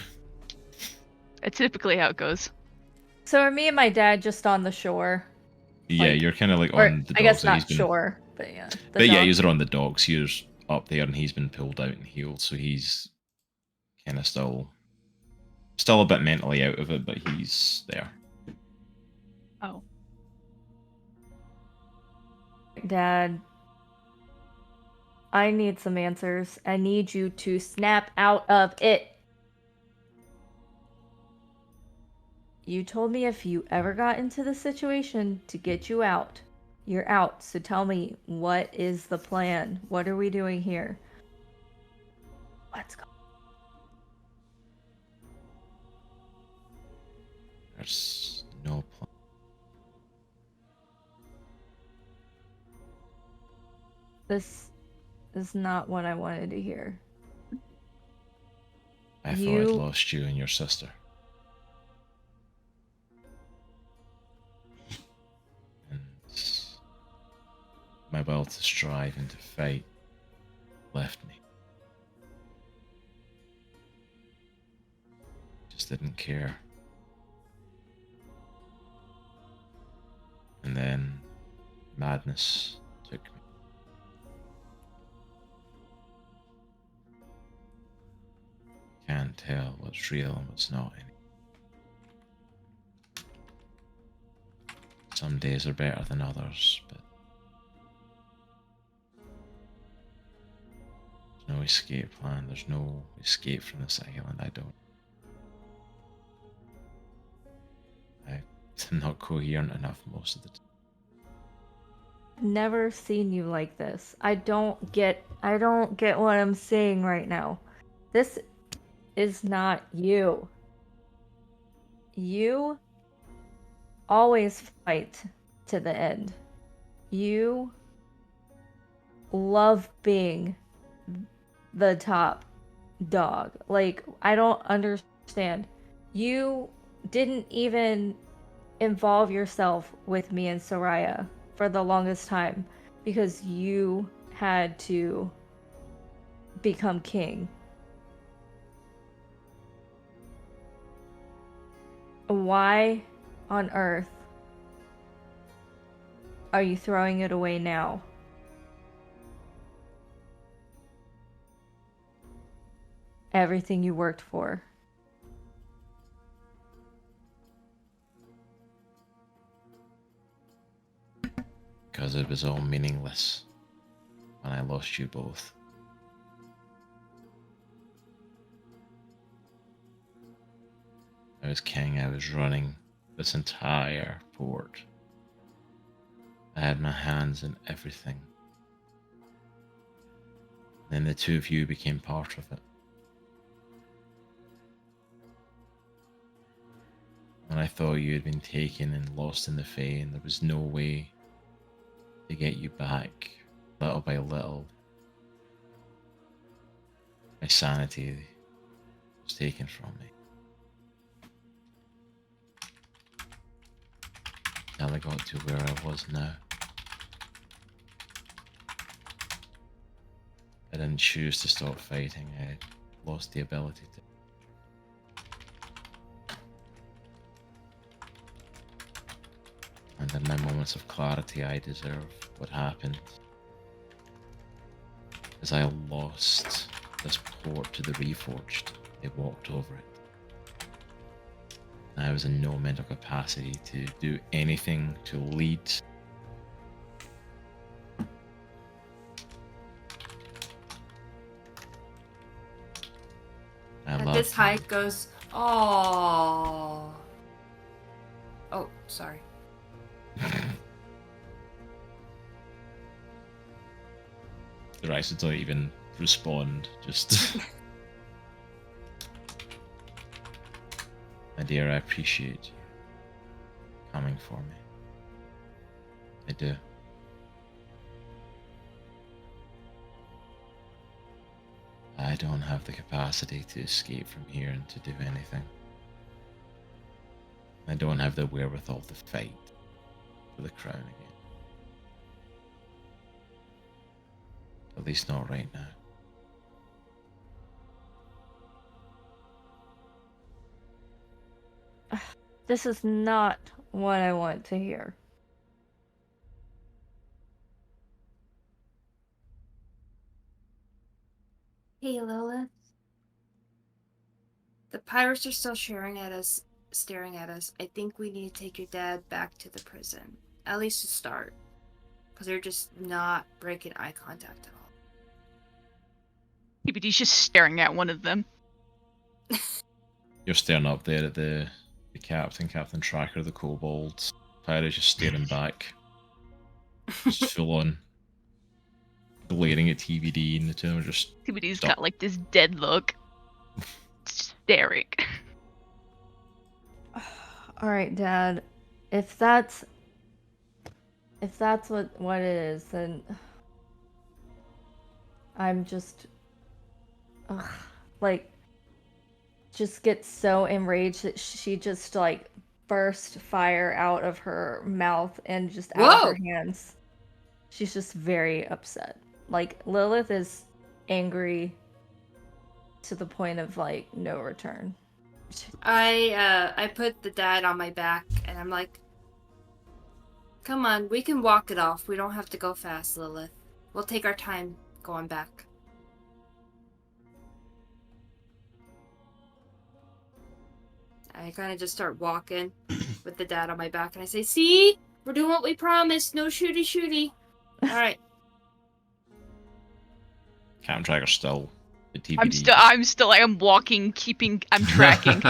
Speaker 5: That's typically how it goes.
Speaker 3: So are me and my dad just on the shore?
Speaker 2: Yeah, you're kind of like
Speaker 3: Or,
Speaker 2: on the docks.
Speaker 3: I guess
Speaker 2: and
Speaker 3: not shore, but yeah.
Speaker 2: But yeah,
Speaker 3: dock.
Speaker 2: you're on the docks. You're up there, and he's been pulled out and healed, so he's kind of still a bit mentally out of it, but he's there.
Speaker 5: Oh.
Speaker 3: Dad, I need some answers. I need you to snap out of it. You told me if you ever got into the situation to get you out. You're out. So tell me, what is the plan? What are we doing here? Let's go.
Speaker 2: There's no plan.
Speaker 3: This is not what I wanted to hear.
Speaker 2: I thought I'd lost you and your sister. And my will to strive and to fight left me. Just didn't care. And then madness took me. Can't tell what's real and what's not anymore. Some days are better than others, but there's no escape plan. There's no escape from this island. I'm not coherent enough most of the time.
Speaker 3: Never seen you like this. I don't get what I'm saying right now. This is not you. You always fight to the end. You love being the top dog. Like, I don't understand. You didn't even involve yourself with me and Soraya for the longest time because you had to become king. Why on earth are you throwing it away now? everything you worked for.
Speaker 7: Because it was all meaningless when I lost you both. I was king, I was running this entire port. I had my hands in everything. Then the two of you became part of it. And I thought you had been taken and lost in the Fae, and there was no way to get you back, little by little. My sanity was taken from me. Till I got to where I was now. I didn't choose to stop fighting, I lost the ability to. And in my moments of clarity, I deserve what happened. As I lost this port to the Reforged, they walked over it. And I was in no mental capacity to do anything to lead.
Speaker 6: And this Hyde goes, oh. Oh, sorry.
Speaker 7: The Rice don't even respond, just... My dear, I appreciate you coming for me. I do. I don't have the capacity to escape from here and to do anything. I don't have the wherewithal to fight for the crown again. At least not right now.
Speaker 3: This is not what I want to hear.
Speaker 6: Hey, Lilith. The pirates are still staring at us. I think we need to take your dad back to the prison. At least to start. Because they're just not breaking eye contact at all.
Speaker 5: TBD's just staring at one of them.
Speaker 7: You're staring up there at the Captain Tracker, the kobolds. Pirate's just staring back. Just full on glaring at TBD, and the two are just...
Speaker 5: TBD's got like this dead look. Staring.
Speaker 3: Alright, Dad. If that's what it is, then I'm just just gets so enraged that she just like burst fire out of her mouth and just out of her hands. She's just very upset. Like, Lilith is angry to the point of like no return.
Speaker 6: I put the dad on my back and I'm like, come on, we can walk it off. We don't have to go fast, Lilith. We'll take our time going back. I kind of just start walking with the dad on my back and I say, see? We're doing what we promised. No shooty. Alright.
Speaker 7: Captain Tracker's still the TBD.
Speaker 5: I'm walking, I'm tracking.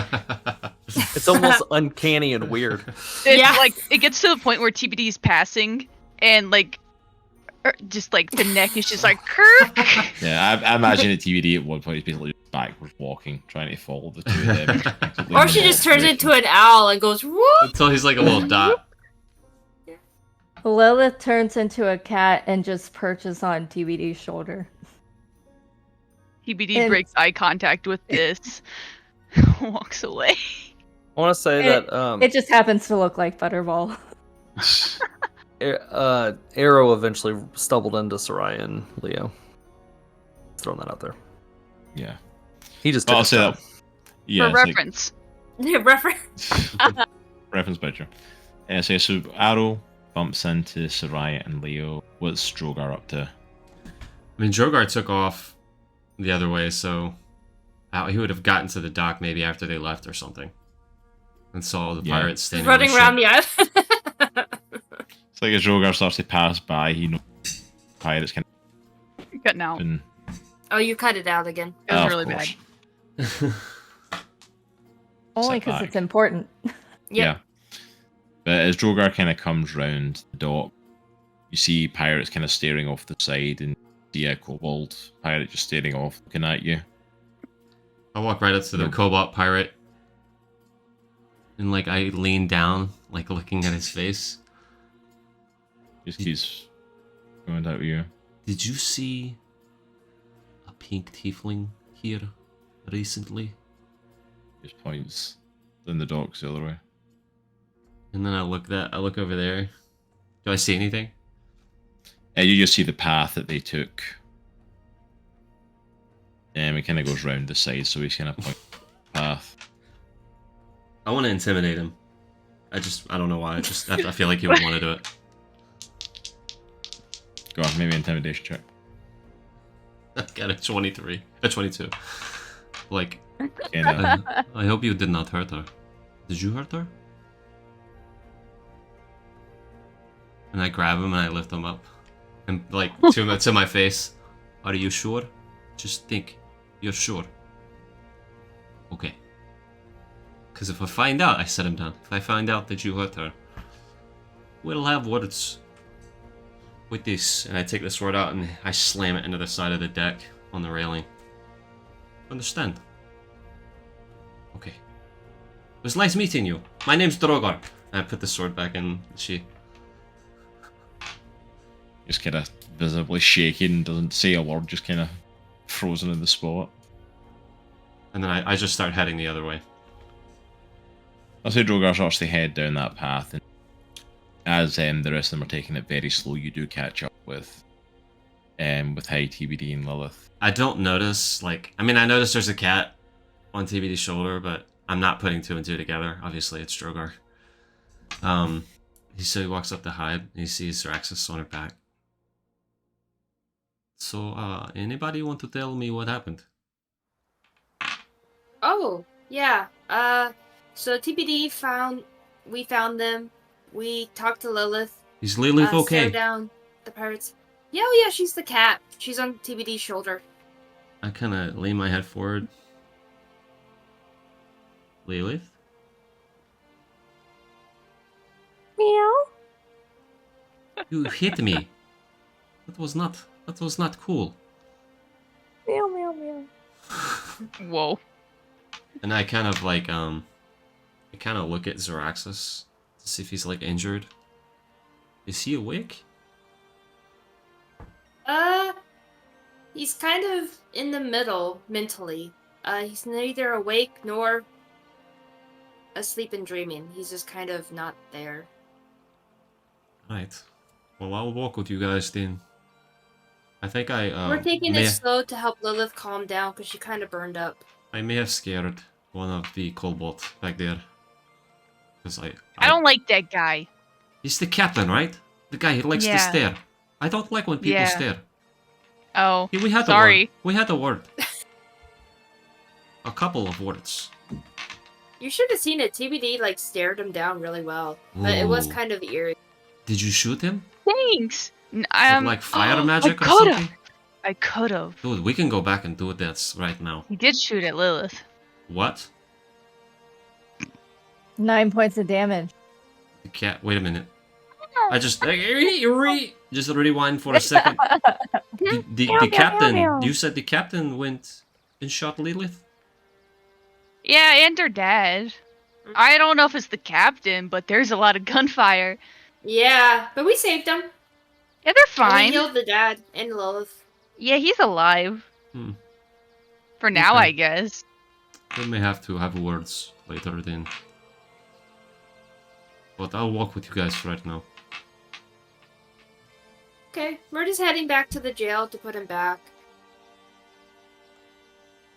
Speaker 4: It's almost uncanny and weird.
Speaker 5: It's like, it gets to the point where TBD is passing and like, just like the neck is just like, Kirk!
Speaker 7: Yeah, I imagine a TBD at one point is basically just backwards walking, trying to follow the two of them.
Speaker 6: Or she just turns into an owl and goes, whoop!
Speaker 1: Until he's like a little dot.
Speaker 3: Lilith turns into a cat and just perches on TBD's shoulder.
Speaker 5: TBD breaks eye contact with this. Walks away.
Speaker 4: I want to say that
Speaker 3: it just happens to look like Butterball.
Speaker 4: Aero eventually stumbled into Soraya and Leo. Throwing that out there.
Speaker 7: Yeah.
Speaker 4: He just
Speaker 7: I'll
Speaker 4: took
Speaker 7: say
Speaker 4: his time.
Speaker 7: that. Yeah,
Speaker 5: For reference.
Speaker 6: Reference.
Speaker 7: Reference picture. So Aero bumps into Soraya and Leo. What's Droghar up to?
Speaker 1: I mean, Droghar took off the other way, so He would have gotten to the dock maybe after they left or something, and saw the
Speaker 2: Yeah.
Speaker 1: pirates standing
Speaker 6: Running
Speaker 1: on the
Speaker 6: around
Speaker 1: ship.
Speaker 6: the island.
Speaker 2: It's like as Droghar starts to pass by, he knows pirates can.
Speaker 5: You're cutting out.
Speaker 2: And,
Speaker 6: Oh, you cut it out again.
Speaker 5: It was
Speaker 2: of
Speaker 5: really
Speaker 2: course.
Speaker 5: bad.
Speaker 3: Only
Speaker 2: Sit
Speaker 3: because
Speaker 2: back.
Speaker 3: it's important.
Speaker 2: Yeah. But as Droghar kind of comes round the dock, you see pirates kind of staring off the side, and see a kobold pirate just staring off, looking at you.
Speaker 1: I walk right up to the
Speaker 2: Nope.
Speaker 1: cobalt pirate, and like I lean down, like looking at his face.
Speaker 2: Just keeps going at you.
Speaker 1: Did you see a pink tiefling here recently?
Speaker 2: Just points. Then the dock's the other way.
Speaker 1: And then I look over there. Do I see anything?
Speaker 2: You just see the path that they took. And it kind of goes round the side, so he's kind of point path.
Speaker 1: I want to intimidate him. I don't know why. I feel like he would want to do it.
Speaker 2: Go on, maybe intimidation check.
Speaker 1: I got a 23, a 22. Like,
Speaker 2: Kinda.
Speaker 1: I hope you did not hurt her. Did you hurt her? And I grab him and I lift him up, and like to my face. Are you sure? Just think. You're sure? Okay. Because if I find out, I set him down. If I find out that you hurt her, we'll have words. With this, and I take the sword out and I slam it into the side of the deck on the railing. Understand? Okay. It was nice meeting you. My name's Droghar. And I put the sword back in the sheath.
Speaker 2: Just kind of visibly shaking, doesn't say a word, just kind of frozen in the spot.
Speaker 1: And then I just start heading the other way.
Speaker 2: I'll say Droghar starts to head down that path, and as the rest of them are taking it very slow, you do catch up with Hyde, TBD, and Lilith.
Speaker 1: I don't notice, I notice there's a cat on TBD's shoulder, but I'm not putting two and two together. Obviously, it's Droghar. He walks up to Hyde, and he sees Raxus on her back. So, anybody want to tell me what happened?
Speaker 6: Oh, yeah. So TBD we found them. We talked to Lilith.
Speaker 1: Is Lilith
Speaker 6: Stare
Speaker 1: okay?
Speaker 6: down the pirates. Yeah, oh yeah, she's the cat. She's on TBD's shoulder.
Speaker 1: I kind of lean my head forward. Lilith?
Speaker 3: Meow.
Speaker 1: You hit me. That was not cool.
Speaker 3: Meow, meow, meow.
Speaker 5: Whoa.
Speaker 1: And I kind of look at Zaraxus to see if he's injured. Is he awake?
Speaker 6: He's kind of in the middle mentally. He's neither awake nor asleep and dreaming. He's just kind of not there.
Speaker 1: Right. Well, I'll walk with you guys then. I think
Speaker 6: We're taking it slow to help Lilith calm down because she kind of burned up.
Speaker 1: I may have scared one of the kobolds back there. Because
Speaker 5: I don't like that guy.
Speaker 1: He's the captain, right? The guy who likes to
Speaker 5: Yeah.
Speaker 1: stare. I don't like when people
Speaker 5: Yeah.
Speaker 1: stare.
Speaker 5: Oh,
Speaker 1: We had
Speaker 5: sorry.
Speaker 1: a word. We had a word. A couple of words.
Speaker 6: You should have seen it. TBD stared him down really well, but it was
Speaker 1: Ooh.
Speaker 6: kind of eerie.
Speaker 1: Did you shoot him?
Speaker 5: Thanks.
Speaker 1: With, fire magic or
Speaker 5: I could've.
Speaker 1: something?
Speaker 5: I could have.
Speaker 1: Dude, we can go back and do this right now.
Speaker 5: He did shoot at Lilith.
Speaker 1: What?
Speaker 3: 9 points of damage.
Speaker 1: The cat. Wait a minute. I just rewind for a second. The captain.
Speaker 3: meow.
Speaker 1: You said the captain went and shot Lilith.
Speaker 5: Yeah, and her dad. I don't know if it's the captain, but there's a lot of gunfire.
Speaker 6: Yeah, but we saved him.
Speaker 5: Yeah, they're
Speaker 6: And
Speaker 5: fine.
Speaker 6: we healed the dad and Lilith.
Speaker 5: Yeah, he's alive.
Speaker 1: Hmm.
Speaker 5: For now,
Speaker 1: Okay.
Speaker 5: I guess.
Speaker 1: We may have to have words later then. But I'll walk with you guys right now.
Speaker 6: Okay, we're just heading back to the jail to put him back.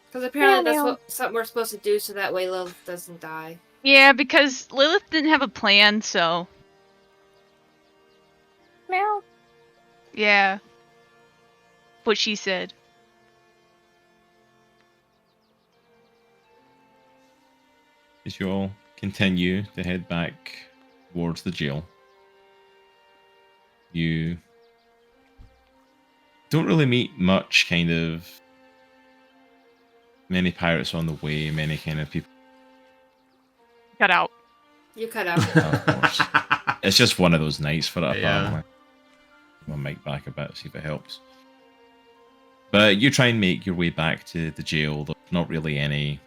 Speaker 6: Because apparently
Speaker 3: Meow, meow.
Speaker 6: something we're supposed to do so that way Lilith doesn't die.
Speaker 5: Yeah, because Lilith didn't have a plan, so
Speaker 3: Meow.
Speaker 5: yeah. What she said.
Speaker 2: as you all continue to head back towards the jail, you don't really meet much kind of many pirates on the way, many kind of people.
Speaker 5: Cut out.
Speaker 6: You cut out.
Speaker 2: Of course. It's just one of those nights for it,
Speaker 1: Yeah.
Speaker 2: apparently. I'll mic back a bit, see if it helps. But you try and make your way back to the jail. There's not really any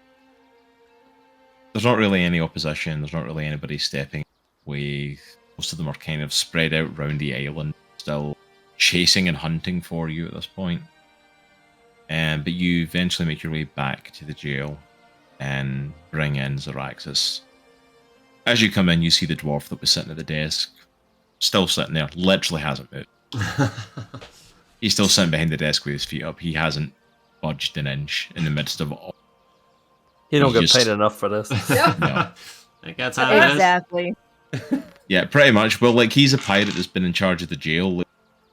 Speaker 2: opposition. There's not really anybody stepping away. Most of them are kind of spread out around the island, still chasing and hunting for you at this point. But you eventually make your way back to the jail and bring in Zaraxis. As you come in, you see the dwarf that was sitting at the desk, still sitting there, literally hasn't moved. He's still sitting behind the desk with his feet up. He hasn't budged an inch in the midst of it all.
Speaker 4: You don't
Speaker 2: You
Speaker 4: get
Speaker 2: just-
Speaker 4: paid enough for this.
Speaker 2: No.
Speaker 1: Like, that's how it is.
Speaker 3: Exactly.
Speaker 2: Yeah, pretty much. Well, like, he's a pirate that's been in charge of the jail. Like,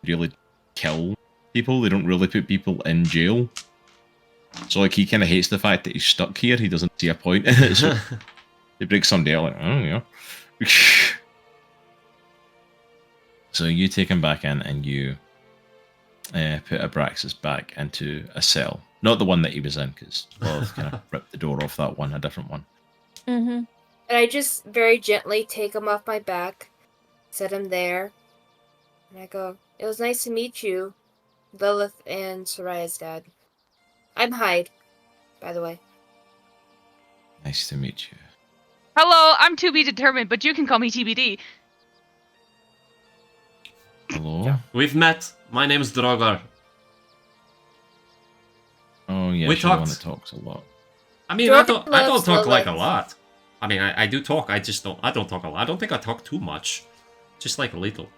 Speaker 2: really kill people. They don't really put people in jail. So, like, he kind of hates the fact that he's stuck here. He doesn't see a point in it. So they break somebody out, like, oh, yeah. So you take him back in and you put Abraxas back into a cell. Not the one that he was in, because Lilith kind of ripped the door off that one, a different one.
Speaker 3: Mm-hmm.
Speaker 6: And I just very gently take him off my back, set him there, and I go, "It was nice to meet you, Lilith and Soraya's dad. I'm Hyde, by the way."
Speaker 2: Nice to meet you.
Speaker 5: Hello, I'm to be determined, but you can call me TBD.
Speaker 2: Hello?
Speaker 1: We've met. My name is Droghar.
Speaker 2: Oh, yeah,
Speaker 1: We
Speaker 2: she's the one
Speaker 1: talked.
Speaker 2: that talks a lot.
Speaker 1: I mean,
Speaker 6: Droghar
Speaker 1: I don't
Speaker 6: loves
Speaker 1: talk like a
Speaker 6: Lilith.
Speaker 1: lot. I mean, I do talk. I don't talk a lot. I don't think I talk too much. Just like a little.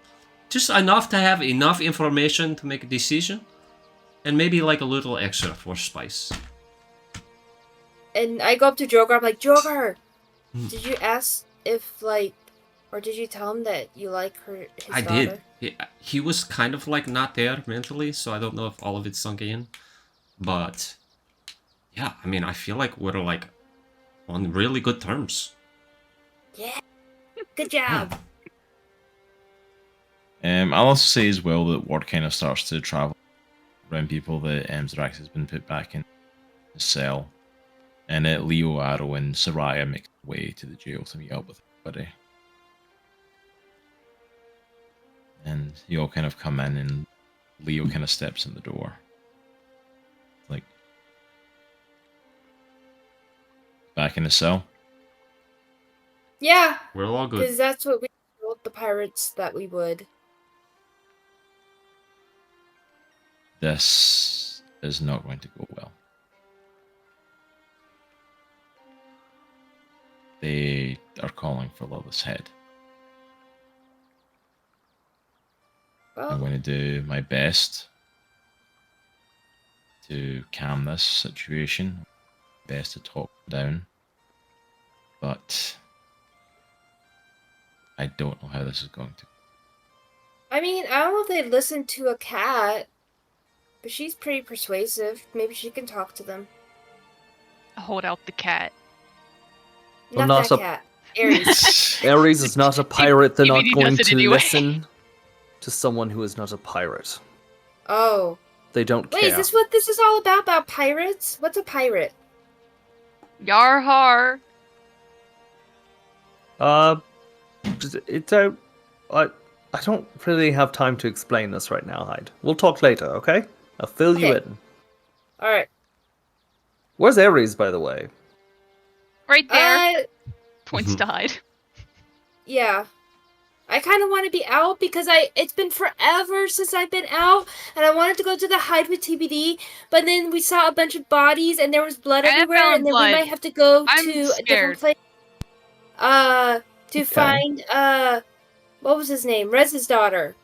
Speaker 1: Just enough to have enough information to make a decision. And maybe like a little extra for spice.
Speaker 6: And I go up to Droghar, I'm like, "Droghar,
Speaker 1: Hmm.
Speaker 6: did you ask if, like, or did you tell him that you like his
Speaker 1: I
Speaker 6: daughter?"
Speaker 1: did. He was kind of like not there mentally, so I don't know if all of it sunk in. But yeah, I mean, I feel like we're like on really good terms.
Speaker 6: Yeah. Good job.
Speaker 2: I'll also say as well that word kind of starts to travel around people that Zarax has been put back in the cell. And Leo, Aero, and Soraya make their way to the jail to meet up with everybody. And you all kind of come in, and Leo kind of steps in the door. Like, back in the cell.
Speaker 6: Yeah,
Speaker 1: We're all good.
Speaker 6: because that's what we told the pirates that we would.
Speaker 2: This is not going to go well. They are calling for Lilith's head. I'm
Speaker 6: Well,
Speaker 2: going to do my best to calm this situation, best to talk down, but I don't know how this is going to.
Speaker 6: I mean, I don't know if they'd listen to a cat, but she's pretty persuasive. Maybe she can talk to them.
Speaker 5: Hold out the cat.
Speaker 4: Well,
Speaker 6: Not
Speaker 4: not
Speaker 6: that
Speaker 4: a-
Speaker 6: cat. Aries.
Speaker 4: Aries is not a pirate. They're not
Speaker 5: TBD
Speaker 4: going
Speaker 5: does it
Speaker 4: to
Speaker 5: anyway.
Speaker 4: listen to someone who is not a pirate.
Speaker 6: Oh.
Speaker 4: They don't
Speaker 6: Wait,
Speaker 4: care.
Speaker 6: is this what this is all about pirates? What's a pirate?
Speaker 5: Yar har.
Speaker 4: It's out. I don't really have time to explain this right now, Hyde. We'll talk later, okay? I'll fill you
Speaker 6: Okay.
Speaker 4: in.
Speaker 6: Alright.
Speaker 4: Where's Aries, by the way?
Speaker 5: Right there.
Speaker 6: Uh,
Speaker 5: Points to hide.
Speaker 6: yeah. I kind of want to be out because it's been forever since I've been out, and I wanted to go to the hide with TBD, but then we saw a bunch of bodies and there was blood
Speaker 5: I
Speaker 6: everywhere,
Speaker 5: found
Speaker 6: and then
Speaker 5: blood.
Speaker 6: we might have to go
Speaker 5: I'm
Speaker 6: to a
Speaker 5: scared.
Speaker 6: different place. To find what was his name? Rez's daughter.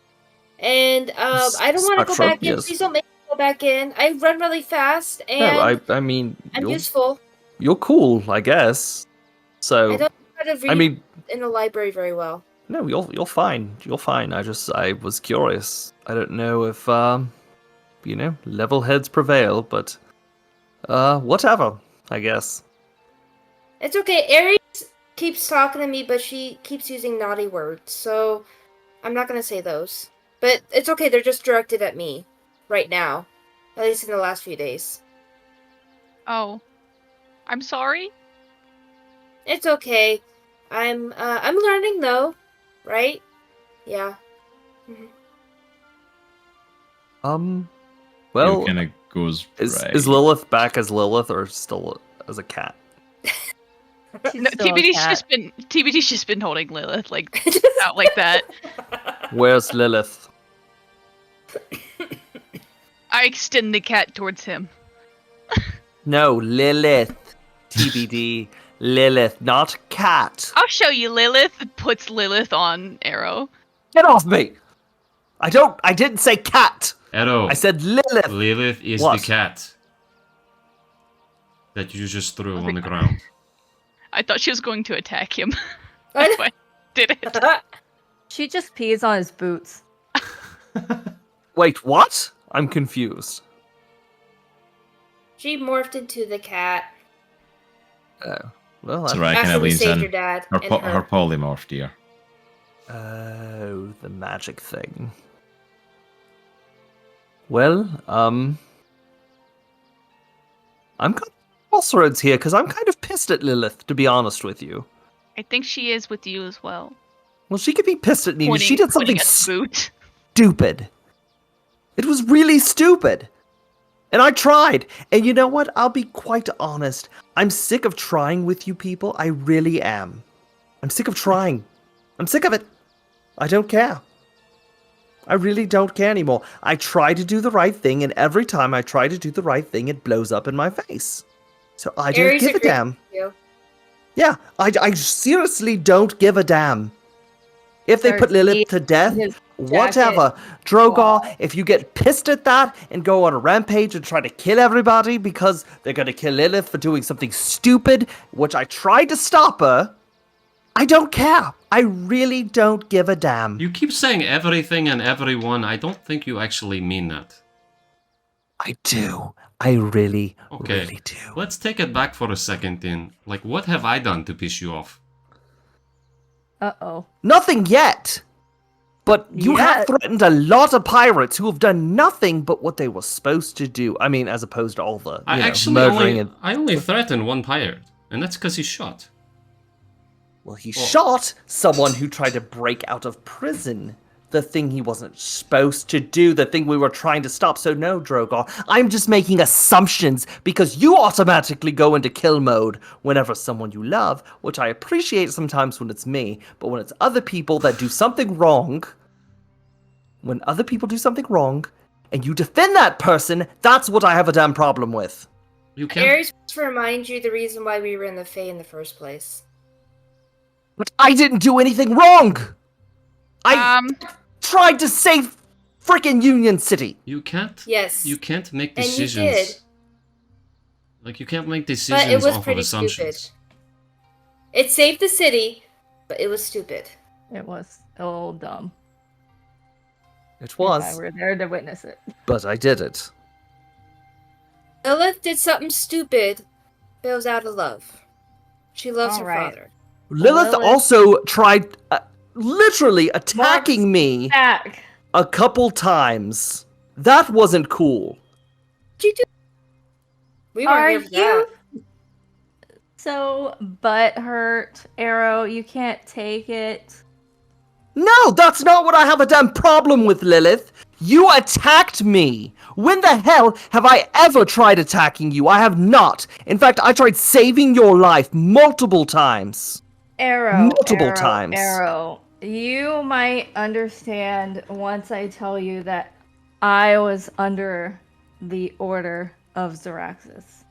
Speaker 6: And I don't want to go
Speaker 4: Spectra,
Speaker 6: back in.
Speaker 4: yes.
Speaker 6: Please don't make me go back in. I run really fast and
Speaker 4: No, I mean,
Speaker 6: I'm
Speaker 4: you're,
Speaker 6: useful.
Speaker 4: you're cool, I guess.
Speaker 6: I
Speaker 4: So,
Speaker 6: don't know how to read
Speaker 4: I mean,
Speaker 6: in a library very well.
Speaker 4: no, you're fine. You're fine. I was curious. I don't know if level heads prevail, but whatever, I guess.
Speaker 6: It's okay. Aries keeps talking to me, but she keeps using naughty words, so I'm not gonna say those. But it's okay, they're just directed at me right now. At least in the last few days.
Speaker 5: Oh. I'm sorry?
Speaker 6: It's okay. I'm learning though, right? Yeah.
Speaker 2: Well, kind of goes.
Speaker 4: Is Lilith back as Lilith or still as a cat?
Speaker 3: She's
Speaker 5: No,
Speaker 3: still a cat.
Speaker 5: TBD's just been holding Lilith like out like that.
Speaker 4: Where's Lilith?
Speaker 5: I extend the cat towards him.
Speaker 4: No, Lilith. TBD. Lilith, not cat.
Speaker 5: I'll show you Lilith. Puts Lilith on Aero.
Speaker 4: Get off me! I didn't say cat!
Speaker 1: Aero.
Speaker 4: I said Lilith!
Speaker 1: Lilith is
Speaker 4: What?
Speaker 1: the cat that you just threw on the ground.
Speaker 5: I thought she was going to attack him. That's why I did it.
Speaker 3: She just pees on his boots.
Speaker 4: Wait, what? I'm confused.
Speaker 6: She morphed into the cat
Speaker 4: Oh. Well,
Speaker 2: So
Speaker 4: I...
Speaker 2: right, kind
Speaker 6: after
Speaker 2: of
Speaker 6: we
Speaker 2: leans
Speaker 6: saved
Speaker 2: in.
Speaker 6: her dad
Speaker 2: Her,
Speaker 6: and
Speaker 2: her polymorph, dear.
Speaker 4: Oh, the magic thing. Well, I'm kind of crossroads here because I'm kind of pissed at Lilith, to be honest with you.
Speaker 5: I think she is with you as well.
Speaker 4: Well, she could be pissed at me.
Speaker 5: Pointing-
Speaker 4: She did something
Speaker 5: pointing at the boot.
Speaker 4: stupid. It was really stupid. And I tried. And you know what? I'll be quite honest. I'm sick of trying with you people. I really am. I'm sick of trying. I'm sick of it. I don't care. I really don't care anymore. I try to do the right thing, and every time I try to do the right thing, it blows up in my face. So I don't
Speaker 6: Aries
Speaker 4: give a
Speaker 6: agrees
Speaker 4: damn.
Speaker 6: with you.
Speaker 4: Yeah, I seriously don't give a damn. If they put Lilith to death,
Speaker 3: his
Speaker 4: whatever. Droghar, if you get pissed at that and go on a rampage and try to kill everybody because they're going to kill Lilith for doing something stupid, which I tried to stop her, I don't care. I really don't give a damn.
Speaker 1: You keep saying everything and everyone. I don't think you actually mean that.
Speaker 4: I do. I really,
Speaker 1: Okay.
Speaker 4: really do.
Speaker 1: Let's take it back for a second then. Like, what have I done to piss you off?
Speaker 3: Uh-oh.
Speaker 4: Nothing yet. But you have
Speaker 3: Yet.
Speaker 4: threatened a lot of pirates who have done nothing but what they were supposed to do. I mean, as opposed to all the
Speaker 1: I actually
Speaker 4: murdering
Speaker 1: only threatened one pirate, and that's because he shot.
Speaker 4: Well, he shot someone who tried to break out of prison. The thing he wasn't supposed to do, the thing we were trying to stop. So no, Droghar, I'm just making assumptions because you automatically go into kill mode whenever someone you love, which I appreciate sometimes when it's me, but when it's other people that do something wrong, and you defend that person, that's what I have a damn problem with.
Speaker 1: You can't.
Speaker 6: Aries wants to remind you the reason why we were in the Fae in the first place.
Speaker 4: But I didn't do anything wrong! I tried to save frickin' Union City!
Speaker 1: You can't.
Speaker 6: Yes.
Speaker 1: You can't make
Speaker 6: And you
Speaker 1: decisions.
Speaker 6: did.
Speaker 1: Like, you can't make
Speaker 6: But it
Speaker 1: decisions
Speaker 6: was
Speaker 1: off of
Speaker 6: pretty
Speaker 1: assumptions.
Speaker 6: stupid. It saved the city, but it was stupid.
Speaker 3: It was a little dumb.
Speaker 4: It
Speaker 3: I
Speaker 4: was,
Speaker 3: were there to witness it.
Speaker 4: but I did it.
Speaker 6: Lilith did something stupid, but it was out of love. She loves her
Speaker 3: Alright.
Speaker 6: father.
Speaker 4: Lilith
Speaker 3: Lilith-
Speaker 4: also tried literally attacking me
Speaker 3: Back.
Speaker 4: a couple times. That wasn't cool.
Speaker 6: What'd you do? We weren't
Speaker 3: Are
Speaker 6: here for
Speaker 3: you
Speaker 6: that.
Speaker 3: so butthurt, Aero? You can't take it.
Speaker 4: No, that's not what I have a damn problem with, Lilith. You attacked me. When the hell have I ever tried attacking you? I have not. In fact, I tried saving your life multiple times.
Speaker 3: Aero.
Speaker 4: Multiple times.
Speaker 3: Aero. You might understand once I tell you that I was under the order of Xeraxis.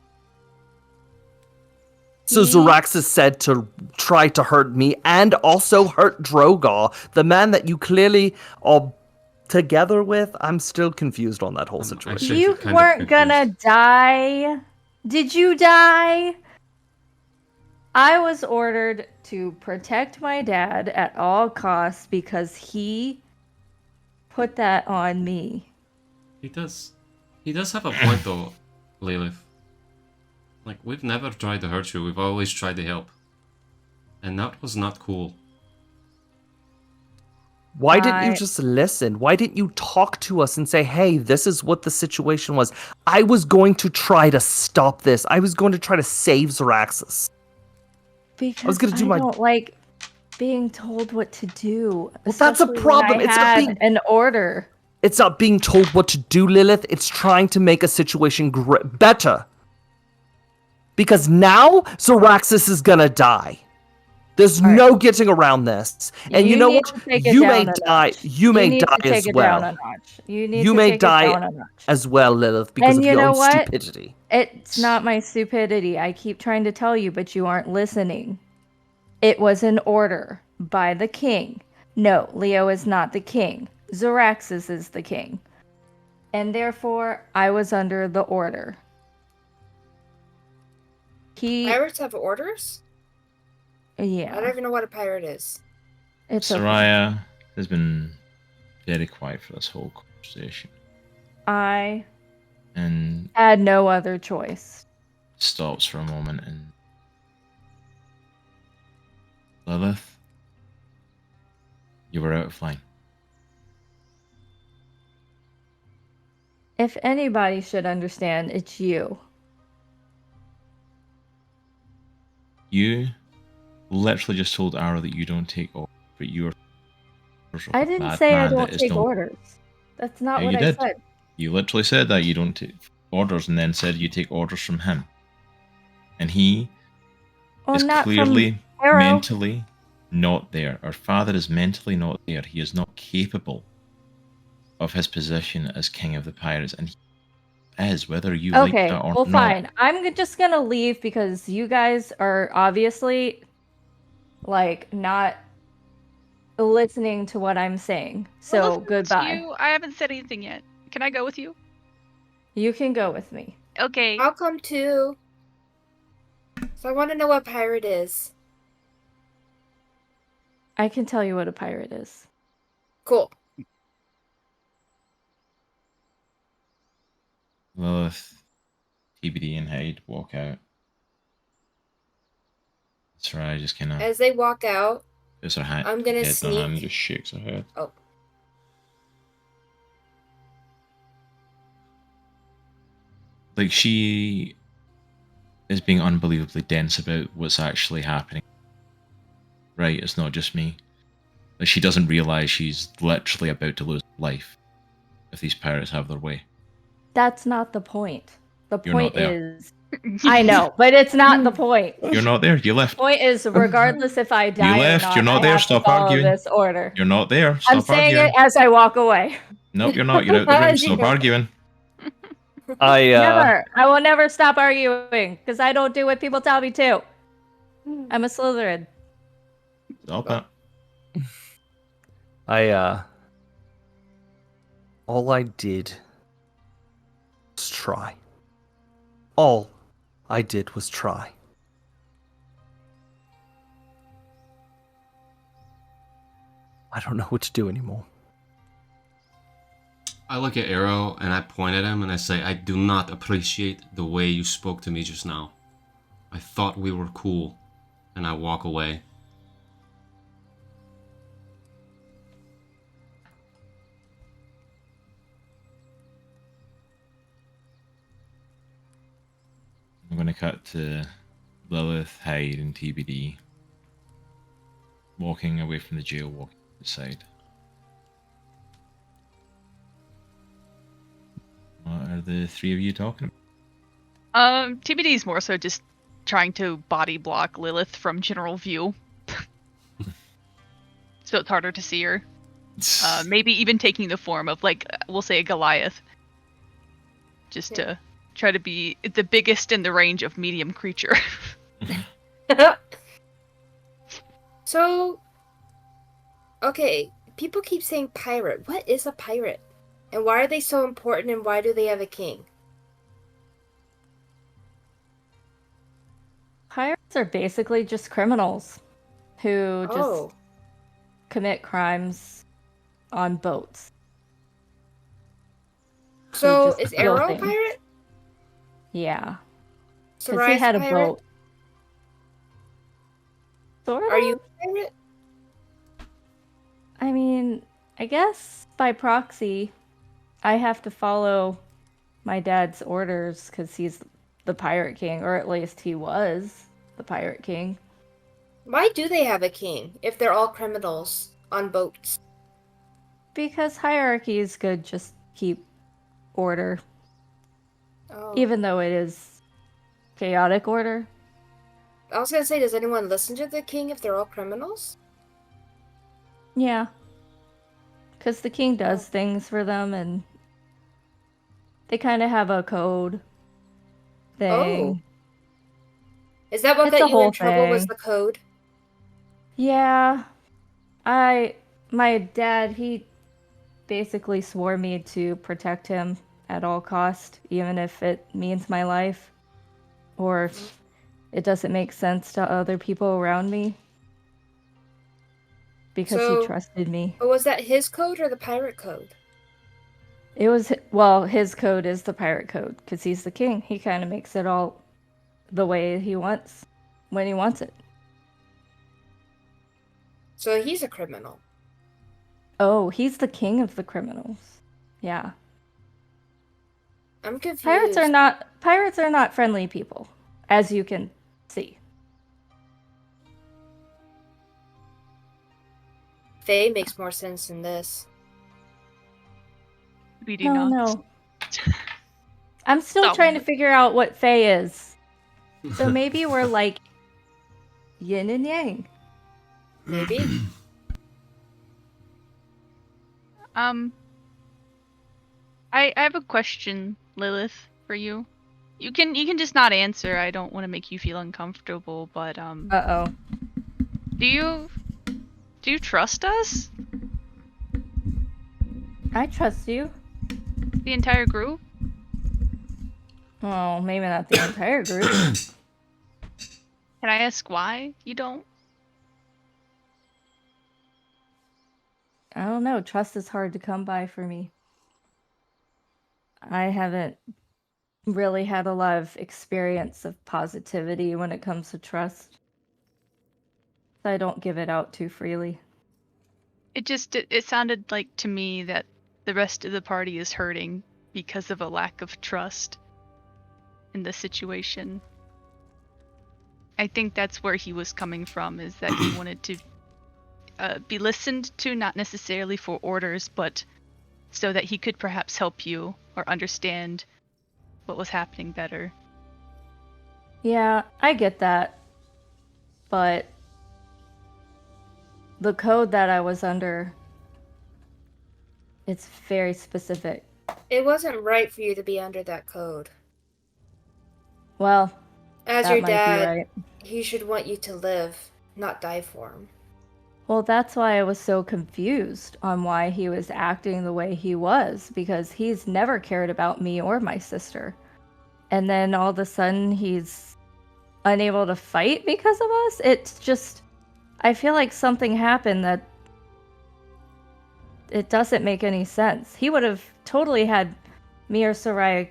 Speaker 4: So Xeraxis said to try to hurt me and also hurt Droghar, the man that you clearly are together with. I'm still confused on that whole situation.
Speaker 1: actually
Speaker 3: You
Speaker 1: kind of
Speaker 3: weren't gonna
Speaker 1: confused.
Speaker 3: die. Did you die? I was ordered to protect my dad at all costs because he put that on me.
Speaker 1: He does have a point though, Lilith. Like, we've never tried to hurt you, we've always tried to help. And that was not cool.
Speaker 4: Why didn't you just listen? Why didn't you talk to us and say, hey, this is what the situation was? I was going to try to stop this. I was going to try to save Zaraxis.
Speaker 3: Because
Speaker 4: gonna do
Speaker 3: I
Speaker 4: my-
Speaker 3: don't like being told what to do.
Speaker 4: Well, that's a
Speaker 3: especially when
Speaker 4: problem.
Speaker 3: I
Speaker 4: It's not
Speaker 3: had
Speaker 4: being-
Speaker 3: an order.
Speaker 4: It's not being told what to do, Lilith. It's trying to make a situation better. Because now Zaraxis is gonna die. There's no getting around this. And you know
Speaker 3: need
Speaker 4: what?
Speaker 3: to take it
Speaker 4: You
Speaker 3: down
Speaker 4: may
Speaker 3: a
Speaker 4: die.
Speaker 3: notch.
Speaker 4: You may
Speaker 3: need
Speaker 4: die
Speaker 3: to take
Speaker 4: as
Speaker 3: it
Speaker 4: well.
Speaker 3: down a notch. You need
Speaker 4: You
Speaker 3: to
Speaker 4: may
Speaker 3: take
Speaker 4: die
Speaker 3: it down a notch.
Speaker 4: as well, Lilith, because
Speaker 3: And
Speaker 4: of
Speaker 3: you
Speaker 4: your
Speaker 3: know
Speaker 4: own
Speaker 3: what?
Speaker 4: stupidity.
Speaker 3: It's not my stupidity. I keep trying to tell you, but you aren't listening. It was an order by the king. No, Leo is not the king. Zaraxis is the king. And therefore, I was under the order.
Speaker 6: Pirates have orders? I don't
Speaker 3: Yeah.
Speaker 6: even know what a pirate is.
Speaker 3: It's okay.
Speaker 2: Soraya has been very quiet for this whole conversation
Speaker 3: I
Speaker 2: and
Speaker 3: had no other choice.
Speaker 2: stops for a moment and Lilith, you were out of line.
Speaker 3: If anybody should understand, it's you.
Speaker 2: You literally just told Aero that you don't take orders, but you're.
Speaker 3: I didn't say I don't take orders. That's not
Speaker 2: Yeah,
Speaker 3: what
Speaker 2: you
Speaker 3: I
Speaker 2: did.
Speaker 3: said.
Speaker 2: You literally said that you don't take orders, and then said you take orders from him, and he
Speaker 3: Well,
Speaker 2: is
Speaker 3: not
Speaker 2: clearly
Speaker 3: from Aero.
Speaker 2: mentally not there. Our father is mentally not there. He is not capable of his position as king of the pirates, and he is, whether you like
Speaker 3: Okay,
Speaker 2: that or
Speaker 3: well,
Speaker 2: not.
Speaker 3: fine. I'm just gonna leave because you guys are obviously like not listening to what I'm saying. So
Speaker 5: Well, listen to
Speaker 3: goodbye.
Speaker 5: you. I haven't said anything yet. Can I go with you?
Speaker 3: You can go with me.
Speaker 5: Okay.
Speaker 6: I'll come too. So I want to know what pirate is.
Speaker 3: I can tell you what a pirate is.
Speaker 6: Cool.
Speaker 2: Lilith, TBD and Hyde walk out. Soraya just kind of
Speaker 6: As they walk out,
Speaker 2: puts her hat,
Speaker 6: I'm gonna
Speaker 2: head in her hand and
Speaker 6: sneak.
Speaker 2: just shakes her head.
Speaker 6: Oh.
Speaker 2: Like, she is being unbelievably dense about what's actually happening. Right, it's not just me. Like, she doesn't realize she's literally about to lose life if these pirates have their way.
Speaker 3: That's not the point. The
Speaker 2: You're not
Speaker 3: point
Speaker 2: there.
Speaker 3: is, I know, but it's not the point.
Speaker 2: You're not there. You left.
Speaker 3: Point is, regardless if I die
Speaker 2: left,
Speaker 3: or not,
Speaker 2: you're not
Speaker 3: I
Speaker 2: there,
Speaker 3: have to
Speaker 2: stop
Speaker 3: follow
Speaker 2: arguing.
Speaker 3: this order.
Speaker 2: You're not there. Stop
Speaker 3: I'm saying
Speaker 2: arguing.
Speaker 3: it as I walk away.
Speaker 2: Nope, you're not. You're out the room. Stop arguing.
Speaker 3: Never. I will never stop arguing because I don't do what people tell me to. I'm a Slytherin.
Speaker 2: Stop it.
Speaker 4: All I did was try. All I did was try. I don't know what to do anymore.
Speaker 1: I look at Aero and I point at him and I say, I do not appreciate the way you spoke to me just now. I thought we were cool. And I walk away.
Speaker 2: I'm going to cut to Lilith, Hyde, and TBD walking away from the jail, walking outside. What are the three of you talking about?
Speaker 5: TBD is more so just trying to body block Lilith from general view. So it's harder to see her. Maybe even taking the form of, like, we'll say a Goliath. Just to try to be the biggest in the range of medium creature.
Speaker 6: So, okay, people keep saying pirate. What is a pirate? And why are they so important and why do they have a king?
Speaker 3: Pirates are basically just criminals who just commit crimes on boats.
Speaker 6: So
Speaker 3: just
Speaker 6: is
Speaker 3: steal
Speaker 6: Aero a
Speaker 3: things.
Speaker 6: pirate?
Speaker 3: Yeah. Because he
Speaker 6: Soraya's
Speaker 3: had a
Speaker 6: pirate?
Speaker 3: boat. Sort of?
Speaker 6: Are you a pirate?
Speaker 3: I mean, I guess by proxy, I have to follow my dad's orders because he's the Pirate King, or at least he was the Pirate King.
Speaker 6: Why do they have a king if they're all criminals on boats?
Speaker 3: Because hierarchy is good, just keep order.
Speaker 6: Oh.
Speaker 3: Even though it is chaotic order.
Speaker 6: I was gonna say, does anyone listen to the king if they're all criminals?
Speaker 3: Yeah. Because the king does things for them, and they kind of have a code thing.
Speaker 6: Oh. Is that what
Speaker 3: It's a
Speaker 6: got you
Speaker 3: whole
Speaker 6: in trouble, was
Speaker 3: thing.
Speaker 6: the code?
Speaker 3: Yeah. My dad, he basically swore me to protect him at all cost, even if it means my life, or if it doesn't make sense to other people around me. Because he trusted me.
Speaker 6: But was that his code or the pirate code?
Speaker 3: It was, well, his code is the pirate code, because he's the king. He kind of makes it all the way he wants, when he wants it.
Speaker 6: So he's a criminal.
Speaker 3: Oh, he's the king of the criminals. Yeah.
Speaker 6: I'm confused.
Speaker 3: Pirates are not friendly people, as you can see.
Speaker 6: Faye makes more sense than this.
Speaker 5: We do not.
Speaker 3: No. I'm still trying to figure out what Faye is. So maybe we're like yin and yang.
Speaker 6: Maybe.
Speaker 5: I have a question, Lilith, for you. You can just not answer. I don't want to make you feel uncomfortable, but
Speaker 3: Uh-oh.
Speaker 5: Do you trust us?
Speaker 3: I trust you.
Speaker 5: The entire group?
Speaker 3: Oh, maybe not the entire group.
Speaker 5: Can I ask why you don't?
Speaker 3: I don't know. Trust is hard to come by for me. I haven't really had a lot of experience of positivity when it comes to trust. I don't give it out too freely.
Speaker 5: It sounded like to me that the rest of the party is hurting because of a lack of trust in the situation. I think that's where he was coming from, is that he wanted to be listened to, not necessarily for orders, but so that he could perhaps help you or understand what was happening better.
Speaker 3: Yeah, I get that. But the code that I was under, it's very specific.
Speaker 6: It wasn't right for you to be under that code.
Speaker 3: Well,
Speaker 6: as
Speaker 3: that
Speaker 6: your
Speaker 3: might be
Speaker 6: dad,
Speaker 3: right.
Speaker 6: He should want you to live, not die for him.
Speaker 3: Well, that's why I was so confused on why he was acting the way he was, because he's never cared about me or my sister. And then all of a sudden he's unable to fight because of us? It's just, I feel like something happened that it doesn't make any sense. He would have totally had me or Soraya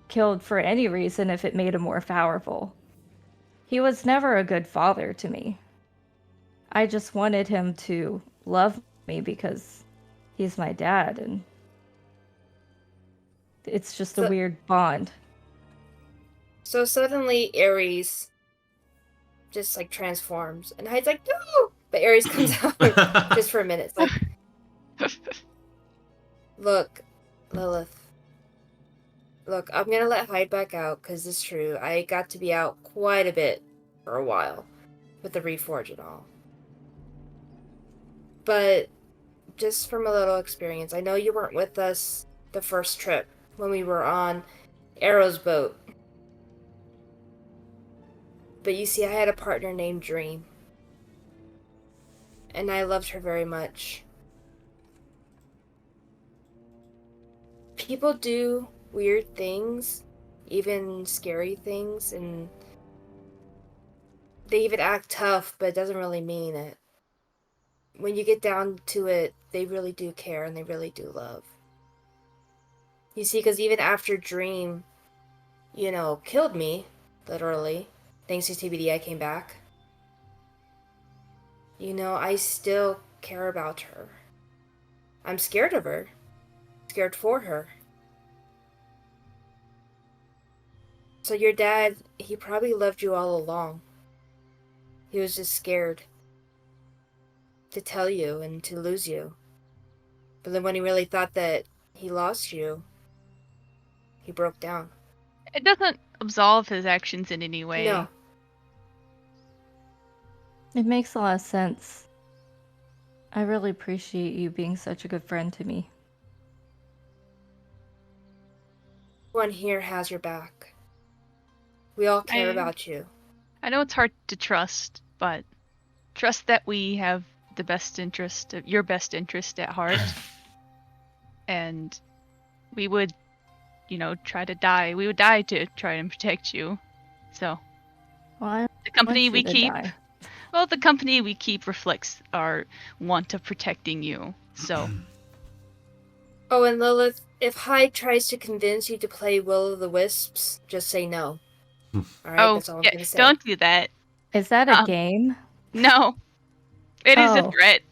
Speaker 3: killed for any reason if it made him more powerful. He was never a good father to me. I just wanted him to love me because he's my dad, and it's just a weird bond.
Speaker 6: So suddenly Aries just like transforms, and Hyde's like, no! But Aries comes out just for a minute. It's like, look, Lilith. Look, I'm gonna let Hyde back out, because it's true. I got to be out quite a bit for a while with the Reforge and all. But just from a little experience, I know you weren't with us the first trip when we were on Aero's boat. But you see, I had a partner named Dream. And I loved her very much. People do weird things, even scary things, and they even act tough, but it doesn't really mean it. When you get down to it, they really do care and they really do love. You see, because even after Dream, killed me, literally, thanks to TBD, I came back. You know, I still care about her. I'm scared of her. Scared for her. So your dad, he probably loved you all along. He was just scared to tell you and to lose you. But then when he really thought that he lost you, he broke down.
Speaker 5: It doesn't absolve his actions in any way.
Speaker 6: No.
Speaker 3: It makes a lot of sense. I really appreciate you being such a good friend to me.
Speaker 6: Everyone here has your back. We all care about you.
Speaker 5: I know it's hard to trust, but trust that we have the best interest, your best interest at heart. And we would, try to die. We would die to try and protect you. So,
Speaker 3: Well,
Speaker 5: the company
Speaker 3: want
Speaker 5: we
Speaker 3: you to
Speaker 5: keep,
Speaker 3: die.
Speaker 5: well, the company we keep reflects our want of protecting you. So,
Speaker 6: Oh, and Lilith, if Hyde tries to convince you to play Will of the Wisps, just say no. Alright, that's all I'm gonna say.
Speaker 5: don't do that.
Speaker 3: Is that a game?
Speaker 5: No, it is a
Speaker 3: Oh.
Speaker 5: threat.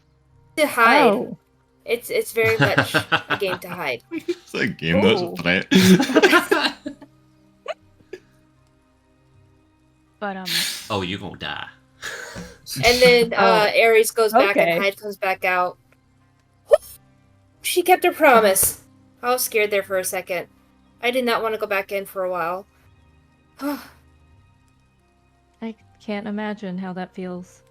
Speaker 6: To hide.
Speaker 3: Oh.
Speaker 6: It's very much a game to hide.
Speaker 2: It's a game that's a
Speaker 3: Ooh.
Speaker 2: threat.
Speaker 5: But
Speaker 1: Oh, you gonna die.
Speaker 6: And then Aries goes back
Speaker 3: Okay.
Speaker 6: and Hyde comes back out. She kept her promise. I was scared there for a second. I did not want to go back in for a while.
Speaker 3: I can't imagine how that feels.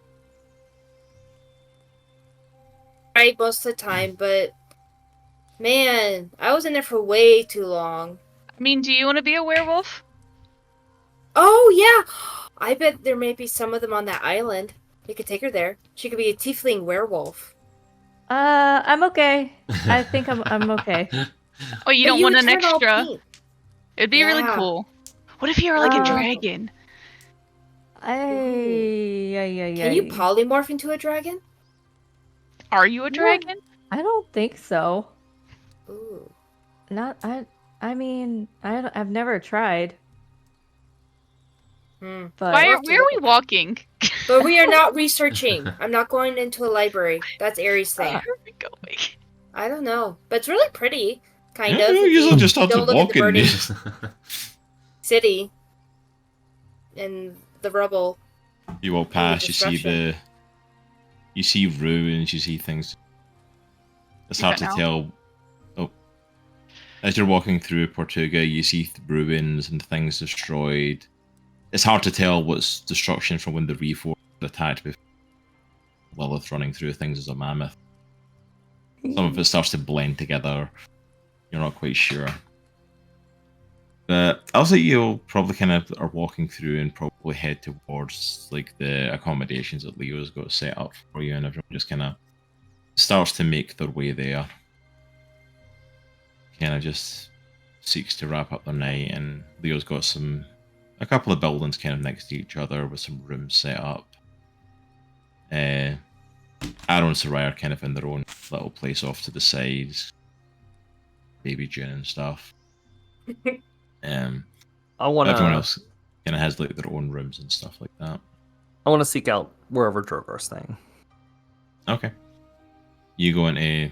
Speaker 6: Right, most of the time, but man, I was in there for way too long.
Speaker 5: I mean, do you want to be a werewolf?
Speaker 6: Oh yeah, I bet there may be some of them on that island. You could take her there. She could be a tiefling werewolf.
Speaker 3: I'm okay. I think I'm okay.
Speaker 5: Oh, you
Speaker 6: But
Speaker 5: don't want
Speaker 6: would
Speaker 5: an
Speaker 6: turn all
Speaker 5: extra?
Speaker 6: pink.
Speaker 5: It'd be really
Speaker 6: Yeah.
Speaker 5: cool. What if you were like a
Speaker 3: Oh.
Speaker 5: dragon?
Speaker 6: Can you polymorph into a dragon?
Speaker 5: Are you a dragon?
Speaker 3: I don't think so.
Speaker 6: Ooh.
Speaker 3: Not I mean, I've never tried. But
Speaker 5: Where are we walking?
Speaker 6: But we are not researching. I'm not going into a library. That's Aries' thing.
Speaker 5: Where are we going?
Speaker 6: I don't know. But it's really pretty, kind
Speaker 2: Yeah,
Speaker 6: of.
Speaker 2: you
Speaker 6: if
Speaker 2: usually just start
Speaker 6: don't
Speaker 2: to
Speaker 6: look at the
Speaker 2: walk in
Speaker 6: burning
Speaker 2: there.
Speaker 6: city and the rubble.
Speaker 2: You walk past, you see
Speaker 6: destruction.
Speaker 2: you see ruins, you see things. It's
Speaker 5: Is
Speaker 2: hard
Speaker 5: that
Speaker 2: to
Speaker 5: now?
Speaker 2: tell. Oh, as you're walking through Portuga, you see ruins and things destroyed. It's hard to tell what's destruction from when the Reforged attacked before Lilith running through things as a mammoth. Some of it starts to blend together. You're not quite sure. But also, you'll probably kind of are walking through and probably head towards like the accommodations that Leo's got set up for you, and everyone just kind of starts to make their way there. Kind of just seeks to wrap up their night, and Leo's got a couple of buildings kind of next to each other with some rooms set up. Aero and Soraya are kind of in their own little place off to the sides. Baby June and stuff.
Speaker 4: I want
Speaker 2: Everyone
Speaker 4: to.
Speaker 2: else kind of has like their own rooms and stuff like that.
Speaker 4: I want to seek out wherever Droghar's staying.
Speaker 2: Okay. You go into.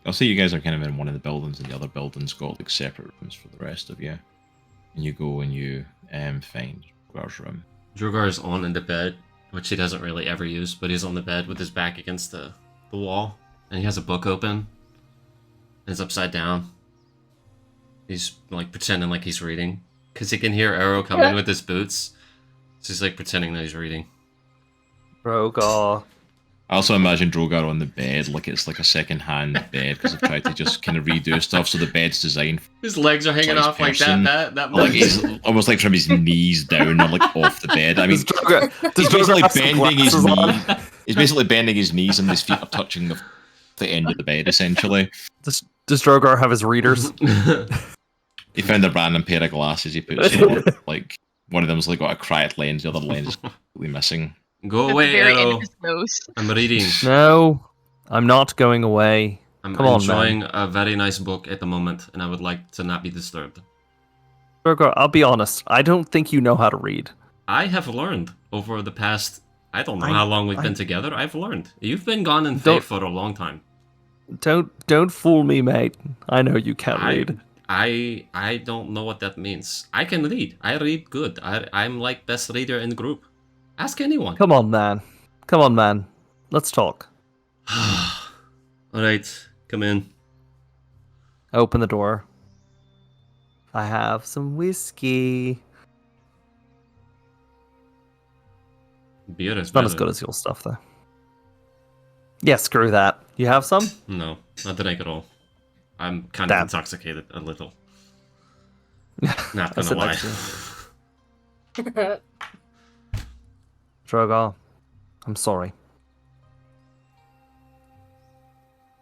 Speaker 2: I'll say you guys are kind of in one of the buildings, and the other building's got like separate rooms for the rest of you. And you go and you find Drogar's room.
Speaker 1: Drogar's on in the bed, which he doesn't really ever use, but he's on the bed with his back against the wall, and he has a book open. And it's upside down. He's like pretending like he's reading, because he can hear Aero coming with his boots. So he's like pretending that he's reading.
Speaker 4: Droghar.
Speaker 2: I also imagine Drogar on the bed like it's like a second-hand bed, because they've tried to just kind of redo stuff, so the bed's designed
Speaker 1: His legs are hanging
Speaker 2: Size
Speaker 1: off like
Speaker 2: person.
Speaker 1: that
Speaker 2: like
Speaker 1: much.
Speaker 2: he's almost like from his knees down, or like off the bed. I mean,
Speaker 4: Does Droghar
Speaker 2: he's basically
Speaker 4: have some
Speaker 2: bending his
Speaker 4: glasses on?
Speaker 2: knee. He's basically bending his knees, and his feet are touching the end of the bed, essentially.
Speaker 4: Does Droghar have his readers?
Speaker 2: He found a random pair of glasses. He puts on. Like one of them's like got a cracked lens, the other lens is completely missing.
Speaker 1: Go
Speaker 5: At the
Speaker 1: away,
Speaker 5: very end
Speaker 1: Aero.
Speaker 5: of his nose.
Speaker 1: I'm reading.
Speaker 4: No, I'm not going away.
Speaker 1: I'm
Speaker 4: Come on,
Speaker 1: enjoying a very nice book at the moment, and I would like to not be disturbed.
Speaker 4: Droghar, I'll be honest. I don't think you know how to read.
Speaker 1: I have learned over the past I don't know how long we've been together. I've learned. You've been gone in faith for a long time.
Speaker 4: Don't fool me, mate. I know you can't read.
Speaker 1: I don't know what that means. I can read. I read good. I'm like best reader in the group. Ask anyone.
Speaker 4: Come on, man. Let's talk.
Speaker 1: Alright, come in.
Speaker 4: I open the door. I have some whiskey.
Speaker 1: Beer is
Speaker 4: Not as good as your stuff, though. Yeah, screw that. You have some?
Speaker 1: No, not drink at all. I'm kind of intoxicated a little. Not gonna lie.
Speaker 4: Droghar, I'm sorry.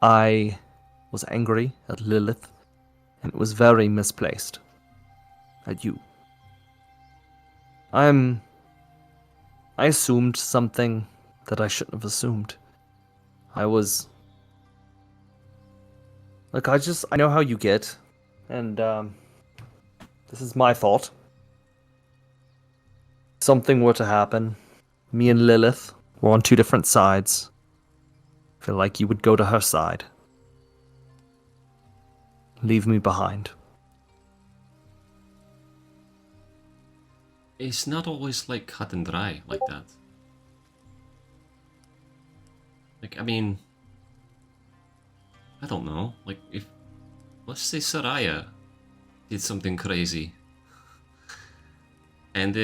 Speaker 4: I was angry at Lilith, and it was very misplaced. At you. I assumed something that I shouldn't have assumed. I was... Look, I know how you get, and, this is my thought. If something were to happen, me and Lilith were on two different sides. I feel like you would go to her side. Leave me behind.
Speaker 1: It's not always like cut and dry like that. Like, I mean, I don't know. Like, if, let's say Soraya did something crazy, and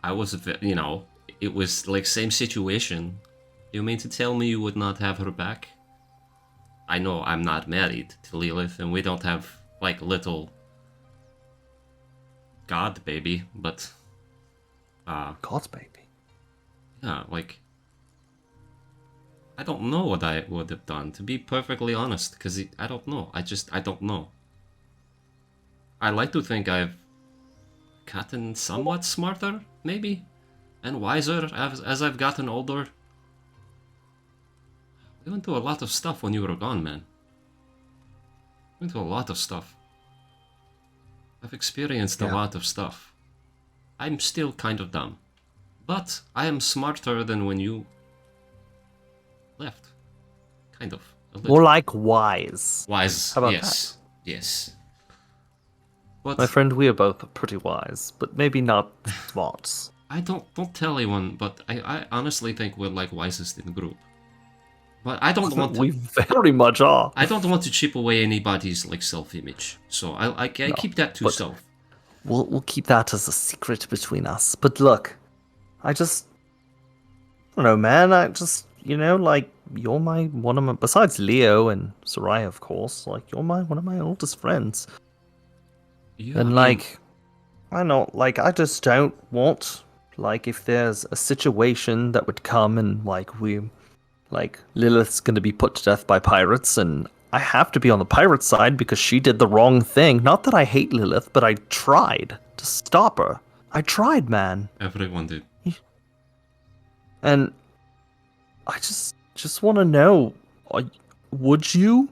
Speaker 1: I was, you know, it was like same situation. You mean to tell me you would not have her back? I know I'm not married to Lilith, and we don't have like little god baby, but
Speaker 4: God's baby.
Speaker 1: yeah, like I don't know what I would have done, to be perfectly honest, because I don't know. I don't know. I like to think I've gotten somewhat smarter, maybe, and wiser as I've gotten older. We went through a lot of stuff when you were gone, man. Went through a lot of stuff. I've experienced a lot of stuff. I'm still kind of dumb, but I am smarter than when you left. Kind of. A little.
Speaker 4: More like wise.
Speaker 1: Wise.
Speaker 4: How about
Speaker 1: yes.
Speaker 4: that?
Speaker 1: Yes. But
Speaker 4: My friend, we are both pretty wise, but maybe not smart.
Speaker 1: I don't tell anyone, but I honestly think we're like wisest in the group. But I don't want to.
Speaker 4: We very much are.
Speaker 1: I don't want to chip away anybody's like self-image, so I keep that to self.
Speaker 4: We'll keep that as a secret between us. But look, I don't know, man. Like you're one of my, besides Leo and Soraya, of course. Like you're one of my oldest friends.
Speaker 1: Yeah,
Speaker 4: and like, I know, like I just don't want, like, if there's a situation that would come and like Lilith's going to be put to death by pirates, and I have to be on the pirate side because she did the wrong thing. Not that I hate Lilith, but I tried to stop her. I tried, man.
Speaker 1: Everyone did.
Speaker 4: And I just want to know, would you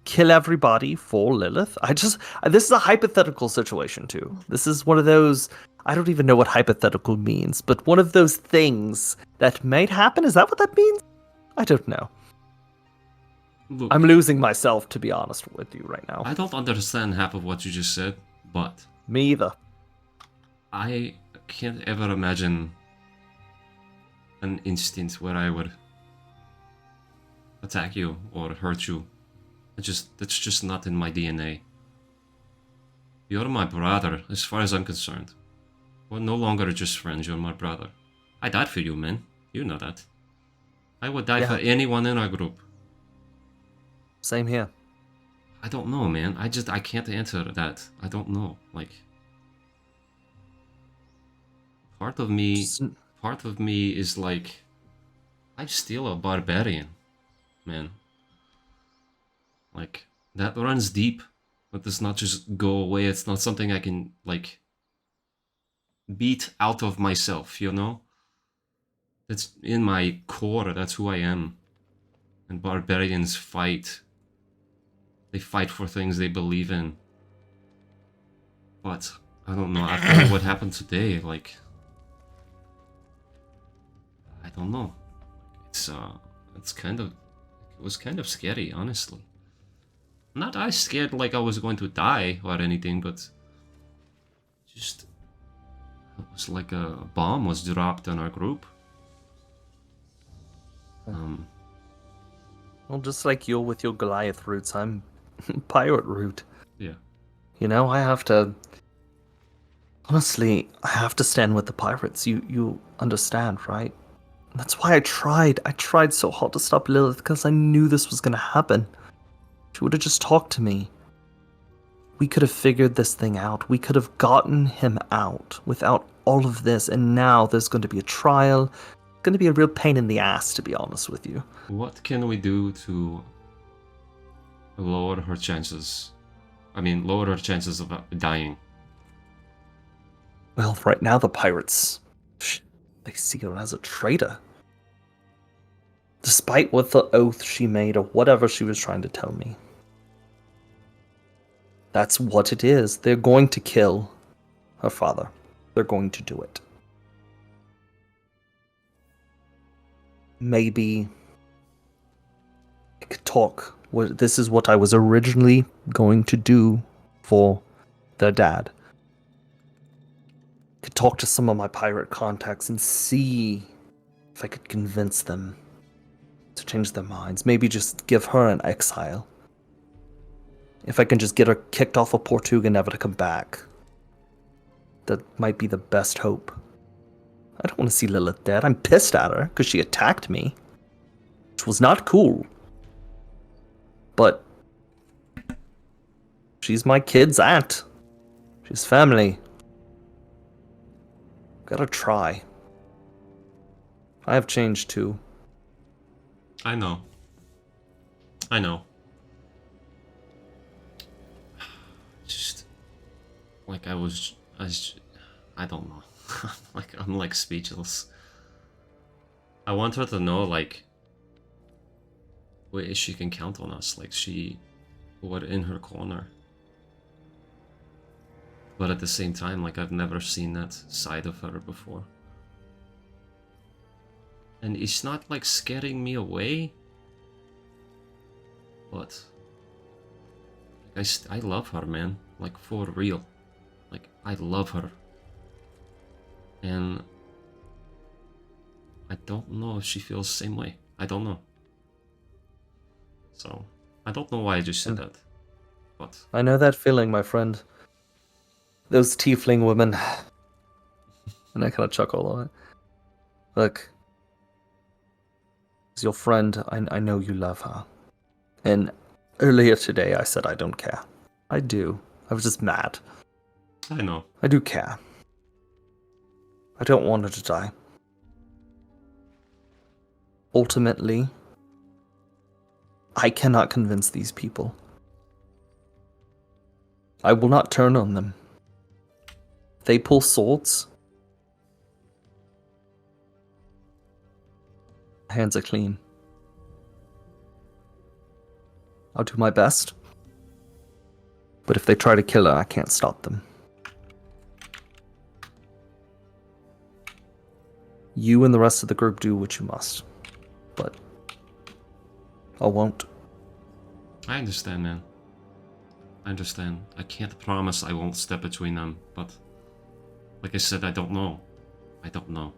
Speaker 4: kill everybody for Lilith? This is a hypothetical situation too. This is one of those, I don't even know what hypothetical means, but one of those things that might happen. Is that what that means? I don't know.
Speaker 1: Look,
Speaker 4: I'm losing myself, to be honest with you right now.
Speaker 1: I don't understand half of what you just said, but
Speaker 4: Me either.
Speaker 1: I can't ever imagine an instant where I would attack you or hurt you. That's just not in my DNA. You're my brother, as far as I'm concerned. We're no longer just friends, you're my brother. I died for you, man. You know that. I would die for anyone in our group.
Speaker 4: Same here.
Speaker 1: I don't know, man. I can't answer that. I don't know. Like, part of me is like, I'm still a barbarian, man. Like, that runs deep. That does not just go away. It's not something I can, like, beat out of myself, you know? It's in my core. That's who I am. And barbarians fight. They fight for things they believe in. But, I don't know, after what happened today, like, don't know. It's it was kind of scary, honestly. Not I scared like I was going to die or anything, but just it was like a bomb was dropped on our group.
Speaker 4: Well, just like you're with your Goliath roots, I'm pirate root.
Speaker 1: Yeah.
Speaker 4: You know, I have to. Honestly, I have to stand with the pirates. You understand, right? That's why I tried. I tried so hard to stop Lilith because I knew this was gonna happen. She would have just talked to me. We could have figured this thing out. We could have gotten him out without all of this, and now there's going to be a trial. It's going to be a real pain in the ass, to be honest with you.
Speaker 1: What can we do to lower her chances? I mean, lower her chances of dying.
Speaker 4: Well, right now the pirates, they see her as a traitor. Despite what the oath she made or whatever she was trying to tell me. That's what it is. They're going to kill her father. They're going to do it. Maybe I could talk. This is what I was originally going to do for their dad. I could talk to some of my pirate contacts and see if I could convince them to change their minds. Maybe just give her an exile. If I can just get her kicked off of Portuga, never to come back. That might be the best hope. I don't want to see Lilith dead. I'm pissed at her because she attacked me, which was not cool. But she's my kid's aunt. She's family. Gotta try. I have changed too.
Speaker 1: I know. Just like I don't know. I'm like speechless. I want her to know like she can count on us. Like we're in her corner. But at the same time, like I've never seen that side of her before. And it's not like scaring me away. But I love her, man. Like for real. Like I love her. And I don't know if she feels the same way. I don't know. So I don't know why I just said that. But
Speaker 4: I know that feeling, my friend. Those tiefling women. And I kind of chuckle on it. Look. As your friend, I know you love her. And earlier today I said I don't care. I do. I was just mad.
Speaker 1: I know.
Speaker 4: I do care. I don't want her to die. Ultimately, I cannot convince these people. I will not turn on them. They pull swords. Hands are clean. I'll do my best. But if they try to kill her, I can't stop them. You and the rest of the group do what you must. But I won't.
Speaker 1: I understand, man. I understand. I can't promise I won't step between them, but like I said, I don't know. I don't know.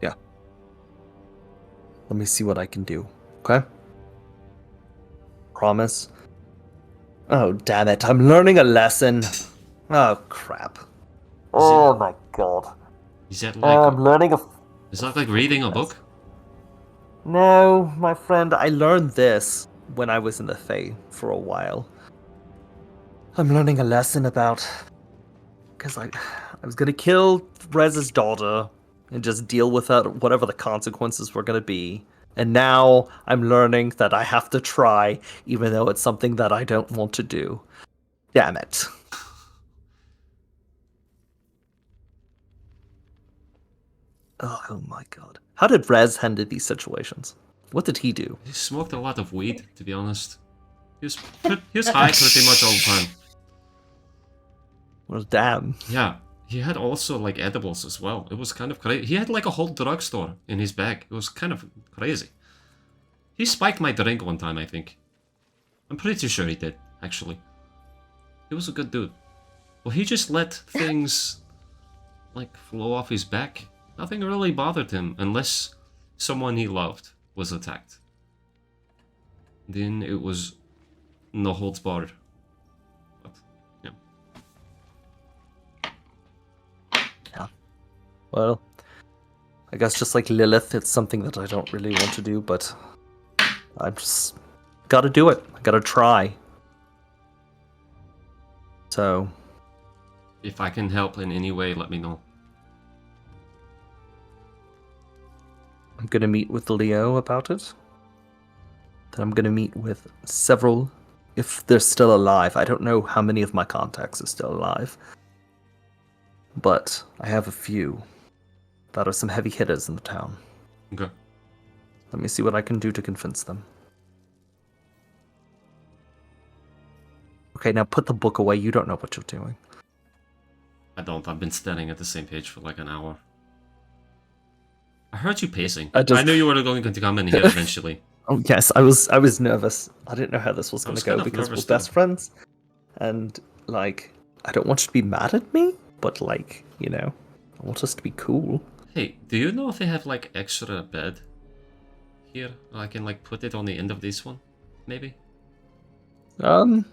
Speaker 4: Yeah. Let me see what I can do, okay? Promise? Oh, damn it. I'm learning a lesson. Oh, crap. Oh, my God.
Speaker 1: Is that like...
Speaker 4: I'm learning a...
Speaker 1: Is that like reading a book?
Speaker 4: No, my friend, I learned this when I was in the Fae for a while. I'm learning a lesson about... Because I was going to kill Rez's daughter and just deal with it, whatever the consequences were going to be. And now I'm learning that I have to try, even though it's something that I don't want to do. Damn it. Oh my God. How did Rez handle these situations? What did he do?
Speaker 1: He smoked a lot of weed, to be honest. He was high pretty much all the time.
Speaker 4: Well, damn.
Speaker 1: Yeah, He had also like edibles as well. It was kind of crazy. He had like a whole drugstore in his bag. It was kind of crazy. He spiked my drink one time, I think. I'm pretty sure he did, actually. He was a good dude. Well, he just let things like flow off his back. Nothing really bothered him unless someone he loved was attacked. Then it was no holds barred. But, yeah.
Speaker 4: Well, I guess just like Lilith, it's something that I don't really want to do, but I just gotta do it. I gotta try. So,
Speaker 1: If I can help in any way, let me know.
Speaker 4: I'm gonna meet with Leo about it. Then I'm gonna meet with several, if they're still alive. I don't know how many of my contacts are still alive, but I have a few that are some heavy hitters in the town.
Speaker 1: Okay.
Speaker 4: Let me see what I can do to convince them. Okay, now put the book away. You don't know what you're doing.
Speaker 1: I don't. I've been staring at the same page for like an hour. I heard you pacing.
Speaker 4: I
Speaker 1: knew you were going to come in here eventually.
Speaker 4: Oh yes, I was nervous. I didn't know how this was
Speaker 1: I
Speaker 4: going
Speaker 1: was
Speaker 4: to go
Speaker 1: kind of
Speaker 4: because we're
Speaker 1: nervous
Speaker 4: best
Speaker 1: too.
Speaker 4: friends, and like I don't want you to be mad at me, but like I want us to be cool.
Speaker 1: Hey, do you know if they have like extra bed here? I can like put it on the end of this one, maybe.
Speaker 4: Well,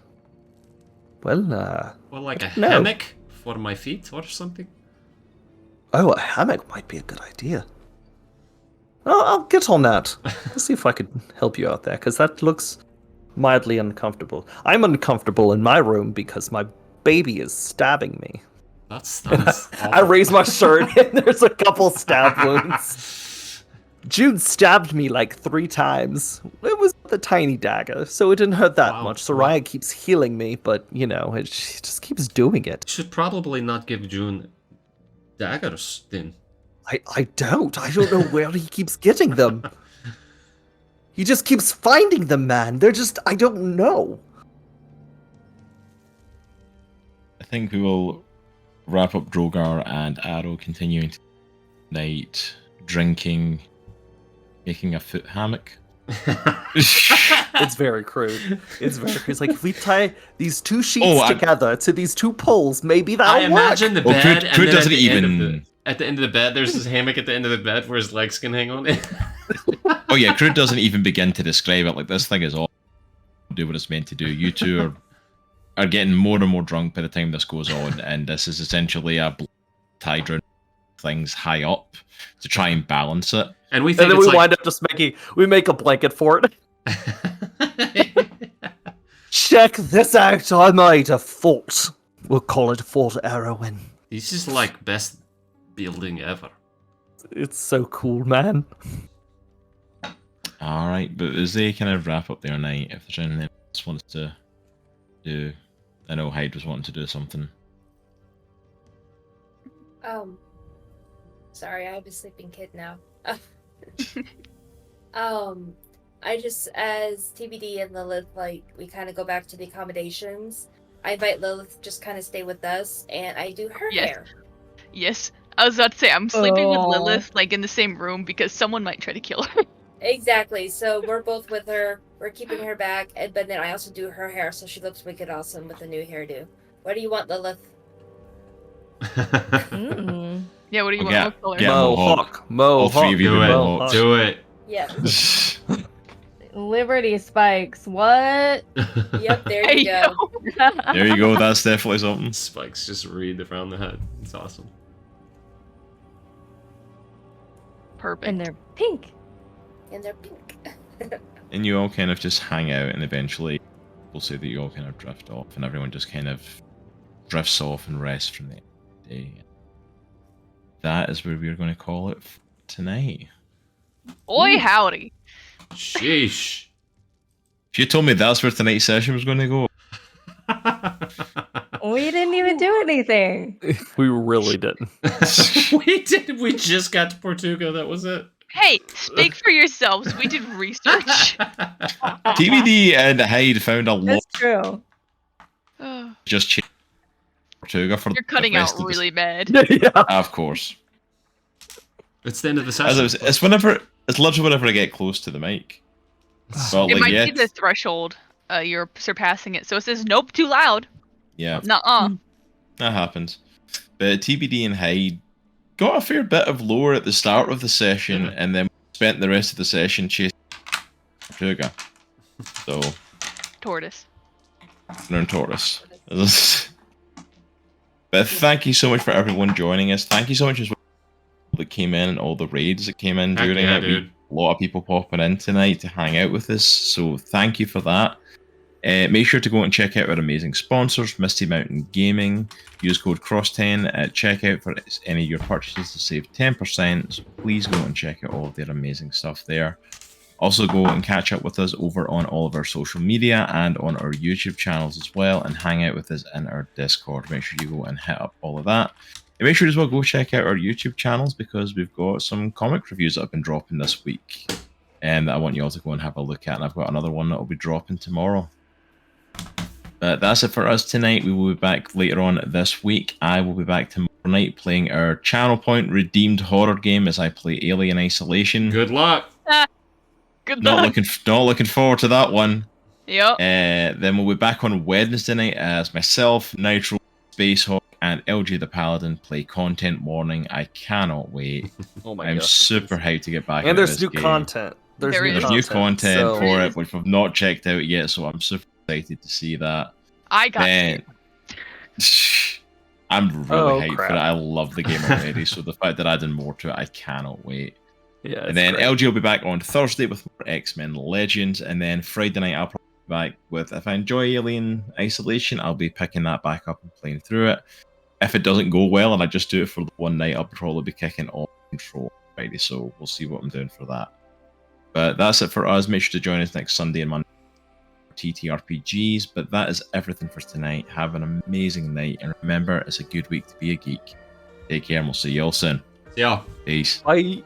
Speaker 1: Or like a
Speaker 4: No.
Speaker 1: hammock for my feet or something.
Speaker 4: oh, a hammock might be a good idea. I'll get on that. Let's see if I could help you out there, because that looks mildly uncomfortable. I'm uncomfortable in my room because my baby is stabbing me.
Speaker 1: That's
Speaker 4: I raise my shirt and there's a couple stab wounds. Jude stabbed me like 3 times. It was the tiny dagger, so it didn't hurt that
Speaker 1: Wow.
Speaker 4: much. Soraya keeps healing me, but she just keeps doing it.
Speaker 1: Should probably not give June daggers then.
Speaker 4: I don't know where he keeps getting them. He just keeps finding them, man. They're just, I don't know.
Speaker 7: I think we will wrap up Droghar and Aero continuing tonight, drinking, making a foot hammock.
Speaker 4: It's very crude. It's like if we tie these 2 sheets together to these 2 poles, maybe that'll
Speaker 1: I imagine
Speaker 4: work.
Speaker 1: the bed,
Speaker 7: Well,
Speaker 1: and
Speaker 7: Crude
Speaker 1: then
Speaker 7: doesn't even.
Speaker 1: at the end of the bed, there's this hammock at the end of the bed where his legs can hang on it.
Speaker 7: Oh yeah, Crude doesn't even begin to describe it. Like, this thing is all do what it's meant to do. You two are getting more and more drunk by the time this goes on, and this is essentially a tied around things high up to try and balance it.
Speaker 1: And we think
Speaker 4: And then
Speaker 1: it's
Speaker 4: we
Speaker 1: like...
Speaker 4: wind up just we make a blanket for it. Check this out, I made a fort. We'll call it Fort Aerowen.
Speaker 1: This is like best building ever.
Speaker 4: It's so cool, man.
Speaker 7: Alright, but as they kind of wrap up their night, if there's anything else wants to do, I know Hyde was wanting to do something.
Speaker 6: Sorry, I have a sleeping kid now. I just, as TBD and Lilith, like, we kind of go back to the accommodations, I invite Lilith to just kind of stay with us, and I do her
Speaker 5: Yes.
Speaker 6: hair.
Speaker 5: Yes. I was about to say, I'm sleeping
Speaker 3: Aw.
Speaker 5: with Lilith, like, in the same room because someone might try to kill her.
Speaker 6: Exactly, so we're both with her, we're keeping her back, but then I also do her hair, so she looks wicked awesome with a new hairdo. What do you want, Lilith?
Speaker 3: Mm.
Speaker 5: Yeah, what do you
Speaker 7: Well,
Speaker 5: want? What color?
Speaker 7: yeah.
Speaker 4: Mohawk.
Speaker 7: All three of you
Speaker 1: Do
Speaker 7: with
Speaker 1: it.
Speaker 7: mohawks.
Speaker 1: Do it.
Speaker 6: Yeah.
Speaker 3: Liberty spikes. What?
Speaker 6: Yep, there
Speaker 5: Hey,
Speaker 6: you go.
Speaker 7: There you go, that's definitely something.
Speaker 1: Spikes just read around the head. It's awesome.
Speaker 5: Perfect.
Speaker 3: And they're pink.
Speaker 6: And they're pink.
Speaker 7: And you all kind of just hang out, and eventually we'll say that you all kind of drift off, and everyone just kind of drifts off and rests from the day. That is where we're going to call it for tonight.
Speaker 5: Oi, howdy.
Speaker 1: Sheesh.
Speaker 7: If you told me that's where tonight's session was going to go,
Speaker 3: We didn't even do anything.
Speaker 4: We really didn't.
Speaker 1: we did. We just got to Portuga. That was it.
Speaker 5: Hey, speak for yourselves. We did research.
Speaker 7: TBD and Hyde found a lot
Speaker 3: That's true.
Speaker 5: Oh,
Speaker 7: just
Speaker 2: Portuga for
Speaker 5: You're cutting
Speaker 2: the
Speaker 5: out
Speaker 2: rest of
Speaker 5: really bad.
Speaker 4: yeah.
Speaker 2: Of course.
Speaker 1: It's the end of the
Speaker 2: As
Speaker 1: session.
Speaker 2: I was, it's literally whenever I get close to the mic. But
Speaker 5: It
Speaker 2: like,
Speaker 5: might
Speaker 2: yeah,
Speaker 5: be the threshold. You're surpassing it. So it says, nope, too loud.
Speaker 2: yeah,
Speaker 5: Nuh-uh.
Speaker 2: that happens. But TBD and Hyde got a fair bit of lore at the start of the session,
Speaker 1: Yeah.
Speaker 2: and then spent the rest of the session chasing Portuga. So,
Speaker 5: Tortoise.
Speaker 2: learn Taurus. But thank you so much for everyone joining us. Thank you so much as well that came in and all the raids that came in
Speaker 1: Heck
Speaker 2: during
Speaker 1: yeah,
Speaker 2: it.
Speaker 1: dude.
Speaker 2: A lot of people popping in tonight to hang out with us. So thank you for that. Make sure to go and check out our amazing sponsors, Misty Mountain Gaming. Use code CROSS10 at checkout for any of your purchases to save 10%. So please go and check out all of their amazing stuff there. Also go and catch up with us over on all of our social media and on our YouTube channels as well, and hang out with us in our Discord. Make sure you go and hit up all of that. And make sure as well go check out our YouTube channels, because we've got some comic reviews that have been dropping this week and that I want you all to go and have a look at. And I've got another one that will be dropping tomorrow. But that's it for us tonight. We will be back later on this week. I will be back tomorrow night playing our Channel Point redeemed horror game as I play Alien Isolation.
Speaker 1: Good luck.
Speaker 5: Good
Speaker 2: Not
Speaker 5: luck.
Speaker 2: looking forward to that one.
Speaker 5: Yep.
Speaker 2: Then we'll be back on Wednesday night as myself, Nitro, Spacehawk, and LG the Paladin play Content Warning. I cannot wait.
Speaker 4: Oh my
Speaker 2: I'm
Speaker 4: god.
Speaker 2: super hyped to get back.
Speaker 4: And
Speaker 2: into
Speaker 4: there's
Speaker 2: this
Speaker 4: new
Speaker 2: game.
Speaker 4: content. There's
Speaker 5: There
Speaker 4: new
Speaker 5: is.
Speaker 2: There's new content
Speaker 4: so-
Speaker 2: for it, which we've not checked out yet. So I'm super excited to see that.
Speaker 5: I got
Speaker 2: Then I'm really
Speaker 4: Oh,
Speaker 2: hyped
Speaker 4: crap.
Speaker 2: for it. I love the game already. So the fact that adding more to it, I cannot wait.
Speaker 4: Yeah.
Speaker 2: And then LG will be back on Thursday with more X-Men Legends, and then Friday night I'll probably be back with, if I enjoy Alien Isolation, I'll be picking that back up and playing through it. If it doesn't go well and I just do it for the one night, I'll probably be kicking off Control Friday, so we'll see what I'm doing for that. But that's it for us. Make sure to join us next Sunday and Monday for TTRPGs. But that is everything for tonight. Have an amazing night, and remember, it's a good week to be a geek. Take care, and we'll see you all soon.
Speaker 1: Yeah.
Speaker 2: Peace.
Speaker 4: Bye.